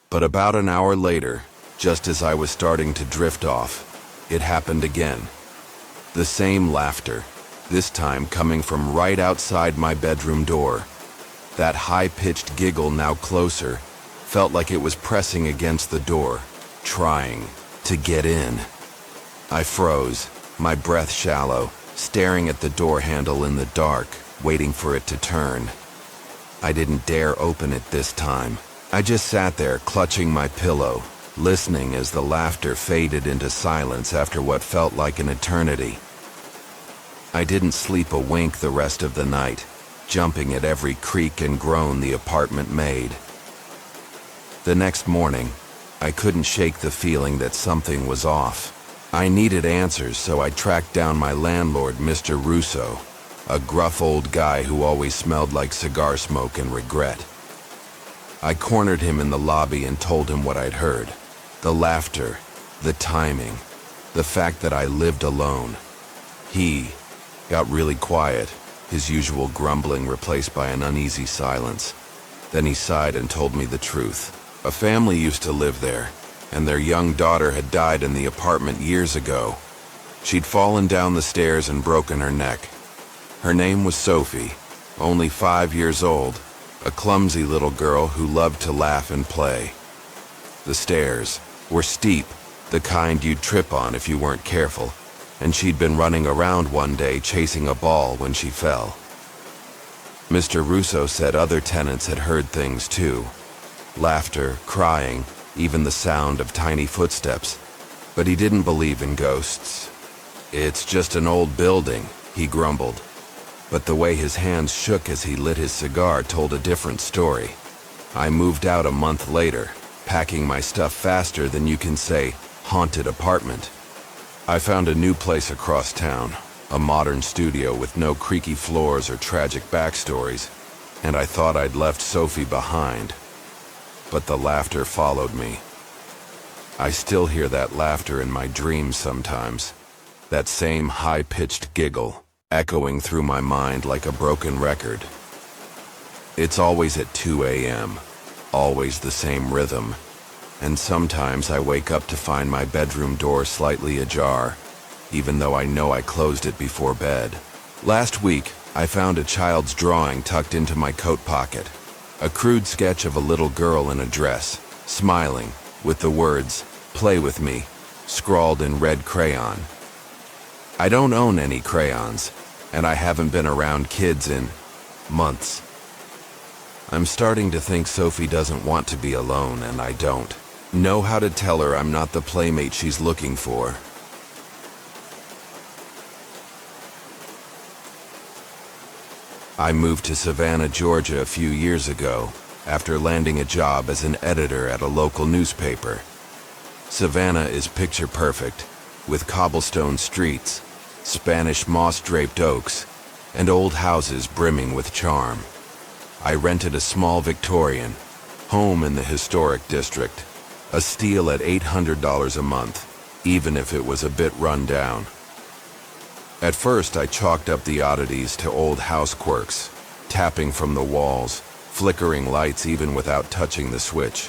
But about an hour later, just as I was starting to drift off, it happened again. The same laughter, this time coming from right outside my bedroom door. That high-pitched giggle, now closer, felt like it was pressing against the door, trying to get in. I froze, my breath shallow, staring at the door handle in the dark, waiting for it to turn. I didn't dare open it this time. I just sat there, clutching my pillow, listening as the laughter faded into silence after what felt like an eternity. I didn't sleep a wink the rest of the night, jumping at every creak and groan the apartment made. The next morning, I couldn't shake the feeling that something was off. I needed answers, so I tracked down my landlord, Mr. Russo, a gruff old guy who always smelled like cigar smoke and regret. I cornered him in the lobby and told him what I'd heard. The laughter, the timing, the fact that I lived alone. He got really quiet, his usual grumbling replaced by an uneasy silence. Then he sighed and told me the truth. A family used to live there, and their young daughter had died in the apartment years ago. She'd fallen down the stairs and broken her neck. Her name was Sophie, only 5 years old, a clumsy little girl who loved to laugh and play. The stairs were steep, the kind you'd trip on if you weren't careful, and she'd been running around one day chasing a ball when she fell. Mr. Russo said other tenants had heard things too. Laughter, crying, even the sound of tiny footsteps. But he didn't believe in ghosts. "It's just an old building," he grumbled. But the way his hands shook as he lit his cigar told a different story. I moved out a month later, packing my stuff faster than you can say haunted apartment. I found a new place across town, a modern studio with no creaky floors or tragic backstories, and I thought I'd left Sophie behind. But the laughter followed me. I still hear that laughter in my dreams sometimes, that same high-pitched giggle, echoing through my mind like a broken record. It's always at 2 a.m., always the same rhythm, and sometimes I wake up to find my bedroom door slightly ajar, even though I know I closed it before bed. Last week, I found a child's drawing tucked into my coat pocket, a crude sketch of a little girl in a dress, smiling, with the words, "Play with me," scrawled in red crayon. I don't own any crayons, and I haven't been around kids in months. I'm starting to think Sophie doesn't want to be alone, and I don't know how to tell her I'm not the playmate she's looking for. I moved to Savannah, Georgia a few years ago, after landing a job as an editor at a local newspaper. Savannah is picture perfect, with cobblestone streets, Spanish moss-draped oaks, and old houses brimming with charm. I rented a small Victorian home in the historic district, a steal at $800 a month, even if it was a bit run down. At first, I chalked up the oddities to old house quirks, tapping from the walls, flickering lights even without touching the switch,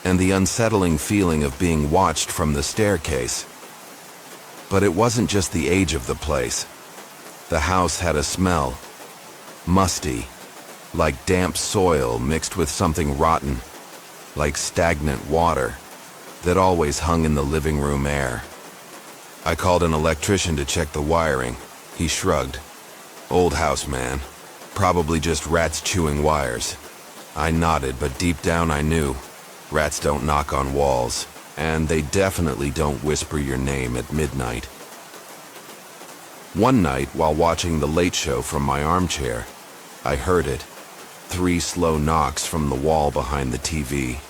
and the unsettling feeling of being watched from the staircase. But it wasn't just the age of the place. The house had a smell, musty, like damp soil mixed with something rotten, like stagnant water, that always hung in the living room air. I called an electrician to check the wiring. He shrugged. "Old house, man. Probably just rats chewing wires." I nodded, but deep down I knew. Rats don't knock on walls, and they definitely don't whisper your name at midnight. One night, while watching The Late Show from my armchair, I heard it. 3 slow knocks from the wall behind the TV.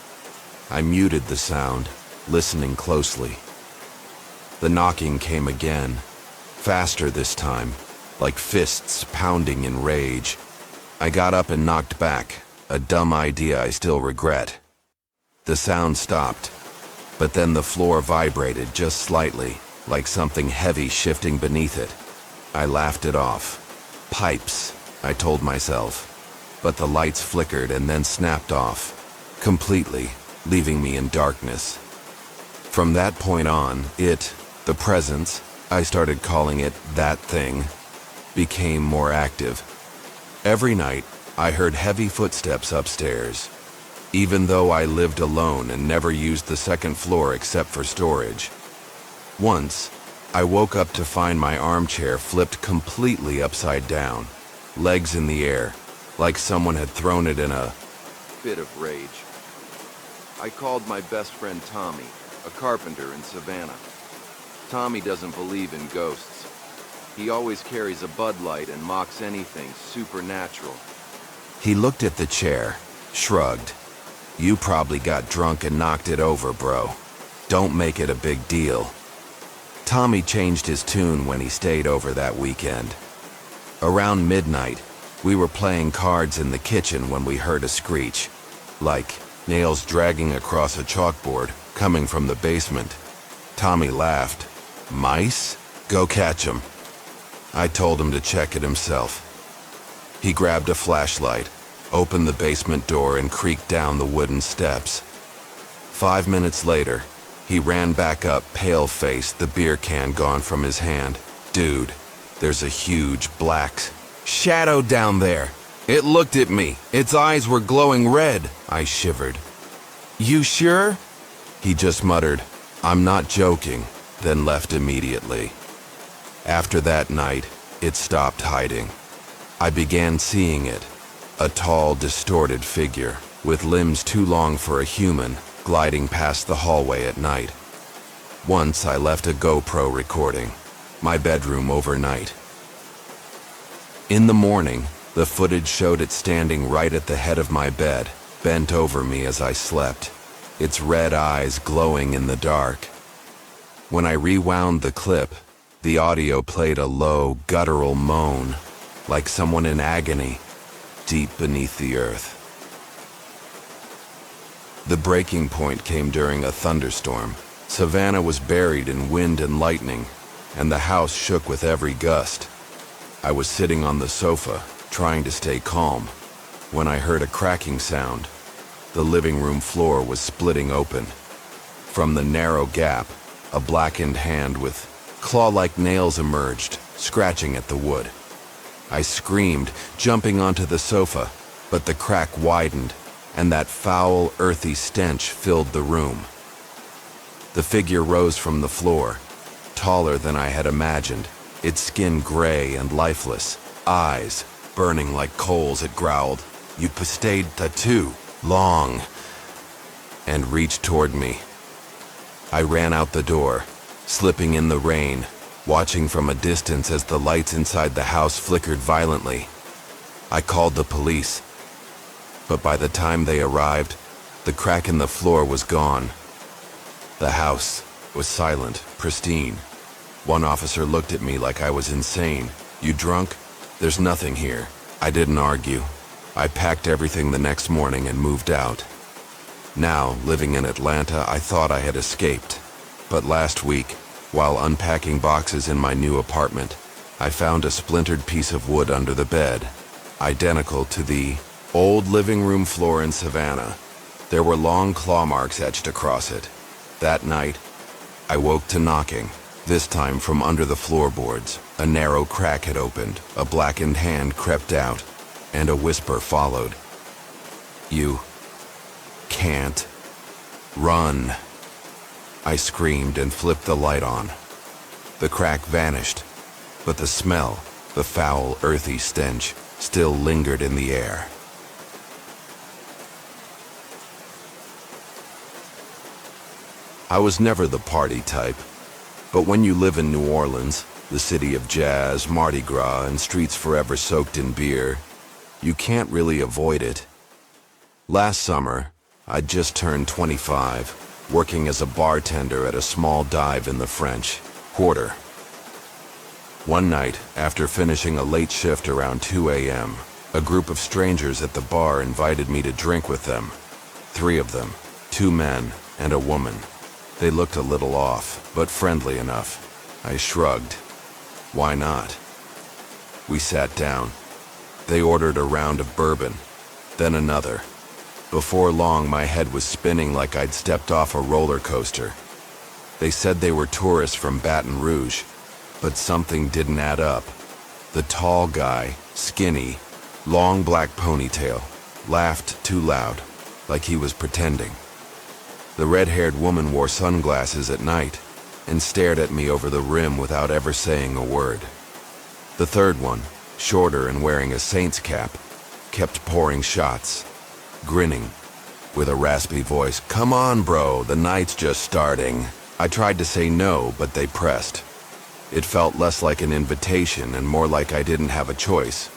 I muted the sound, listening closely. The knocking came again, faster this time, like fists pounding in rage. I got up and knocked back, a dumb idea I still regret. The sound stopped, but then the floor vibrated just slightly, like something heavy shifting beneath it. I laughed it off. "Pipes," I told myself, but the lights flickered and then snapped off, completely, leaving me in darkness. From that point on, the presence, I started calling it that thing, became more active. Every night, I heard heavy footsteps upstairs, even though I lived alone and never used the second floor except for storage. Once, I woke up to find my armchair flipped completely upside down, legs in the air, like someone had thrown it in a fit of rage. I called my best friend Tommy, a carpenter in Savannah. Tommy doesn't believe in ghosts. He always carries a Bud Light and mocks anything supernatural. He looked at the chair, shrugged, You probably got drunk and knocked it over, bro. Don't make it a big deal. Tommy changed his tune when he stayed over that weekend. Around midnight, we were playing cards in the kitchen when we heard a screech, like nails dragging across a chalkboard coming from the basement. Tommy laughed. Mice? Go catch 'em. I told him to check it himself. He grabbed a flashlight, opened the basement door, and creaked down the wooden steps. 5 minutes later, he ran back up, pale-faced, the beer can gone from his hand. Dude, there's a huge black shadow down there. It looked at me. Its eyes were glowing red. I shivered. You sure? He just muttered, I'm not joking, then left immediately. After that night, it stopped hiding. I began seeing it, a tall, distorted figure, with limbs too long for a human, gliding past the hallway at night. Once I left a GoPro recording my bedroom overnight. In the morning, the footage showed it standing right at the head of my bed, bent over me as I slept, its red eyes glowing in the dark. When I rewound the clip, the audio played a low, guttural moan, like someone in agony, deep beneath the earth. The breaking point came during a thunderstorm. Savannah was buried in wind and lightning, and the house shook with every gust. I was sitting on the sofa, trying to stay calm, when I heard a cracking sound. The living room floor was splitting open. From the narrow gap, a blackened hand with claw-like nails emerged, scratching at the wood. I screamed, jumping onto the sofa, but the crack widened, and that foul, earthy stench filled the room. The figure rose from the floor, taller than I had imagined, its skin gray and lifeless, eyes burning like coals. It growled, "You stayed too long," and reached toward me. I ran out the door, slipping in the rain, watching from a distance as the lights inside the house flickered violently. I called the police, but by the time they arrived, the crack in the floor was gone. The house was silent, pristine. One officer looked at me like I was insane. "You drunk? There's nothing here." I didn't argue. I packed everything the next morning and moved out. Now, living in Atlanta, I thought I had escaped. But last week, while unpacking boxes in my new apartment, I found a splintered piece of wood under the bed, identical to the old living room floor in Savannah. There were long claw marks etched across it. That night, I woke to knocking, this time from under the floorboards. A narrow crack had opened, a blackened hand crept out, and a whisper followed. "You can't run." I screamed and flipped the light on. The crack vanished, but the smell, the foul, earthy stench, still lingered in the air. I was never the party type, but when you live in New Orleans, the city of jazz, Mardi Gras, and streets forever soaked in beer, you can't really avoid it. Last summer, I'd just turned 25, working as a bartender at a small dive in the French Quarter. One night, after finishing a late shift around 2 a.m., a group of strangers at the bar invited me to drink with them. 3 of them, 2 men and a woman. They looked a little off, but friendly enough. I shrugged. Why not? We sat down. They ordered a round of bourbon, then another. Before long, my head was spinning like I'd stepped off a roller coaster. They said they were tourists from Baton Rouge, but something didn't add up. The tall guy, skinny, long black ponytail, laughed too loud, like he was pretending. The red-haired woman wore sunglasses at night and stared at me over the rim without ever saying a word. The third one, shorter and wearing a saint's cap, kept pouring shots, grinning, with a raspy voice. "Come on, bro, the night's just starting." I tried to say no, but they pressed. It felt less like an invitation and more like I didn't have a choice.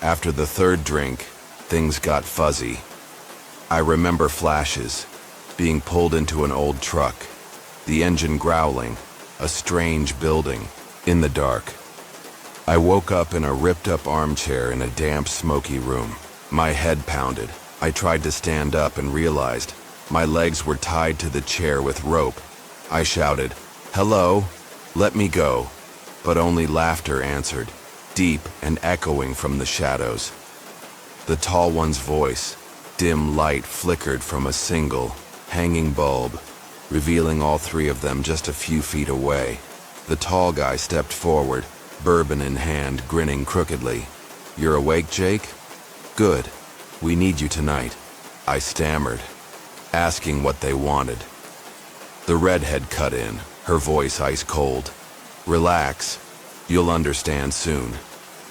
After the third drink, things got fuzzy. I remember flashes, being pulled into an old truck, the engine growling, a strange building, in the dark. I woke up in a ripped-up armchair in a damp, smoky room. My head pounded. I tried to stand up and realized my legs were tied to the chair with rope. I shouted, "Hello, let me go," but only laughter answered, deep and echoing from the shadows. The tall one's voice, dim light flickered from a single, hanging bulb, revealing all three of them just a few feet away. The tall guy stepped forward, bourbon in hand, grinning crookedly. "You're awake, Jake? Good. We need you tonight," I stammered, asking what they wanted. The redhead cut in, her voice ice cold. "Relax. You'll understand soon."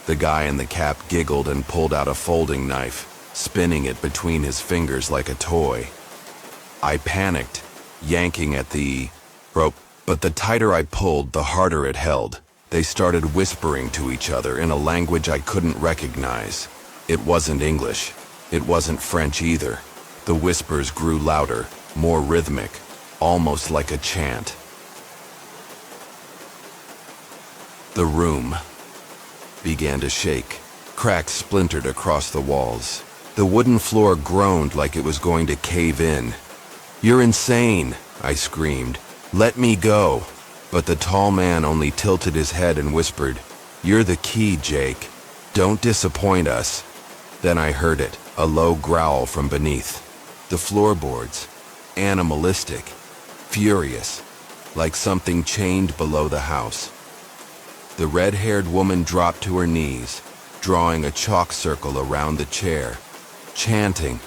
The guy in the cap giggled and pulled out a folding knife, spinning it between his fingers like a toy. I panicked, yanking at the rope, but the tighter I pulled, the harder it held. They started whispering to each other in a language I couldn't recognize. It wasn't English. It wasn't French either. The whispers grew louder, more rhythmic, almost like a chant. The room began to shake. Cracks splintered across the walls. The wooden floor groaned like it was going to cave in. "You're insane," I screamed. "Let me go." But the tall man only tilted his head and whispered, "You're the key, Jake. Don't disappoint us." Then I heard it, a low growl from beneath. The floorboards, animalistic, furious, like something chained below the house. The red-haired woman dropped to her knees, drawing a chalk circle around the chair, chanting.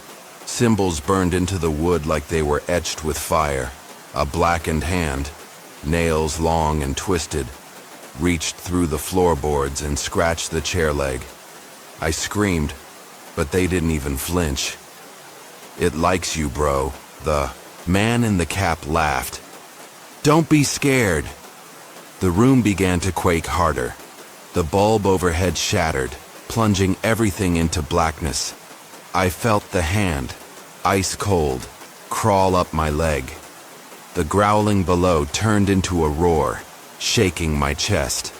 Symbols burned into the wood like they were etched with fire. A blackened hand, nails long and twisted, reached through the floorboards and scratched the chair leg. I screamed, but they didn't even flinch. "It likes you, bro," the man in the cap laughed. "Don't be scared." The room began to quake harder. The bulb overhead shattered, plunging everything into blackness. I felt the hand, ice cold, crawl up my leg. The growling below turned into a roar, shaking my chest.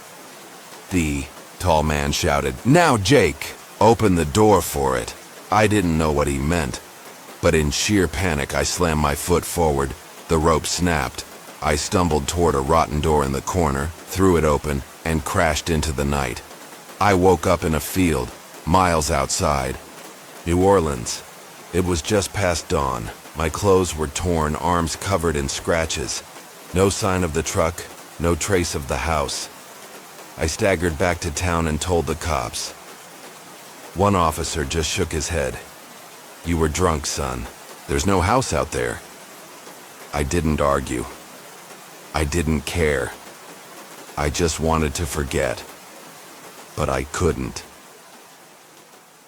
The tall man shouted, "Now, Jake, open the door for it." I didn't know what he meant, but in sheer panic I slammed my foot forward. The rope snapped. I stumbled toward a rotten door in the corner, threw it open, and crashed into the night. I woke up in a field, miles outside. New Orleans. It was just past dawn. My clothes were torn, arms covered in scratches. No sign of the truck, no trace of the house. I staggered back to town and told the cops. One officer just shook his head. "You were drunk, son. There's no house out there." I didn't argue. I didn't care. I just wanted to forget. But I couldn't.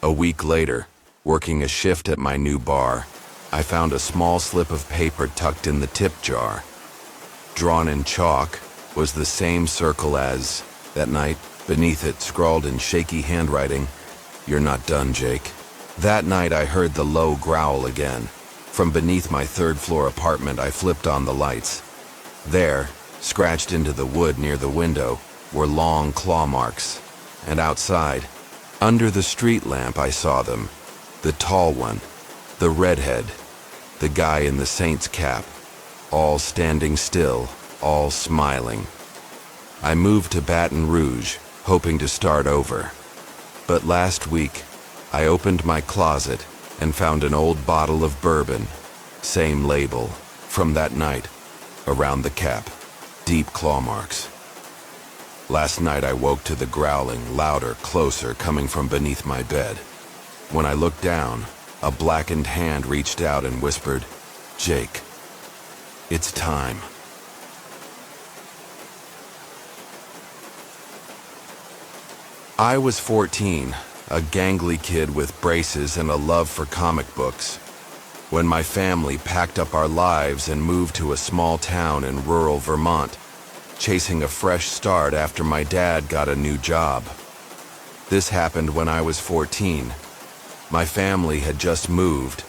A week later, working a shift at my new bar, I found a small slip of paper tucked in the tip jar. Drawn in chalk was the same circle as that night. Beneath it, scrawled in shaky handwriting, "You're not done, Jake." That night I heard the low growl again. From beneath my third-floor apartment, I flipped on the lights. There, scratched into the wood near the window, were long claw marks. And outside, under the street lamp, I saw them. The tall one, the redhead, the guy in the saint's cap, all standing still, all smiling. I moved to Baton Rouge, hoping to start over. But last week, I opened my closet and found an old bottle of bourbon, same label, from that night, around the cap, deep claw marks. Last night I woke to the growling, louder, closer, coming from beneath my bed. When I looked down, a blackened hand reached out and whispered, "Jake, it's time." I was 14, a gangly kid with braces and a love for comic books, when my family packed up our lives and moved to a small town in rural Vermont, chasing a fresh start after my dad got a new job. This happened when I was 14. My family had just moved,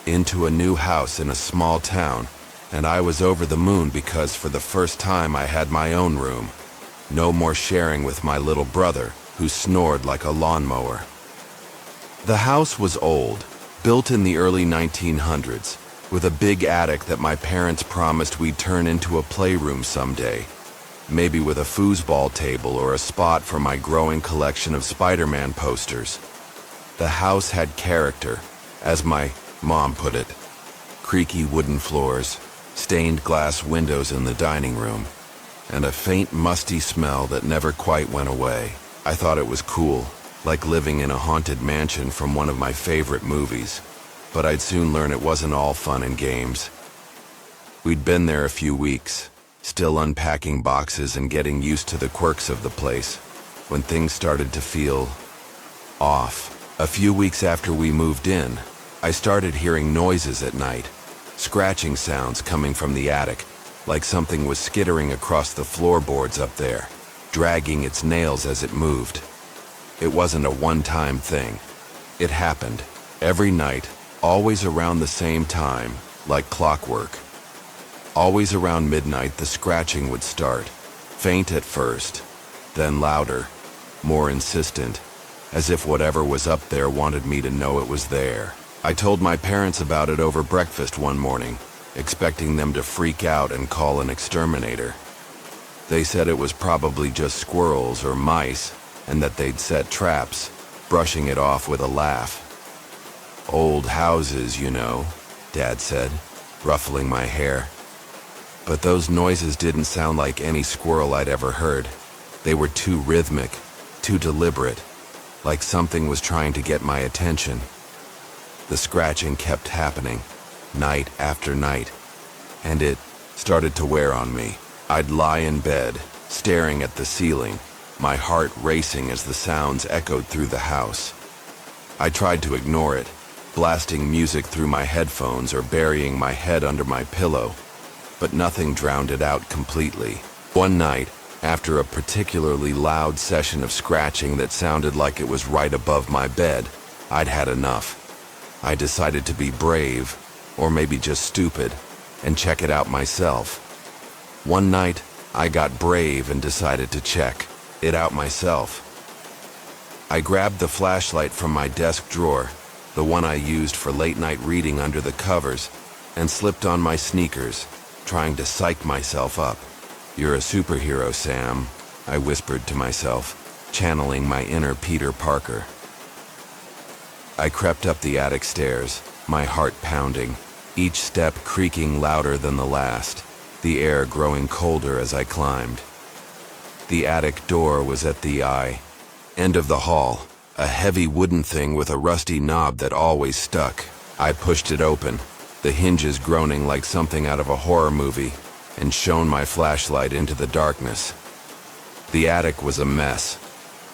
into a new house in a small town, and I was over the moon because for the first time I had my own room. No more sharing with my little brother, who snored like a lawnmower. The house was old, built in the early 1900s, with a big attic that my parents promised we'd turn into a playroom someday, maybe with a foosball table or a spot for my growing collection of Spider-Man posters. The house had character, as my mom put it. Creaky wooden floors, stained glass windows in the dining room, and a faint musty smell that never quite went away. I thought it was cool, like living in a haunted mansion from one of my favorite movies. But I'd soon learn it wasn't all fun and games. We'd been there a few weeks, still unpacking boxes and getting used to the quirks of the place, when things started to feel off. A few weeks after we moved in, I started hearing noises at night, scratching sounds coming from the attic, like something was skittering across the floorboards up there, dragging its nails as it moved. It wasn't a one-time thing. It happened every night, always around the same time, like clockwork. Always around midnight, the scratching would start, faint at first, then louder, more insistent, as if whatever was up there wanted me to know it was there. I told my parents about it over breakfast one morning, expecting them to freak out and call an exterminator. They said it was probably just squirrels or mice, and that they'd set traps, brushing it off with a laugh. "Old houses, you know," Dad said, ruffling my hair. But those noises didn't sound like any squirrel I'd ever heard. They were too rhythmic, too deliberate, like something was trying to get my attention. The scratching kept happening, night after night, and it started to wear on me. I'd lie in bed, staring at the ceiling, my heart racing as the sounds echoed through the house. I tried to ignore it, blasting music through my headphones or burying my head under my pillow, but nothing drowned it out completely. One night, after a particularly loud session of scratching that sounded like it was right above my bed, I'd had enough. I decided to be brave, or maybe just stupid, and check it out myself. One night, I got brave and decided to check it out myself. I grabbed the flashlight from my desk drawer, the one I used for late-night reading under the covers, and slipped on my sneakers, trying to psych myself up. "You're a superhero, Sam," I whispered to myself, channeling my inner Peter Parker. I crept up the attic stairs, my heart pounding, each step creaking louder than the last, the air growing colder as I climbed. The attic door was at the end of the hall, a heavy wooden thing with a rusty knob that always stuck. I pushed it open, the hinges groaning like something out of a horror movie, and shone my flashlight into the darkness. The attic was a mess.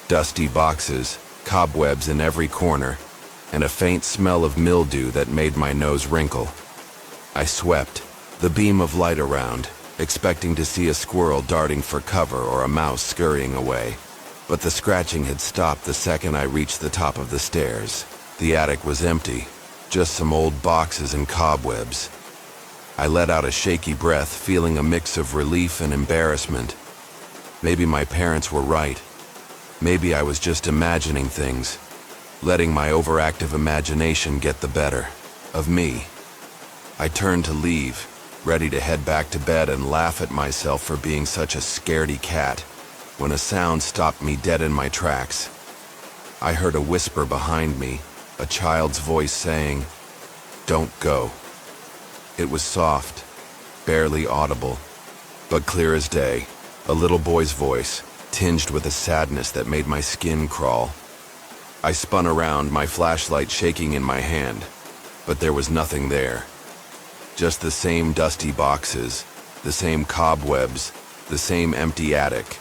Dusty boxes, cobwebs in every corner, and a faint smell of mildew that made my nose wrinkle. I swept, the beam of light around, expecting to see a squirrel darting for cover or a mouse scurrying away. But the scratching had stopped the second I reached the top of the stairs. The attic was empty, just some old boxes and cobwebs. I let out a shaky breath, feeling a mix of relief and embarrassment. Maybe my parents were right. Maybe I was just imagining things, letting my overactive imagination get the better of me. I turned to leave, ready to head back to bed and laugh at myself for being such a scaredy cat, when a sound stopped me dead in my tracks. I heard a whisper behind me, a child's voice saying, "Don't go." It was soft, barely audible, but clear as day, a little boy's voice, tinged with a sadness that made my skin crawl. I spun around, my flashlight shaking in my hand, but there was nothing there. Just the same dusty boxes, the same cobwebs, the same empty attic.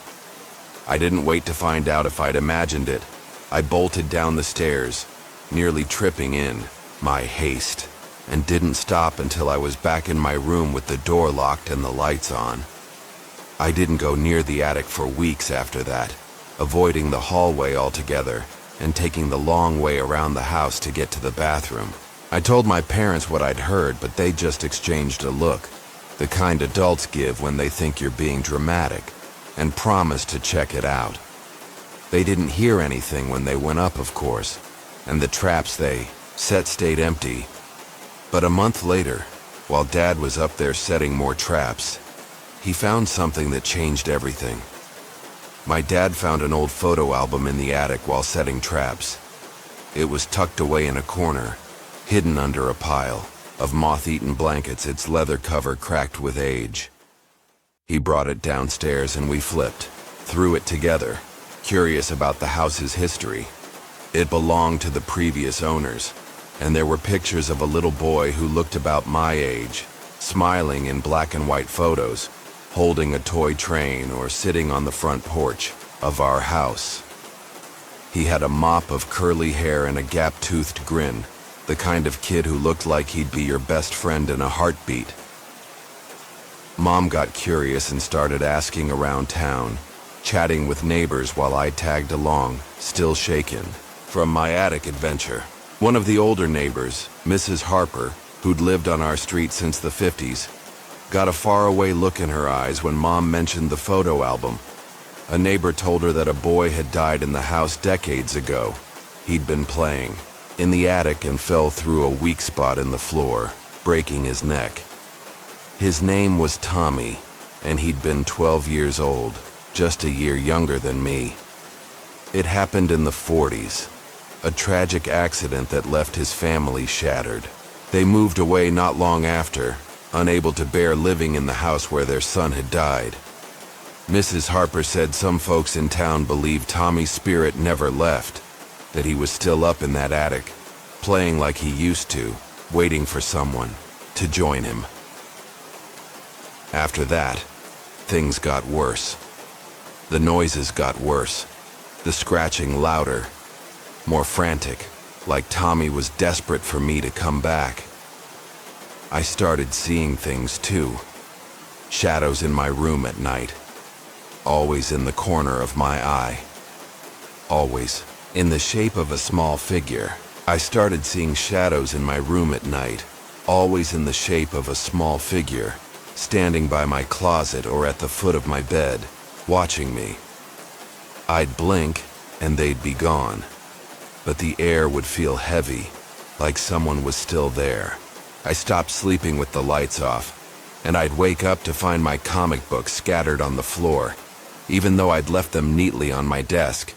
I didn't wait to find out if I'd imagined it. I bolted down the stairs, nearly tripping in my haste, and didn't stop until I was back in my room with the door locked and the lights on. I didn't go near the attic for weeks after that, avoiding the hallway altogether and taking the long way around the house to get to the bathroom. I told my parents what I'd heard, but they just exchanged a look, the kind adults give when they think you're being dramatic, and promised to check it out. They didn't hear anything when they went up, of course, and the traps they set stayed empty. But a month later, while Dad was up there setting more traps, he found something that changed everything. My dad found an old photo album in the attic while setting traps. It was tucked away in a corner, hidden under a pile of moth-eaten blankets, its leather cover cracked with age. He brought it downstairs and we flipped through it together, curious about the house's history. It belonged to the previous owners, and there were pictures of a little boy who looked about my age, smiling in black and white photos, holding a toy train or sitting on the front porch of our house. He had a mop of curly hair and a gap-toothed grin, the kind of kid who looked like he'd be your best friend in a heartbeat. Mom got curious and started asking around town, chatting with neighbors while I tagged along, still shaken from my attic adventure. One of the older neighbors, Mrs. Harper, who'd lived on our street since the 50s, got a faraway look in her eyes when Mom mentioned the photo album. A neighbor told her that a boy had died in the house decades ago. He'd been playing in the attic and fell through a weak spot in the floor, breaking his neck. His name was Tommy, and he'd been 12 years old, just a year younger than me. It happened in the 40s, a tragic accident that left his family shattered. They moved away not long after, unable to bear living in the house where their son had died. Mrs. Harper said some folks in town believed Tommy's spirit never left, that he was still up in that attic, playing like he used to, waiting for someone to join him. After that, things got worse. The noises got worse, the scratching louder, more frantic, like Tommy was desperate for me to come back. I started seeing things too. Shadows in my room at night. Always in the corner of my eye. Always in the shape of a small figure. I started seeing shadows in my room at night. Always in the shape of a small figure, standing by my closet or at the foot of my bed, watching me. I'd blink and they'd be gone. But the air would feel heavy, like someone was still there. I stopped sleeping with the lights off, and I'd wake up to find my comic books scattered on the floor, even though I'd left them neatly on my desk.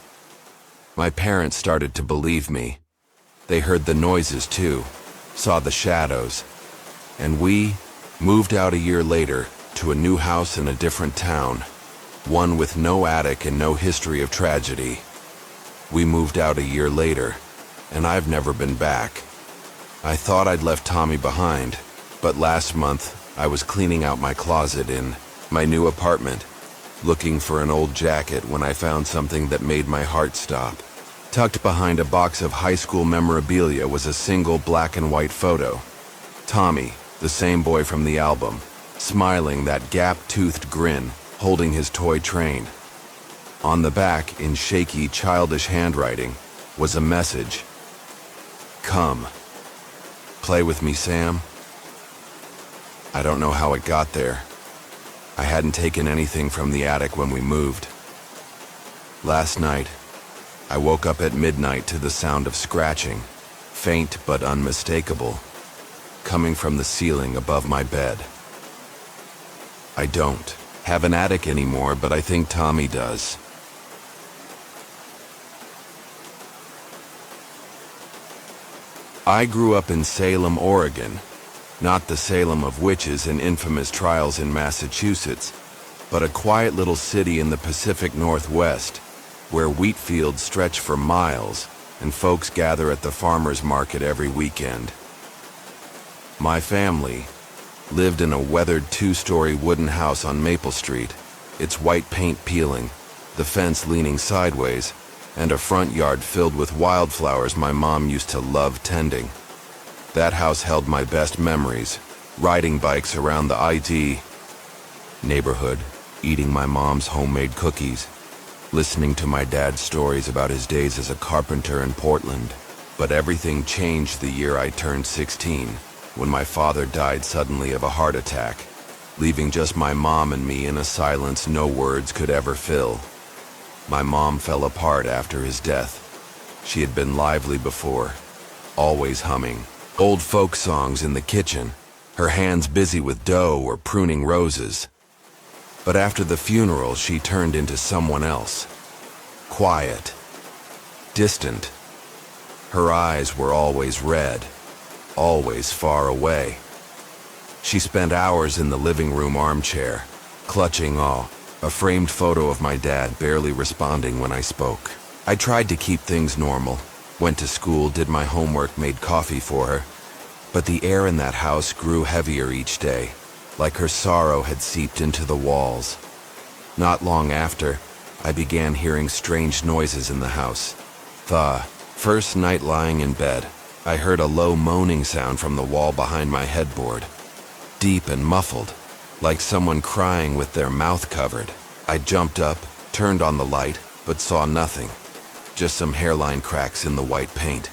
My parents started to believe me. They heard the noises too, saw the shadows, and we moved out a year later to a new house in a different town, one with no attic and no history of tragedy. We moved out a year later, and I've never been back. I thought I'd left Tommy behind, but last month I was cleaning out my closet in my new apartment, looking for an old jacket when I found something that made my heart stop. Tucked behind a box of high school memorabilia was a single black and white photo. Tommy, the same boy from the album, smiling, that gap-toothed grin, holding his toy train. On the back, in shaky, childish handwriting, was a message. "Come. Play with me, Sam." I don't know how it got there. I hadn't taken anything from the attic when we moved. Last night, I woke up at midnight to the sound of scratching, faint but unmistakable, coming from the ceiling above my bed. I don't have an attic anymore, but I think Tommy does. I grew up in Salem, Oregon, not the Salem of witches and infamous trials in Massachusetts, but a quiet little city in the Pacific Northwest, where wheat fields stretch for miles and folks gather at the farmer's market every weekend. My family lived in a weathered 2-story wooden house on Maple Street, its white paint peeling, the fence leaning sideways, and a front yard filled with wildflowers my mom used to love tending. That house held my best memories, riding bikes around the IT neighborhood, eating my mom's homemade cookies, listening to my dad's stories about his days as a carpenter in Portland. But everything changed the year I turned 16, when my father died suddenly of a heart attack, leaving just my mom and me in a silence no words could ever fill. My mom fell apart after his death. She had been lively before, always humming old folk songs in the kitchen, her hands busy with dough or pruning roses. But after the funeral, she turned into someone else. Quiet, distant. Her eyes were always red, always far away. She spent hours in the living room armchair, clutching a framed photo of my dad barely responding when I spoke. I tried to keep things normal, went to school, did my homework, made coffee for her. But the air in that house grew heavier each day, like her sorrow had seeped into the walls. Not long after, I began hearing strange noises in the house. The first night lying in bed, I heard a low moaning sound from the wall behind my headboard. Deep and muffled, like someone crying with their mouth covered. I jumped up, turned on the light, but saw nothing. Just some hairline cracks in the white paint.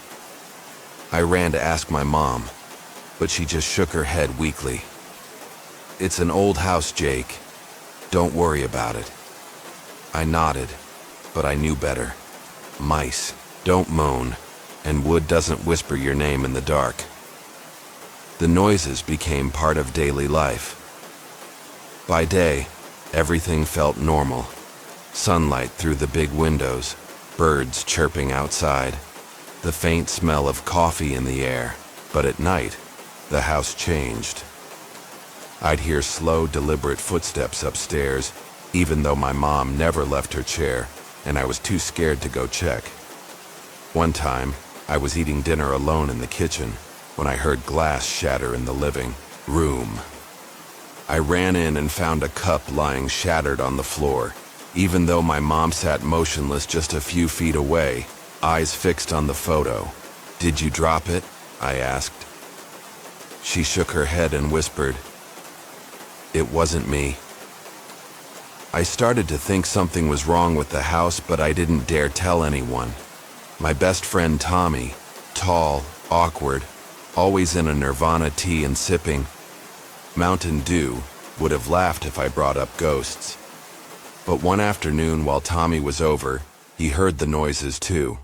I ran to ask my mom, but she just shook her head weakly. "It's an old house, Jake. Don't worry about it." I nodded, but I knew better. Mice don't moan, and wood doesn't whisper your name in the dark. The noises became part of daily life. By day, everything felt normal. Sunlight through the big windows, birds chirping outside, the faint smell of coffee in the air. But at night, the house changed. I'd hear slow, deliberate footsteps upstairs, even though my mom never left her chair, and I was too scared to go check. One time, I was eating dinner alone in the kitchen when I heard glass shatter in the living room. I ran in and found a cup lying shattered on the floor, even though my mom sat motionless just a few feet away, eyes fixed on the photo. "Did you drop it?" I asked. She shook her head and whispered, "It wasn't me." I started to think something was wrong with the house, but I didn't dare tell anyone. My best friend Tommy, tall, awkward, always in a Nirvana tee and sipping Mountain Dew, would have laughed if I brought up ghosts. But one afternoon while Tommy was over, he heard the noises too.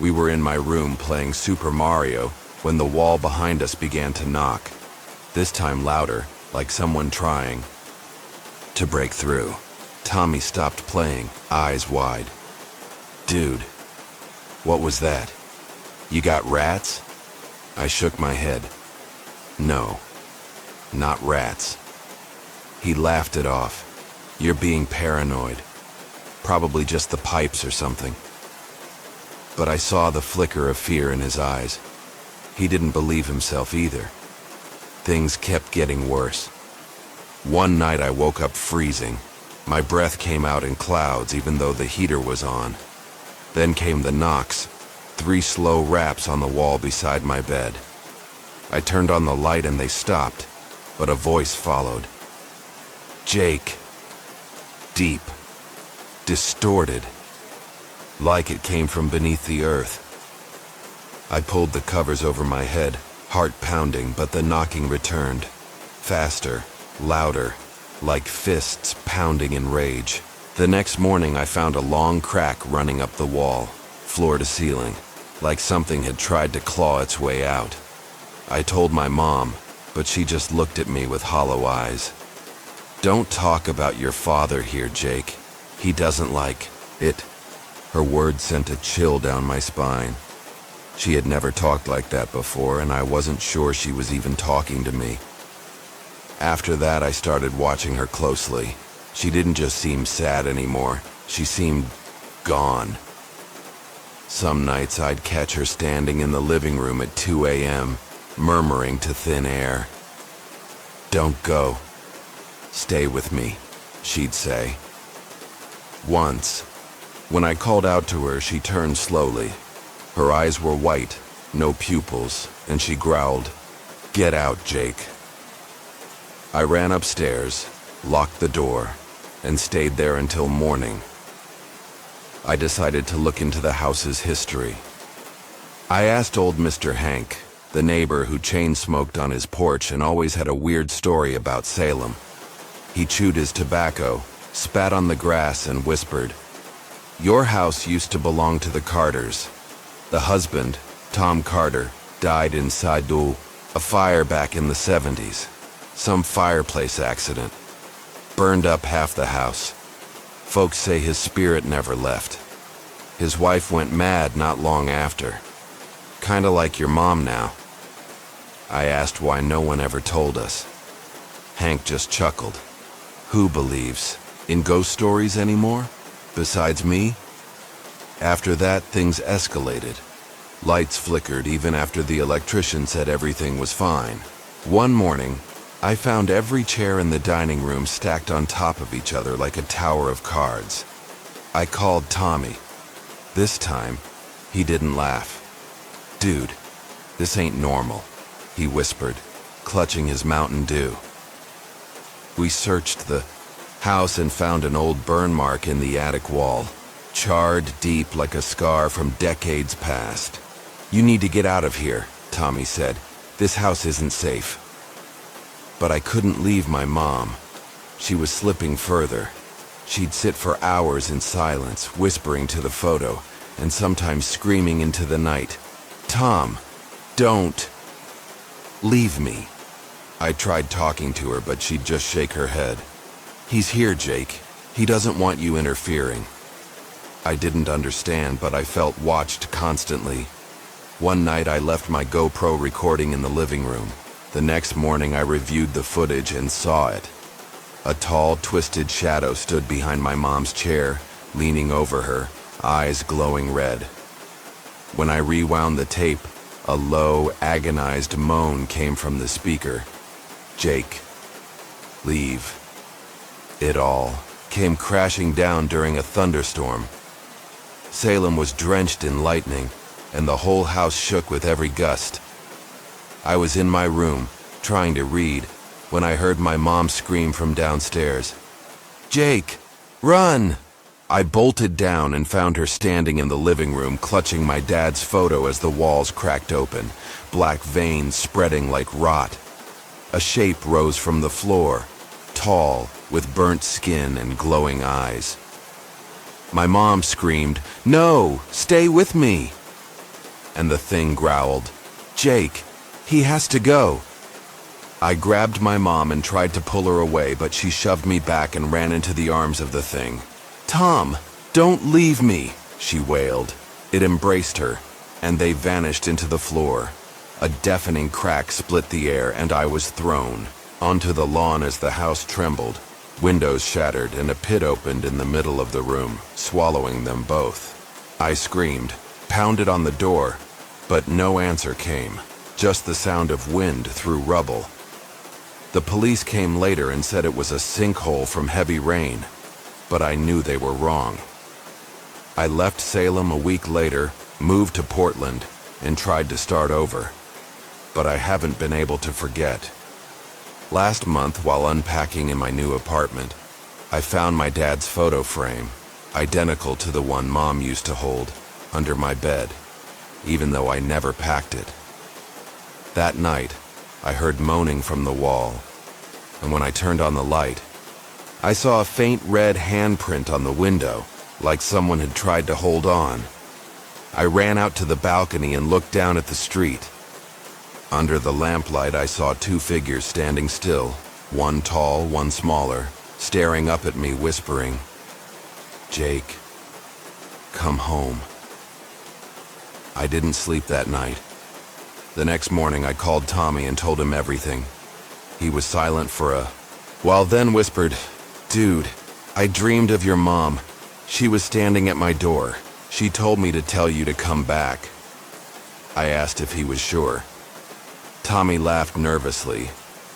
We were in my room playing Super Mario when the wall behind us began to knock, this time louder, like someone trying to break through. Tommy stopped playing, eyes wide. "Dude, what was that? You got rats?" I shook my head. "No, not rats." He laughed it off. "You're being paranoid. Probably just the pipes or something." But I saw the flicker of fear in his eyes. He didn't believe himself either. Things kept getting worse. One night I woke up freezing. My breath came out in clouds even though the heater was on. Then came the knocks, 3 slow raps on the wall beside my bed. I turned on the light and they stopped, but a voice followed. "Jake." Deep, distorted, like it came from beneath the earth. I pulled the covers over my head, heart pounding, but the knocking returned. Faster, louder, like fists pounding in rage. The next morning I found a long crack running up the wall, floor to ceiling, like something had tried to claw its way out. I told my mom, but she just looked at me with hollow eyes. "Don't talk about your father here, Jake. He doesn't like it." Her words sent a chill down my spine. She had never talked like that before, and I wasn't sure she was even talking to me. After that, I started watching her closely. She didn't just seem sad anymore. She seemed gone. Some nights I'd catch her standing in the living room at 2 a.m., murmuring to thin air. "Don't go. Stay with me," she'd say. Once, when I called out to her, she turned slowly. Her eyes were white, no pupils, and she growled, "Get out, Jake." I ran upstairs, locked the door, and stayed there until morning. I decided to look into the house's history. I asked old Mr. Hank, the neighbor who chain-smoked on his porch and always had a weird story about Salem. He chewed his tobacco, spat on the grass, and whispered, "Your house used to belong to the Carters. The husband, Tom Carter, died inside a fire back in the 70s. Some fireplace accident. Burned up half the house. Folks say his spirit never left. His wife went mad not long after. Kinda like your mom now." I asked why no one ever told us. Hank just chuckled. Who believes in ghost stories anymore? Besides me? After that, things escalated. Lights flickered even after the electrician said everything was fine. One morning, I found every chair in the dining room stacked on top of each other like a tower of cards. I called Tommy. This time, he didn't laugh. "Dude, this ain't normal," he whispered, clutching his Mountain Dew. We searched the house and found an old burn mark in the attic wall, charred deep like a scar from decades past. "You need to get out of here," Tommy said. "This house isn't safe." But I couldn't leave my mom. She was slipping further. She'd sit for hours in silence, whispering to the photo, and sometimes screaming into the night, "Tom, don't leave me." I tried talking to her, but she'd just shake her head. "He's here, Jake. He doesn't want you interfering." I didn't understand, but I felt watched constantly. One night I left my GoPro recording in the living room. The next morning I reviewed the footage and saw it. A tall, twisted shadow stood behind my mom's chair, leaning over her, eyes glowing red. When I rewound the tape, a low, agonized moan came from the speaker. "Jake, leave." It all came crashing down during a thunderstorm. Salem was drenched in lightning, and the whole house shook with every gust. I was in my room, trying to read, when I heard my mom scream from downstairs. "Jake, run!" I bolted down and found her standing in the living room, clutching my dad's photo as the walls cracked open, black veins spreading like rot. A shape rose from the floor, tall, with burnt skin and glowing eyes. My mom screamed, "No, stay with me!" And the thing growled, "Jake, he has to go." I grabbed my mom and tried to pull her away, but she shoved me back and ran into the arms of the thing. "Tom, don't leave me," she wailed. It embraced her, and they vanished into the floor. A deafening crack split the air, and I was thrown onto the lawn as the house trembled. Windows shattered, and a pit opened in the middle of the room, swallowing them both. I screamed, pounded on the door, but no answer came, just the sound of wind through rubble. The police came later and said it was a sinkhole from heavy rain, but I knew they were wrong. I left Salem a week later, moved to Portland, and tried to start over. But I haven't been able to forget. Last month, while unpacking in my new apartment, I found my dad's photo frame, identical to the one Mom used to hold, under my bed, even though I never packed it. That night, I heard moaning from the wall, and when I turned on the light, I saw a faint red handprint on the window, like someone had tried to hold on. I ran out to the balcony and looked down at the street. Under the lamplight, I saw two figures standing still, one tall, one smaller, staring up at me, whispering, "Jake, come home." I didn't sleep that night. The next morning, I called Tommy and told him everything. He was silent for a while, then whispered, "Dude, I dreamed of your mom. She was standing at my door. She told me to tell you to come back." I asked if he was sure. Tommy laughed nervously,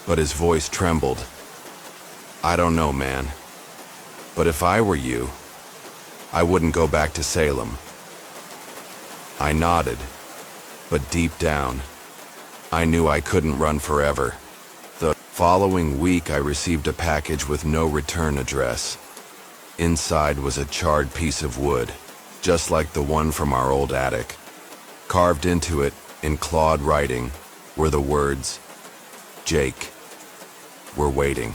but his voice trembled. "I don't know, man. But if I were you, I wouldn't go back to Salem." I nodded, but deep down, I knew I couldn't run forever. The following week, I received a package with no return address. Inside was a charred piece of wood, just like the one from our old attic. Carved into it, in clawed writing, were the words, "Jake, we're waiting."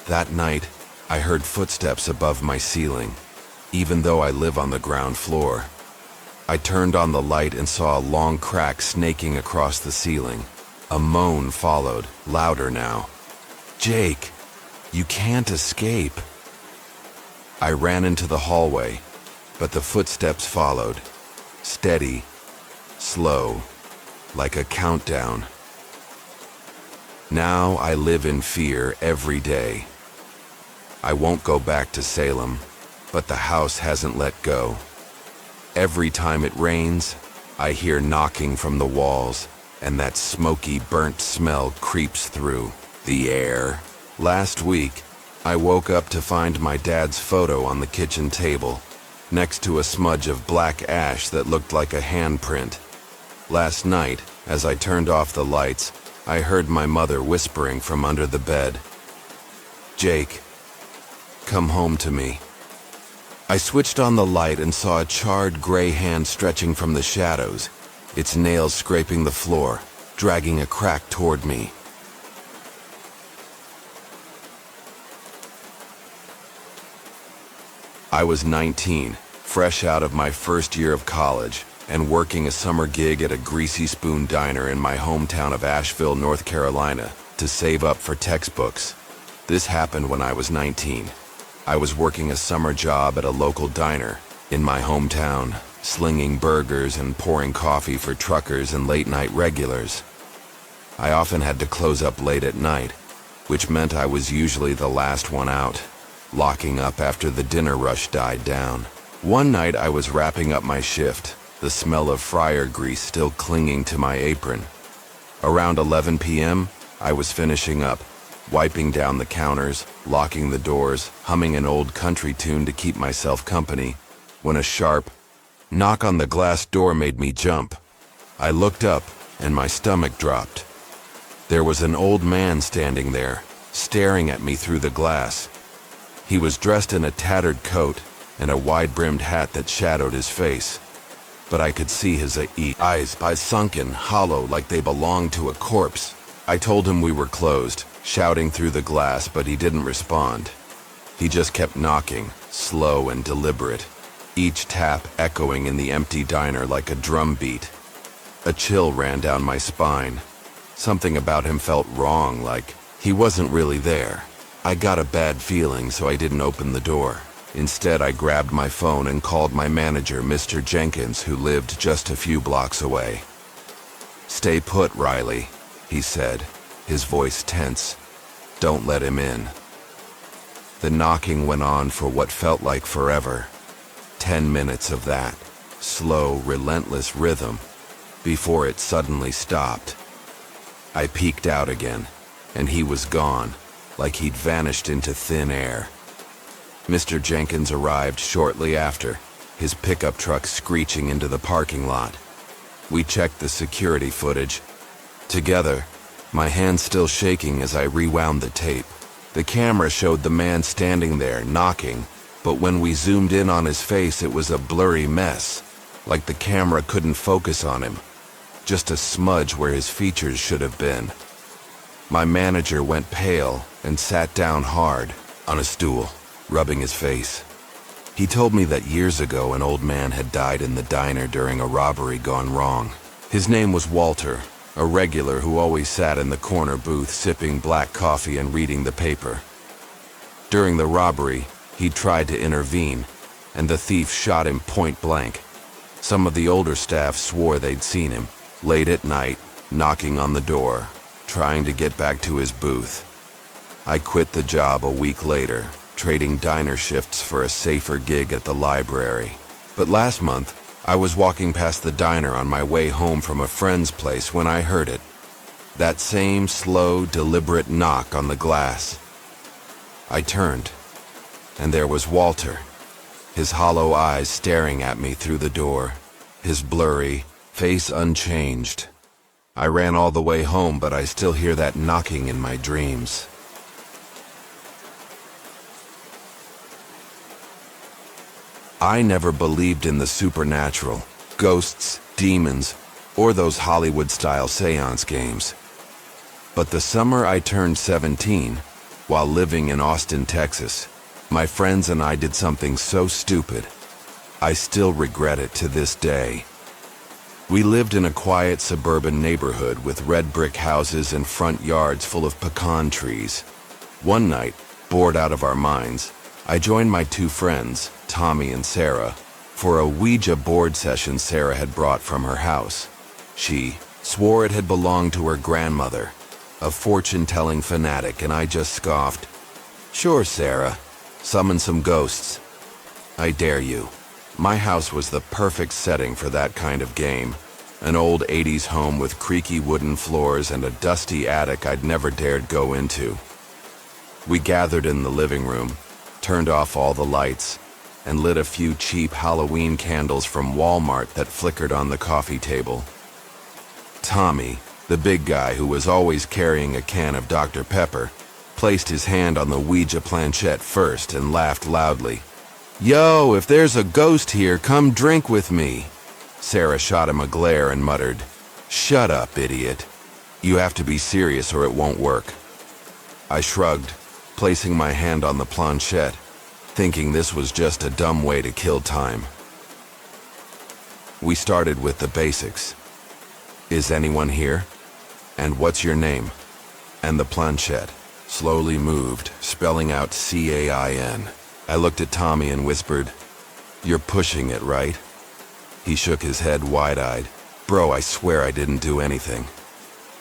That night, I heard footsteps above my ceiling, even though I live on the ground floor. I turned on the light and saw a long crack snaking across the ceiling. A moan followed, louder now. "Jake, you can't escape." I ran into the hallway, but the footsteps followed, steady, slow, like a countdown. Now I live in fear every day. I won't go back to Salem, but the house hasn't let go. Every time it rains, I hear knocking from the walls, and that smoky, burnt smell creeps through the air. Last week, I woke up to find my dad's photo on the kitchen table, next to a smudge of black ash that looked like a handprint. Last night, as I turned off the lights, I heard my mother whispering from under the bed, "Jake, come home to me." I switched on the light and saw a charred gray hand stretching from the shadows, its nails scraping the floor, dragging a crack toward me. I was 19, fresh out of my first year of college, and working a summer gig at a Greasy Spoon diner in my hometown of Asheville, North Carolina, to save up for textbooks. This happened when I was 19. I was working a summer job at a local diner in my hometown, slinging burgers and pouring coffee for truckers and late-night regulars. I often had to close up late at night, which meant I was usually the last one out, locking up after the dinner rush died down. One night I was wrapping up my shift, the smell of fryer grease still clinging to my apron. Around 11 p.m., I was finishing up, wiping down the counters, locking the doors, humming an old country tune to keep myself company, when a sharp knock on the glass door made me jump. I looked up, and my stomach dropped. There was an old man standing there, staring at me through the glass. He was dressed in a tattered coat and a wide-brimmed hat that shadowed his face, but I could see his eyes sunken, hollow, like they belonged to a corpse. I told him we were closed, shouting through the glass, but he didn't respond. He just kept knocking, slow and deliberate, each tap echoing in the empty diner like a drum beat. A chill ran down my spine. Something about him felt wrong, like he wasn't really there. I got a bad feeling, so I didn't open the door. Instead, I grabbed my phone and called my manager, Mr. Jenkins, who lived just a few blocks away. "Stay put, Riley," he said, his voice tense. "Don't let him in." The knocking went on for what felt like forever. 10 minutes of that slow, relentless rhythm before it suddenly stopped. I peeked out again, and he was gone, like he'd vanished into thin air. Mr. Jenkins arrived shortly after, his pickup truck screeching into the parking lot. We checked the security footage. Together, my hands still shaking as I rewound the tape. The camera showed the man standing there, knocking, but when we zoomed in on his face, it was a blurry mess, like the camera couldn't focus on him. Just a smudge where his features should have been. My manager went pale and sat down hard on a stool, rubbing his face. He told me that years ago an old man had died in the diner during a robbery gone wrong. His name was Walter, a regular who always sat in the corner booth sipping black coffee and reading the paper. During the robbery, he tried to intervene, and the thief shot him point blank. Some of the older staff swore they'd seen him, late at night, knocking on the door, trying to get back to his booth. I quit the job a week later, trading diner shifts for a safer gig at the library. But last month, I was walking past the diner on my way home from a friend's place when I heard it. That same slow, deliberate knock on the glass. I turned, and there was Walter, his hollow eyes staring at me through the door, his blurry face unchanged. I ran all the way home, but I still hear that knocking in my dreams. I never believed in the supernatural, ghosts, demons, or those Hollywood-style seance games. But the summer I turned 17, while living in Austin, Texas, my friends and I did something so stupid. I still regret it to this day. We lived in a quiet suburban neighborhood with red brick houses and front yards full of pecan trees. One night, bored out of our minds, I joined my two friends, Tommy and Sarah, for a Ouija board session Sarah had brought from her house. She swore it had belonged to her grandmother, a fortune-telling fanatic, and I just scoffed. "Sure, Sarah. Summon some ghosts. I dare you." My house was the perfect setting for that kind of game. An old 80s home with creaky wooden floors and a dusty attic I'd never dared go into. We gathered in the living room, turned off all the lights, and lit a few cheap Halloween candles from Walmart that flickered on the coffee table. Tommy, the big guy who was always carrying a can of Dr. Pepper, placed his hand on the Ouija planchette first and laughed loudly. "Yo, if there's a ghost here, come drink with me." Sarah shot him a glare and muttered, "Shut up, idiot. You have to be serious or it won't work." I shrugged, placing my hand on the planchette, thinking this was just a dumb way to kill time. We started with the basics. "Is anyone here? And what's your name?" And the planchette slowly moved, spelling out CAIN. I looked at Tommy and whispered, "You're pushing it, right?" He shook his head wide-eyed. "Bro, I swear I didn't do anything."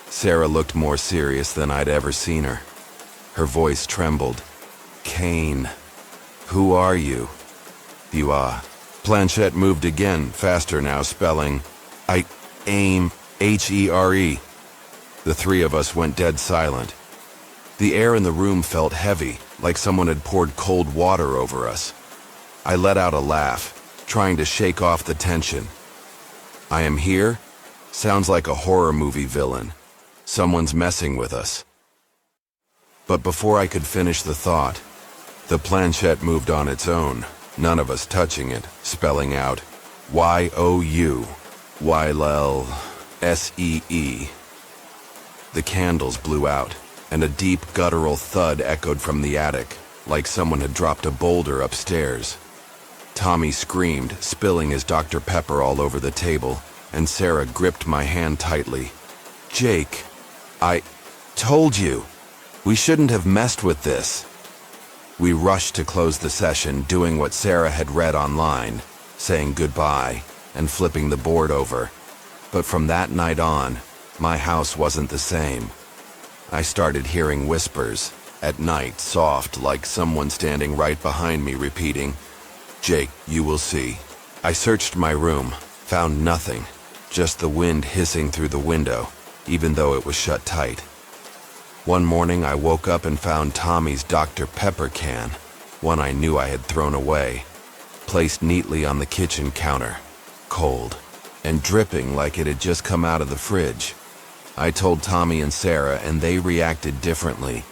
Sarah looked more serious than I'd ever seen her. Her voice trembled. "Kane, who are you?" "You are." Planchette moved again, faster now, spelling, "I aim HERE." The three of us went dead silent. The air in the room felt heavy, like someone had poured cold water over us. I let out a laugh, trying to shake off the tension. "I am here" sounds like a horror movie villain. Someone's messing with us. But before I could finish the thought, the planchette moved on its own, none of us touching it, spelling out YOU, YLEL, SEE. The candles blew out, and a deep guttural thud echoed from the attic, like someone had dropped a boulder upstairs. Tommy screamed, spilling his Dr. Pepper all over the table, and Sarah gripped my hand tightly. "Jake, I told you, we shouldn't have messed with this." We rushed to close the session, doing what Sarah had read online, saying goodbye and flipping the board over. But from that night on, my house wasn't the same. I started hearing whispers, at night, soft, like someone standing right behind me repeating, "Jake, you will see." I searched my room, found nothing, just the wind hissing through the window, even though it was shut tight. One morning I woke up and found Tommy's Dr. Pepper can, one I knew I had thrown away, placed neatly on the kitchen counter, cold, and dripping like it had just come out of the fridge. I told Tommy and Sarah, and they reacted differently.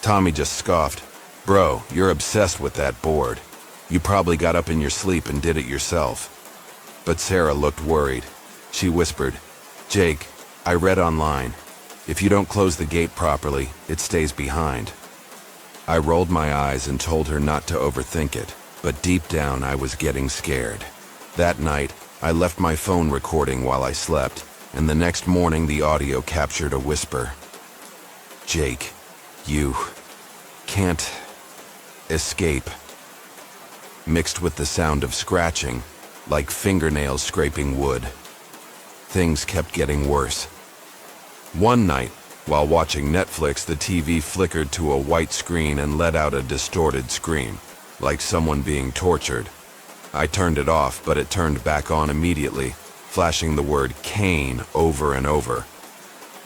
Tommy just scoffed. "Bro, you're obsessed with that board. You probably got up in your sleep and did it yourself." But Sarah looked worried. She whispered, "Jake, I read online. If you don't close the gate properly, it stays behind." I rolled my eyes and told her not to overthink it, but deep down I was getting scared. That night, I left my phone recording while I slept, and the next morning the audio captured a whisper. "Jake, you can't escape," mixed with the sound of scratching, like fingernails scraping wood. Things kept getting worse. One night, while watching Netflix, the TV flickered to a white screen and let out a distorted scream, like someone being tortured. I turned it off, but it turned back on immediately, flashing the word Kane over and over.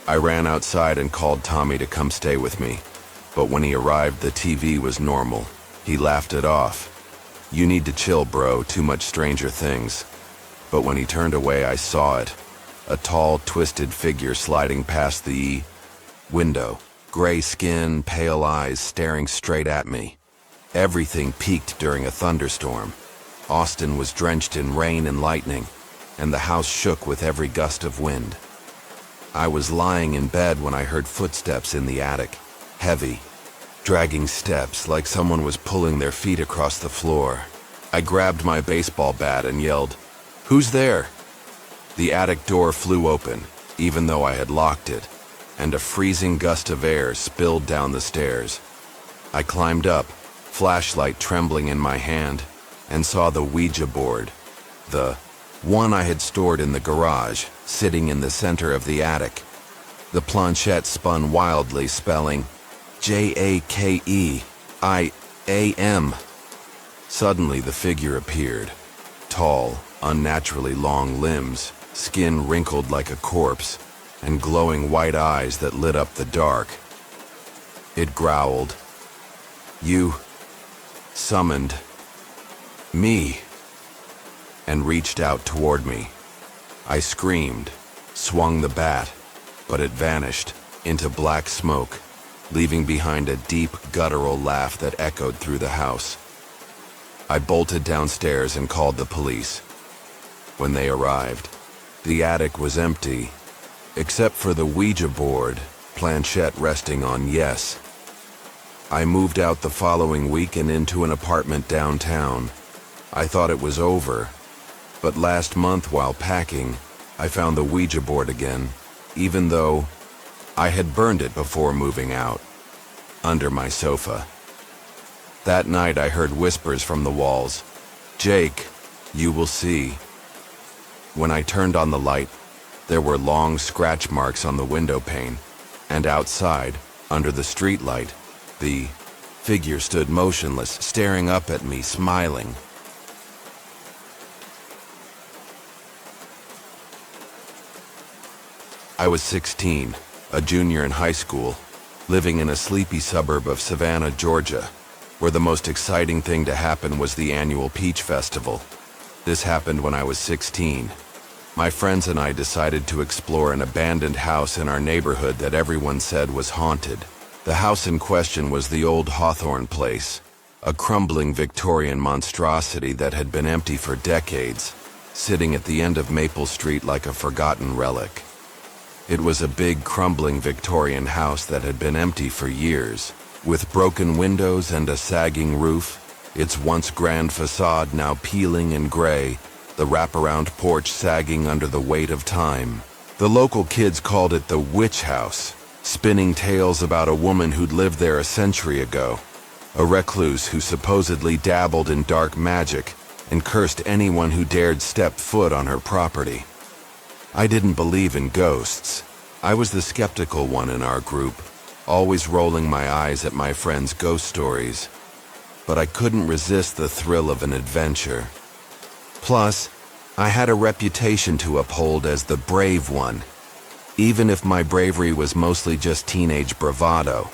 I ran outside and called Tommy to come stay with me, but when he arrived, the TV was normal. He laughed it off. "You need to chill, bro, too much Stranger Things." But when he turned away, I saw it. A tall, twisted figure sliding past the window, gray skin, pale eyes, staring straight at me. Everything peaked during a thunderstorm. Austin was drenched in rain and lightning, and the house shook with every gust of wind. I was lying in bed when I heard footsteps in the attic, heavy, dragging steps like someone was pulling their feet across the floor. I grabbed my baseball bat and yelled, "Who's there?" The attic door flew open, even though I had locked it, and a freezing gust of air spilled down the stairs. I climbed up, flashlight trembling in my hand, and saw the Ouija board, the one I had stored in the garage, sitting in the center of the attic. The planchette spun wildly, spelling JAKEIAM. Suddenly the figure appeared, tall, unnaturally long limbs, skin wrinkled like a corpse, and glowing white eyes that lit up the dark. It growled, "You summoned me," and reached out toward me. I screamed, swung the bat, but it vanished into black smoke, leaving behind a deep, guttural laugh that echoed through the house. I bolted downstairs and called the police. When they arrived, the attic was empty, except for the Ouija board, planchette resting on yes. I moved out the following week and into an apartment downtown. I thought it was over, but last month while packing, I found the Ouija board again, even though I had burned it before moving out, under my sofa. That night I heard whispers from the walls, "Jake, you will see." When I turned on the light, there were long scratch marks on the window pane, and outside, under the streetlight, the figure stood motionless, staring up at me, smiling. I was 16, a junior in high school, living in a sleepy suburb of Savannah, Georgia, where the most exciting thing to happen was the annual Peach Festival. This happened when I was 16. My friends and I decided to explore an abandoned house in our neighborhood that everyone said was haunted. The house in question was the old Hawthorne place, a crumbling Victorian monstrosity that had been empty for decades, sitting at the end of Maple Street like a forgotten relic. It was a big, crumbling Victorian house that had been empty for years, with broken windows and a sagging roof, its once grand facade now peeling and gray, the wraparound porch sagging under the weight of time. The local kids called it the Witch House, spinning tales about a woman who'd lived there a century ago, a recluse who supposedly dabbled in dark magic and cursed anyone who dared step foot on her property. I didn't believe in ghosts. I was the skeptical one in our group, always rolling my eyes at my friends' ghost stories. But I couldn't resist the thrill of an adventure. Plus, I had a reputation to uphold as the brave one, even if my bravery was mostly just teenage bravado.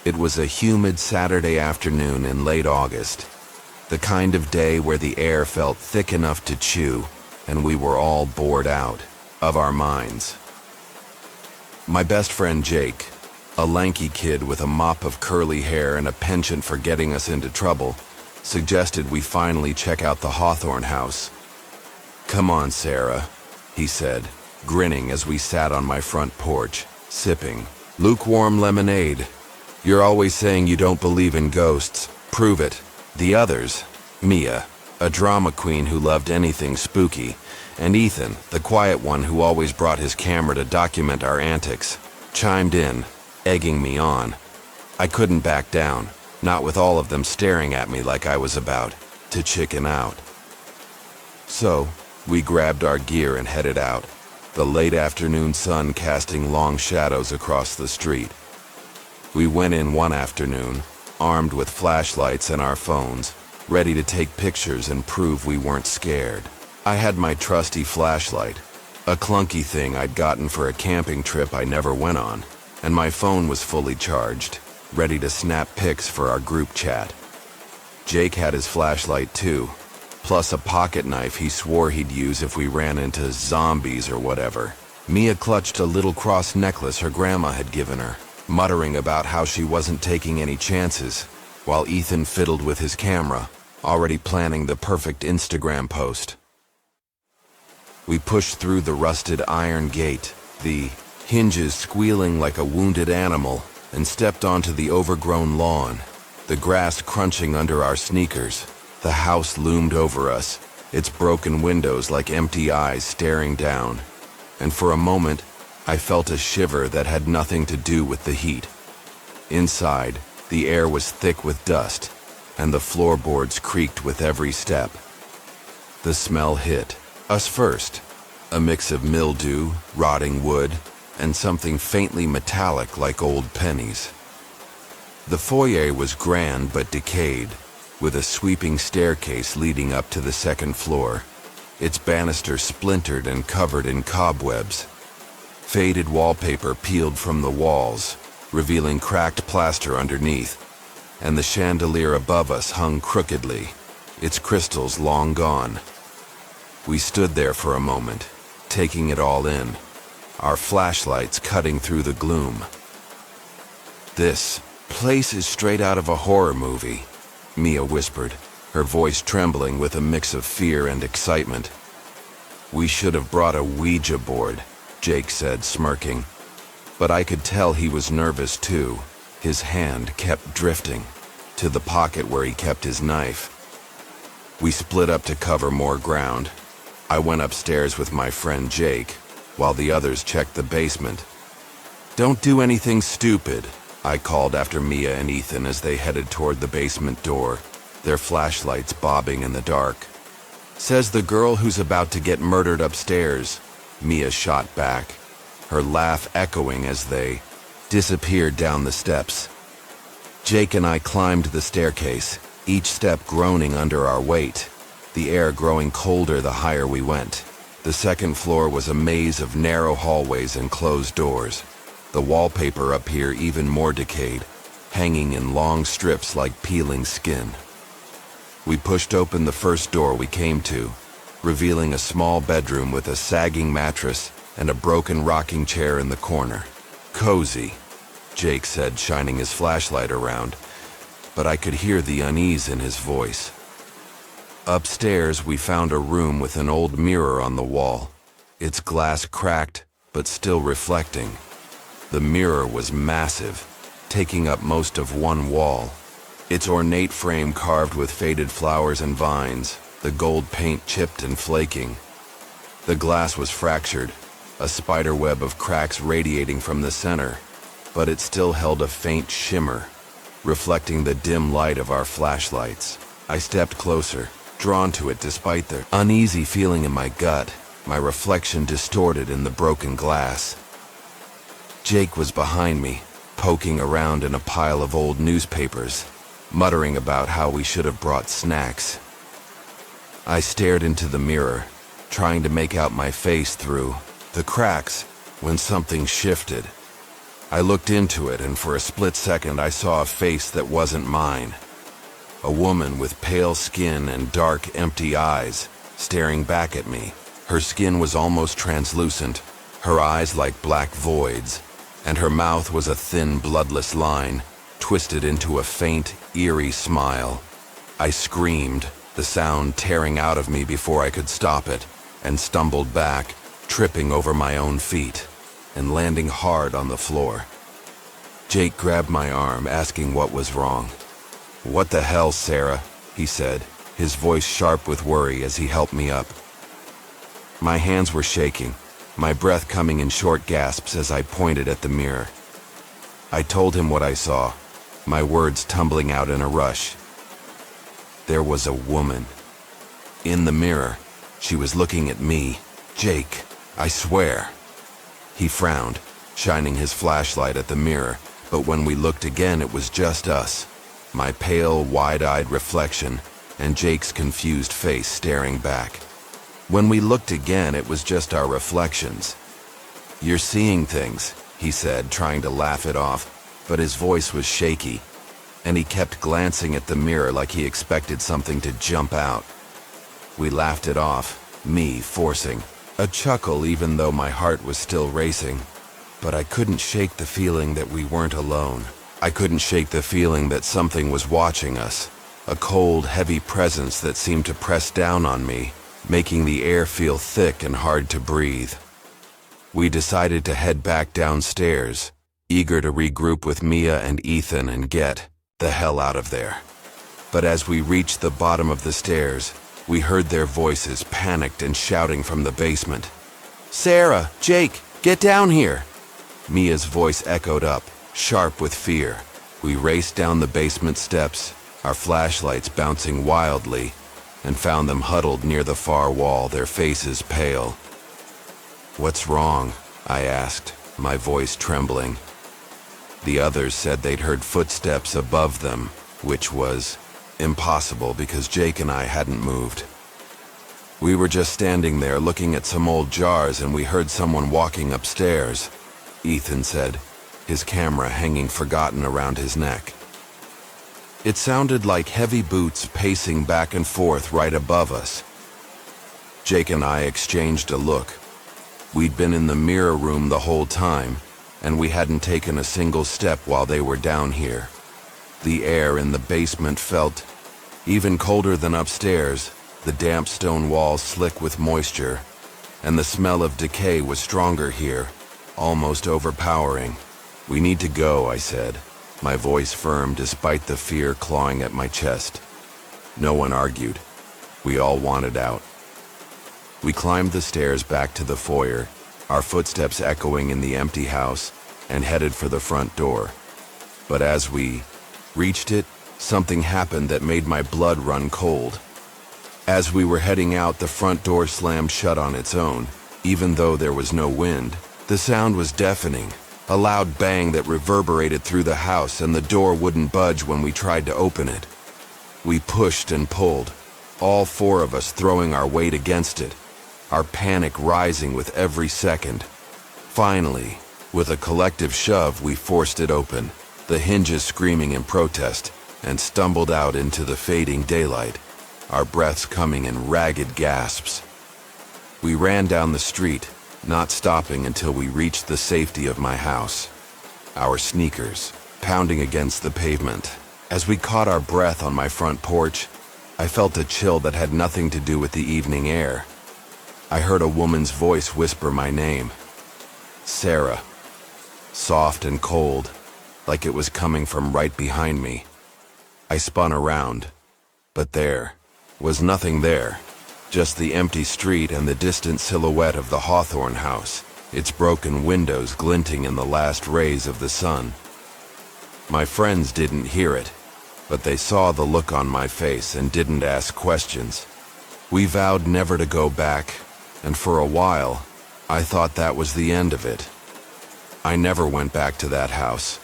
It was a humid Saturday afternoon in late August, the kind of day where the air felt thick enough to chew, and we were all bored out of our minds. My best friend Jake, a lanky kid with a mop of curly hair and a penchant for getting us into trouble, suggested we finally check out the Hawthorne house. "Come on, Sarah," he said, grinning as we sat on my front porch, sipping lukewarm lemonade. "You're always saying you don't believe in ghosts. Prove it." The others, Mia, a drama queen who loved anything spooky, and Ethan, the quiet one who always brought his camera to document our antics, chimed in, egging me on. I couldn't back down, not with all of them staring at me like I was about to chicken out. So, we grabbed our gear and headed out, the late afternoon sun casting long shadows across the street. We went in one afternoon, armed with flashlights and our phones, ready to take pictures and prove we weren't scared. I had my trusty flashlight, a clunky thing I'd gotten for a camping trip I never went on, and my phone was fully charged, ready to snap pics for our group chat. Jake had his flashlight too, plus a pocket knife he swore he'd use if we ran into zombies or whatever. Mia clutched a little cross necklace her grandma had given her, muttering about how she wasn't taking any chances, while Ethan fiddled with his camera, already planning the perfect Instagram post. We pushed through the rusted iron gate, the hinges squealing like a wounded animal, and stepped onto the overgrown lawn, the grass crunching under our sneakers. The house loomed over us, its broken windows like empty eyes staring down. And for a moment, I felt a shiver that had nothing to do with the heat. Inside, the air was thick with dust, and the floorboards creaked with every step. The smell hit us first, a mix of mildew, rotting wood, and something faintly metallic like old pennies. The foyer was grand but decayed, with a sweeping staircase leading up to the second floor, its banister splintered and covered in cobwebs. Faded wallpaper peeled from the walls, revealing cracked plaster underneath, and the chandelier above us hung crookedly, its crystals long gone. We stood there for a moment, taking it all in, our flashlights cutting through the gloom. "This place is straight out of a horror movie," Mia whispered, her voice trembling with a mix of fear and excitement. "We should have brought a Ouija board," Jake said, smirking. But I could tell he was nervous too. His hand kept drifting to the pocket where he kept his knife. We split up to cover more ground. I went upstairs with my friend Jake, while the others checked the basement. "Don't do anything stupid," I called after Mia and Ethan as they headed toward the basement door, their flashlights bobbing in the dark. "Says the girl who's about to get murdered upstairs," Mia shot back, her laugh echoing as they disappeared down the steps. Jake and I climbed the staircase, each step groaning under our weight, the air growing colder the higher we went. The second floor was a maze of narrow hallways and closed doors, the wallpaper up here even more decayed, hanging in long strips like peeling skin. We pushed open the first door we came to, revealing a small bedroom with a sagging mattress and a broken rocking chair in the corner. "Cozy," Jake said, shining his flashlight around, but I could hear the unease in his voice. Upstairs, we found a room with an old mirror on the wall, its glass cracked but still reflecting. The mirror was massive, taking up most of one wall, its ornate frame carved with faded flowers and vines, the gold paint chipped and flaking. The glass was fractured, a spider web of cracks radiating from the center, but it still held a faint shimmer, reflecting the dim light of our flashlights. I stepped closer, drawn to it despite the uneasy feeling in my gut, my reflection distorted in the broken glass. Jake was behind me, poking around in a pile of old newspapers, muttering about how we should have brought snacks. I stared into the mirror, trying to make out my face through the cracks, when something shifted. I looked into it, and for a split second I saw a face that wasn't mine. A woman with pale skin and dark, empty eyes, staring back at me. Her skin was almost translucent, her eyes like black voids, and her mouth was a thin, bloodless line, twisted into a faint, eerie smile. I screamed, the sound tearing out of me before I could stop it, and stumbled back, tripping over my own feet, and landing hard on the floor. Jake grabbed my arm, asking what was wrong. "What the hell, Sarah?" he said, his voice sharp with worry as he helped me up. My hands were shaking, my breath coming in short gasps as I pointed at the mirror. I told him what I saw, my words tumbling out in a rush. There was a woman. In the mirror, she was looking at me. "Jake, I swear." He frowned, shining his flashlight at the mirror, but when we looked again it was just us, my pale, wide-eyed reflection, and Jake's confused face staring back. When we looked again it was just our reflections. "You're seeing things," he said, trying to laugh it off, but his voice was shaky, and he kept glancing at the mirror like he expected something to jump out. We laughed it off, me forcing a chuckle even though my heart was still racing. But I couldn't shake the feeling that we weren't alone. I couldn't shake the feeling that something was watching us, a cold, heavy presence that seemed to press down on me, making the air feel thick and hard to breathe. We decided to head back downstairs, eager to regroup with Mia and Ethan and get the hell out of there. But as we reached the bottom of the stairs, we heard their voices, panicked and shouting from the basement. "Sarah, Jake, get down here!" Mia's voice echoed up, sharp with fear. We raced down the basement steps, our flashlights bouncing wildly, and found them huddled near the far wall, their faces pale. "What's wrong?" I asked, my voice trembling. The others said they'd heard footsteps above them, which was impossible because Jake and I hadn't moved. We were just standing there looking at some old jars and we heard someone walking upstairs, Ethan said, his camera hanging forgotten around his neck. It sounded like heavy boots pacing back and forth right above us. Jake and I exchanged a look. We'd been in the mirror room the whole time, and we hadn't taken a single step while they were down here. The air in the basement felt even colder than upstairs, the damp stone walls slick with moisture, and the smell of decay was stronger here, almost overpowering. "We need to go," I said, my voice firm despite the fear clawing at my chest. No one argued. We all wanted out. We climbed the stairs back to the foyer, our footsteps echoing in the empty house, and headed for the front door. But as we reached it, something happened that made my blood run cold. As we were heading out, the front door slammed shut on its own. Even though there was no wind, the sound was deafening, a loud bang that reverberated through the house, and the door wouldn't budge when we tried to open it. We pushed and pulled, all four of us throwing our weight against it, our panic rising with every second. Finally, with a collective shove, we forced it open, the hinges screaming in protest, and stumbled out into the fading daylight, our breaths coming in ragged gasps. We ran down the street, not stopping until we reached the safety of my house, our sneakers pounding against the pavement. As we caught our breath on my front porch, I felt a chill that had nothing to do with the evening air. I heard a woman's voice whisper my name. Sarah. Soft and cold, like it was coming from right behind me. I spun around, but there was nothing there, just the empty street and the distant silhouette of the Hawthorne house, its broken windows glinting in the last rays of the sun. My friends didn't hear it, but they saw the look on my face and didn't ask questions. We vowed never to go back, and for a while, I thought that was the end of it. I never went back to that house,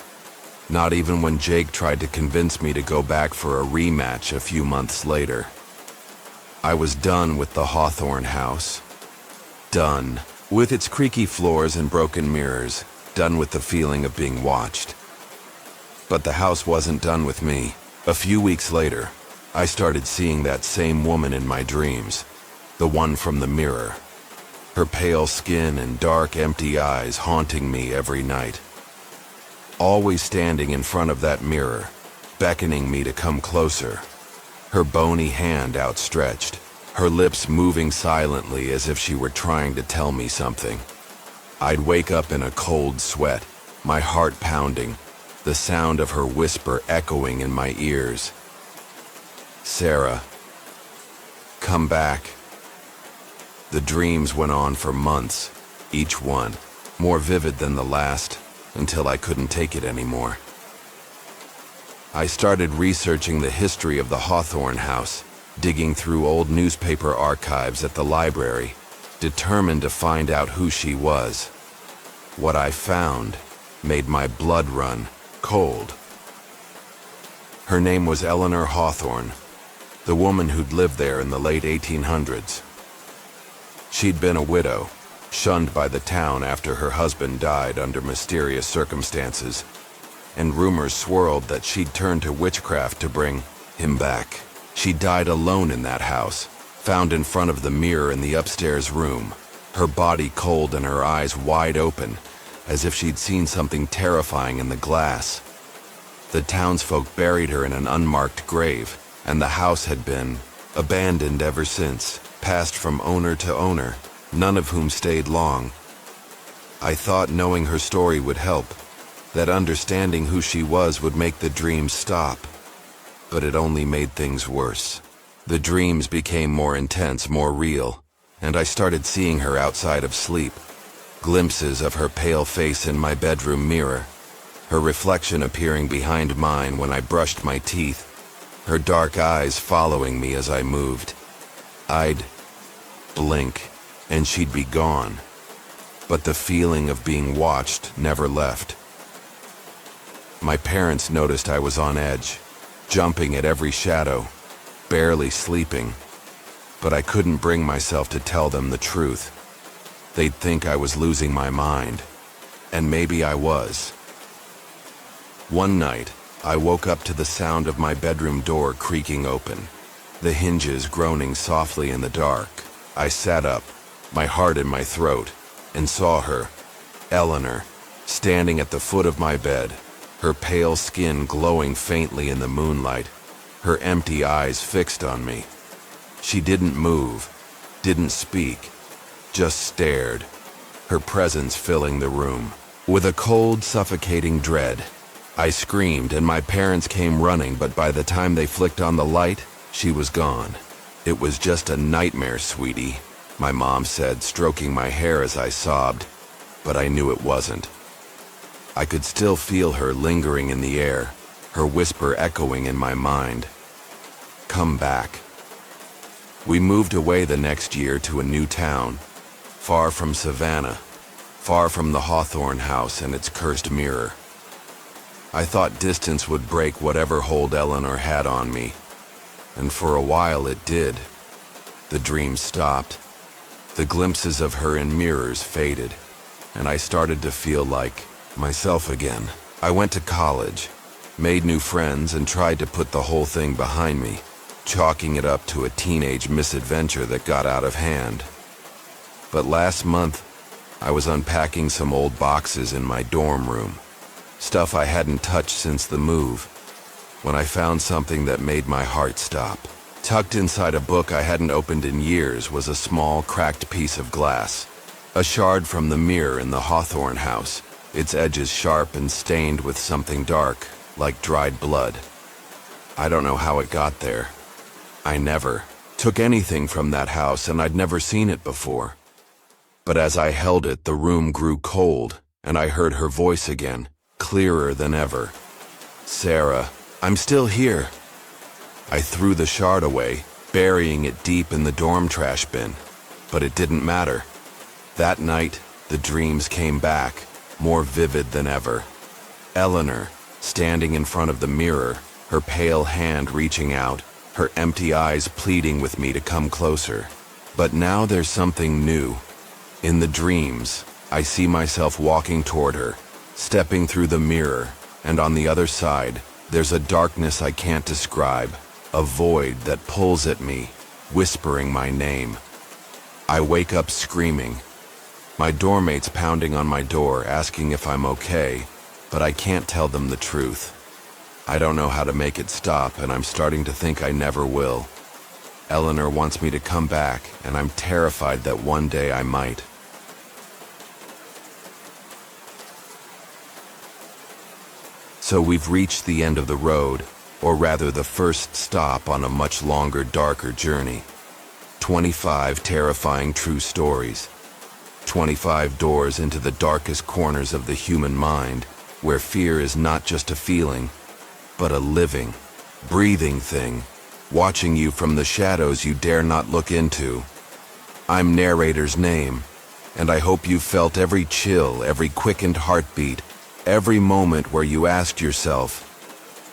not even when Jake tried to convince me to go back for a rematch a few months later. I was done with the Hawthorne house. Done with its creaky floors and broken mirrors, done with the feeling of being watched. But the house wasn't done with me. A few weeks later, I started seeing that same woman in my dreams, the one from the mirror. Her pale skin and dark, empty eyes haunting me every night. Always standing in front of that mirror, beckoning me to come closer. Her bony hand outstretched, her lips moving silently as if she were trying to tell me something. I'd wake up in a cold sweat, my heart pounding, the sound of her whisper echoing in my ears. Sarah, come back. The dreams went on for months, each one more vivid than the last, until I couldn't take it anymore. I started researching the history of the Hawthorne house, digging through old newspaper archives at the library, determined to find out who she was. What I found made my blood run cold. Her name was Eleanor Hawthorne, the woman who'd lived there in the late 1800s. She'd been a widow, shunned by the town after her husband died under mysterious circumstances, and rumors swirled that she'd turned to witchcraft to bring him back. She died alone in that house, found in front of the mirror in the upstairs room, her body cold and her eyes wide open, as if she'd seen something terrifying in the glass. The townsfolk buried her in an unmarked grave, and the house had been abandoned ever since, passed from owner to owner, none of whom stayed long. I thought knowing her story would help, that understanding who she was would make the dreams stop. But it only made things worse. The dreams became more intense, more real, and I started seeing her outside of sleep. Glimpses of her pale face in my bedroom mirror, her reflection appearing behind mine when I brushed my teeth, her dark eyes following me as I moved. I'd blink, and she'd be gone. But the feeling of being watched never left. My parents noticed I was on edge, jumping at every shadow, barely sleeping, but I couldn't bring myself to tell them the truth. They'd think I was losing my mind, and maybe I was. One night, I woke up to the sound of my bedroom door creaking open, the hinges groaning softly in the dark. I sat up, my heart in my throat, and saw her, Eleanor, standing at the foot of my bed, her pale skin glowing faintly in the moonlight, her empty eyes fixed on me. She didn't move, didn't speak, just stared, her presence filling the room. With a cold, suffocating dread, I screamed and my parents came running, but by the time they flicked on the light, she was gone. "It was just a nightmare, sweetie," my mom said, stroking my hair as I sobbed, but I knew it wasn't. I could still feel her lingering in the air, her whisper echoing in my mind. "Come back." We moved away the next year to a new town, far from Savannah, far from the Hawthorne house and its cursed mirror. I thought distance would break whatever hold Eleanor had on me, and for a while it did. The dreams stopped. The glimpses of her in mirrors faded, and I started to feel like myself again. I went to college, made new friends, and tried to put the whole thing behind me, chalking it up to a teenage misadventure that got out of hand. But last month, I was unpacking some old boxes in my dorm room, stuff I hadn't touched since the move, when I found something that made my heart stop. Tucked inside a book I hadn't opened in years was a small, cracked piece of glass, a shard from the mirror in the Hawthorne house, its edges sharp and stained with something dark, like dried blood. I don't know how it got there. I never took anything from that house, and I'd never seen it before. But as I held it, the room grew cold, and I heard her voice again, clearer than ever. "Sarah, I'm still here." I threw the shard away, burying it deep in the dorm trash bin, but it didn't matter. That night, the dreams came back, more vivid than ever. Eleanor, standing in front of the mirror, her pale hand reaching out, her empty eyes pleading with me to come closer. But now there's something new. In the dreams, I see myself walking toward her, stepping through the mirror, and on the other side, there's a darkness I can't describe, a void that pulls at me, whispering my name. I wake up screaming. My doormate's pounding on my door, asking if I'm okay, but I can't tell them the truth. I don't know how to make it stop, and I'm starting to think I never will. Eleanor wants me to come back, and I'm terrified that one day I might. So we've reached the end of the road, or rather the first stop on a much longer, darker journey. 25 terrifying true stories. 25 doors into the darkest corners of the human mind, where fear is not just a feeling, but a living, breathing thing, watching you from the shadows you dare not look into. I'm narrator's name, and I hope you felt every chill, every quickened heartbeat, every moment where you asked yourself,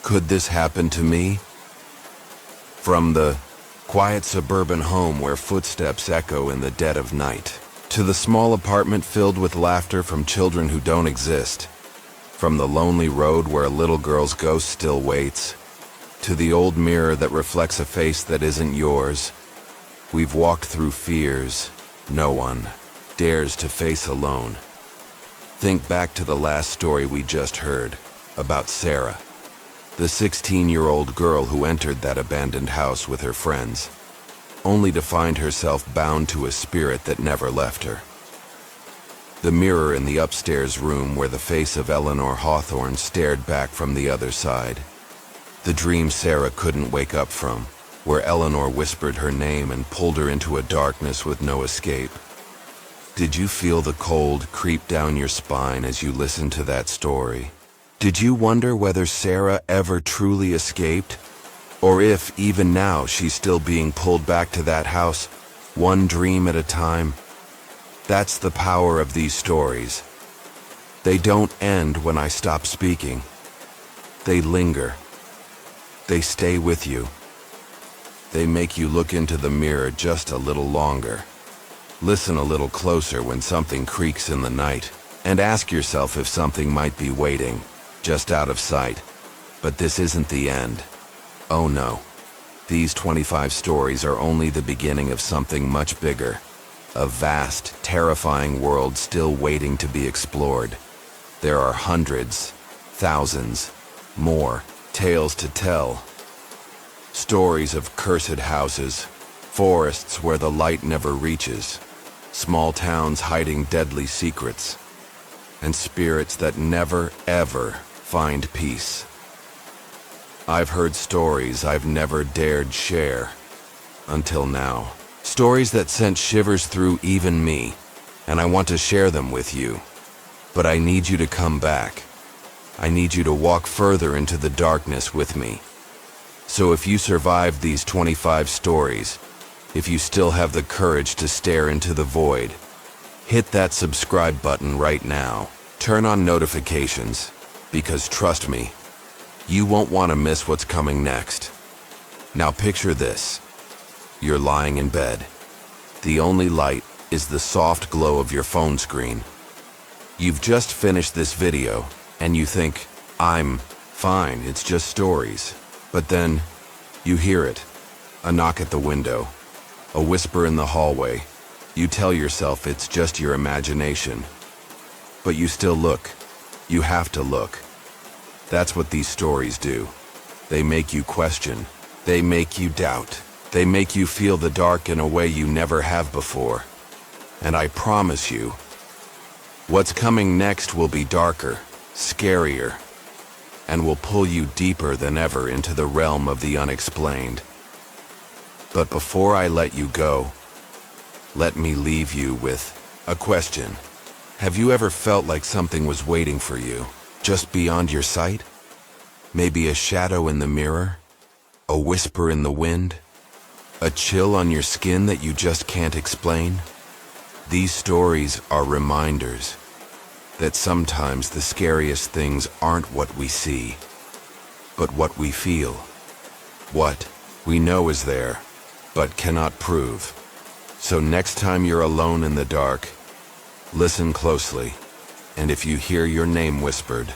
could this happen to me? From the quiet suburban home where footsteps echo in the dead of night, to the small apartment filled with laughter from children who don't exist, from the lonely road where a little girl's ghost still waits, to the old mirror that reflects a face that isn't yours, we've walked through fears no one dares to face alone. Think back to the last story we just heard, about Sarah, the 16-year-old girl who entered that abandoned house with her friends. only to find herself bound to a spirit that never left her. The mirror in the upstairs room where the face of Eleanor Hawthorne stared back from the other side. The dream Sarah couldn't wake up from, where Eleanor whispered her name and pulled her into a darkness with no escape. Did you feel the cold creep down your spine as you listened to that story? Did you wonder whether Sarah ever truly escaped? Or if, even now, she's still being pulled back to that house, one dream at a time? That's the power of these stories. They don't end when I stop speaking. They linger. They stay with you. They make you look into the mirror just a little longer. Listen a little closer when something creaks in the night, and ask yourself if something might be waiting, just out of sight. But this isn't the end. Oh no. These 25 stories are only the beginning of something much bigger. A vast, terrifying world still waiting to be explored. There are hundreds, thousands, more tales to tell. Stories of cursed houses, forests where the light never reaches, small towns hiding deadly secrets, and spirits that never, ever find peace. I've heard stories I've never dared share, until now. Stories that sent shivers through even me, and I want to share them with you. But I need you to come back. I need you to walk further into the darkness with me. So if you survived these 25 stories, if you still have the courage to stare into the void, hit that subscribe button right now. Turn on notifications, because trust me, you won't want to miss what's coming next. Now picture this. You're lying in bed. The only light is the soft glow of your phone screen. You've just finished this video, and you think, I'm fine, it's just stories. But then, you hear it. A knock at the window. A whisper in the hallway. You tell yourself it's just your imagination. But you still look. You have to look. That's what these stories do. They make you question. They make you doubt. They make you feel the dark in a way you never have before. And I promise you, what's coming next will be darker, scarier, and will pull you deeper than ever into the realm of the unexplained. But before I let you go, let me leave you with a question. Have you ever felt like something was waiting for you, just beyond your sight? Maybe a shadow in the mirror? A whisper in the wind? A chill on your skin that you just can't explain? These stories are reminders that sometimes the scariest things aren't what we see, but what we feel. What we know is there, but cannot prove. So next time you're alone in the dark, listen closely, and if you hear your name whispered,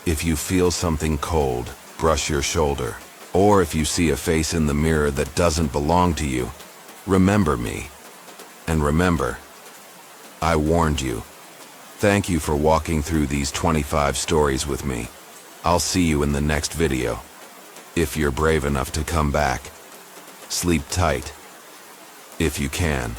if you feel something cold brush your shoulder, or if you see a face in the mirror that doesn't belong to you, remember me. And remember, I warned you. Thank you for walking through these 25 stories with me. I'll see you in the next video. If you're brave enough to come back, sleep tight, if you can.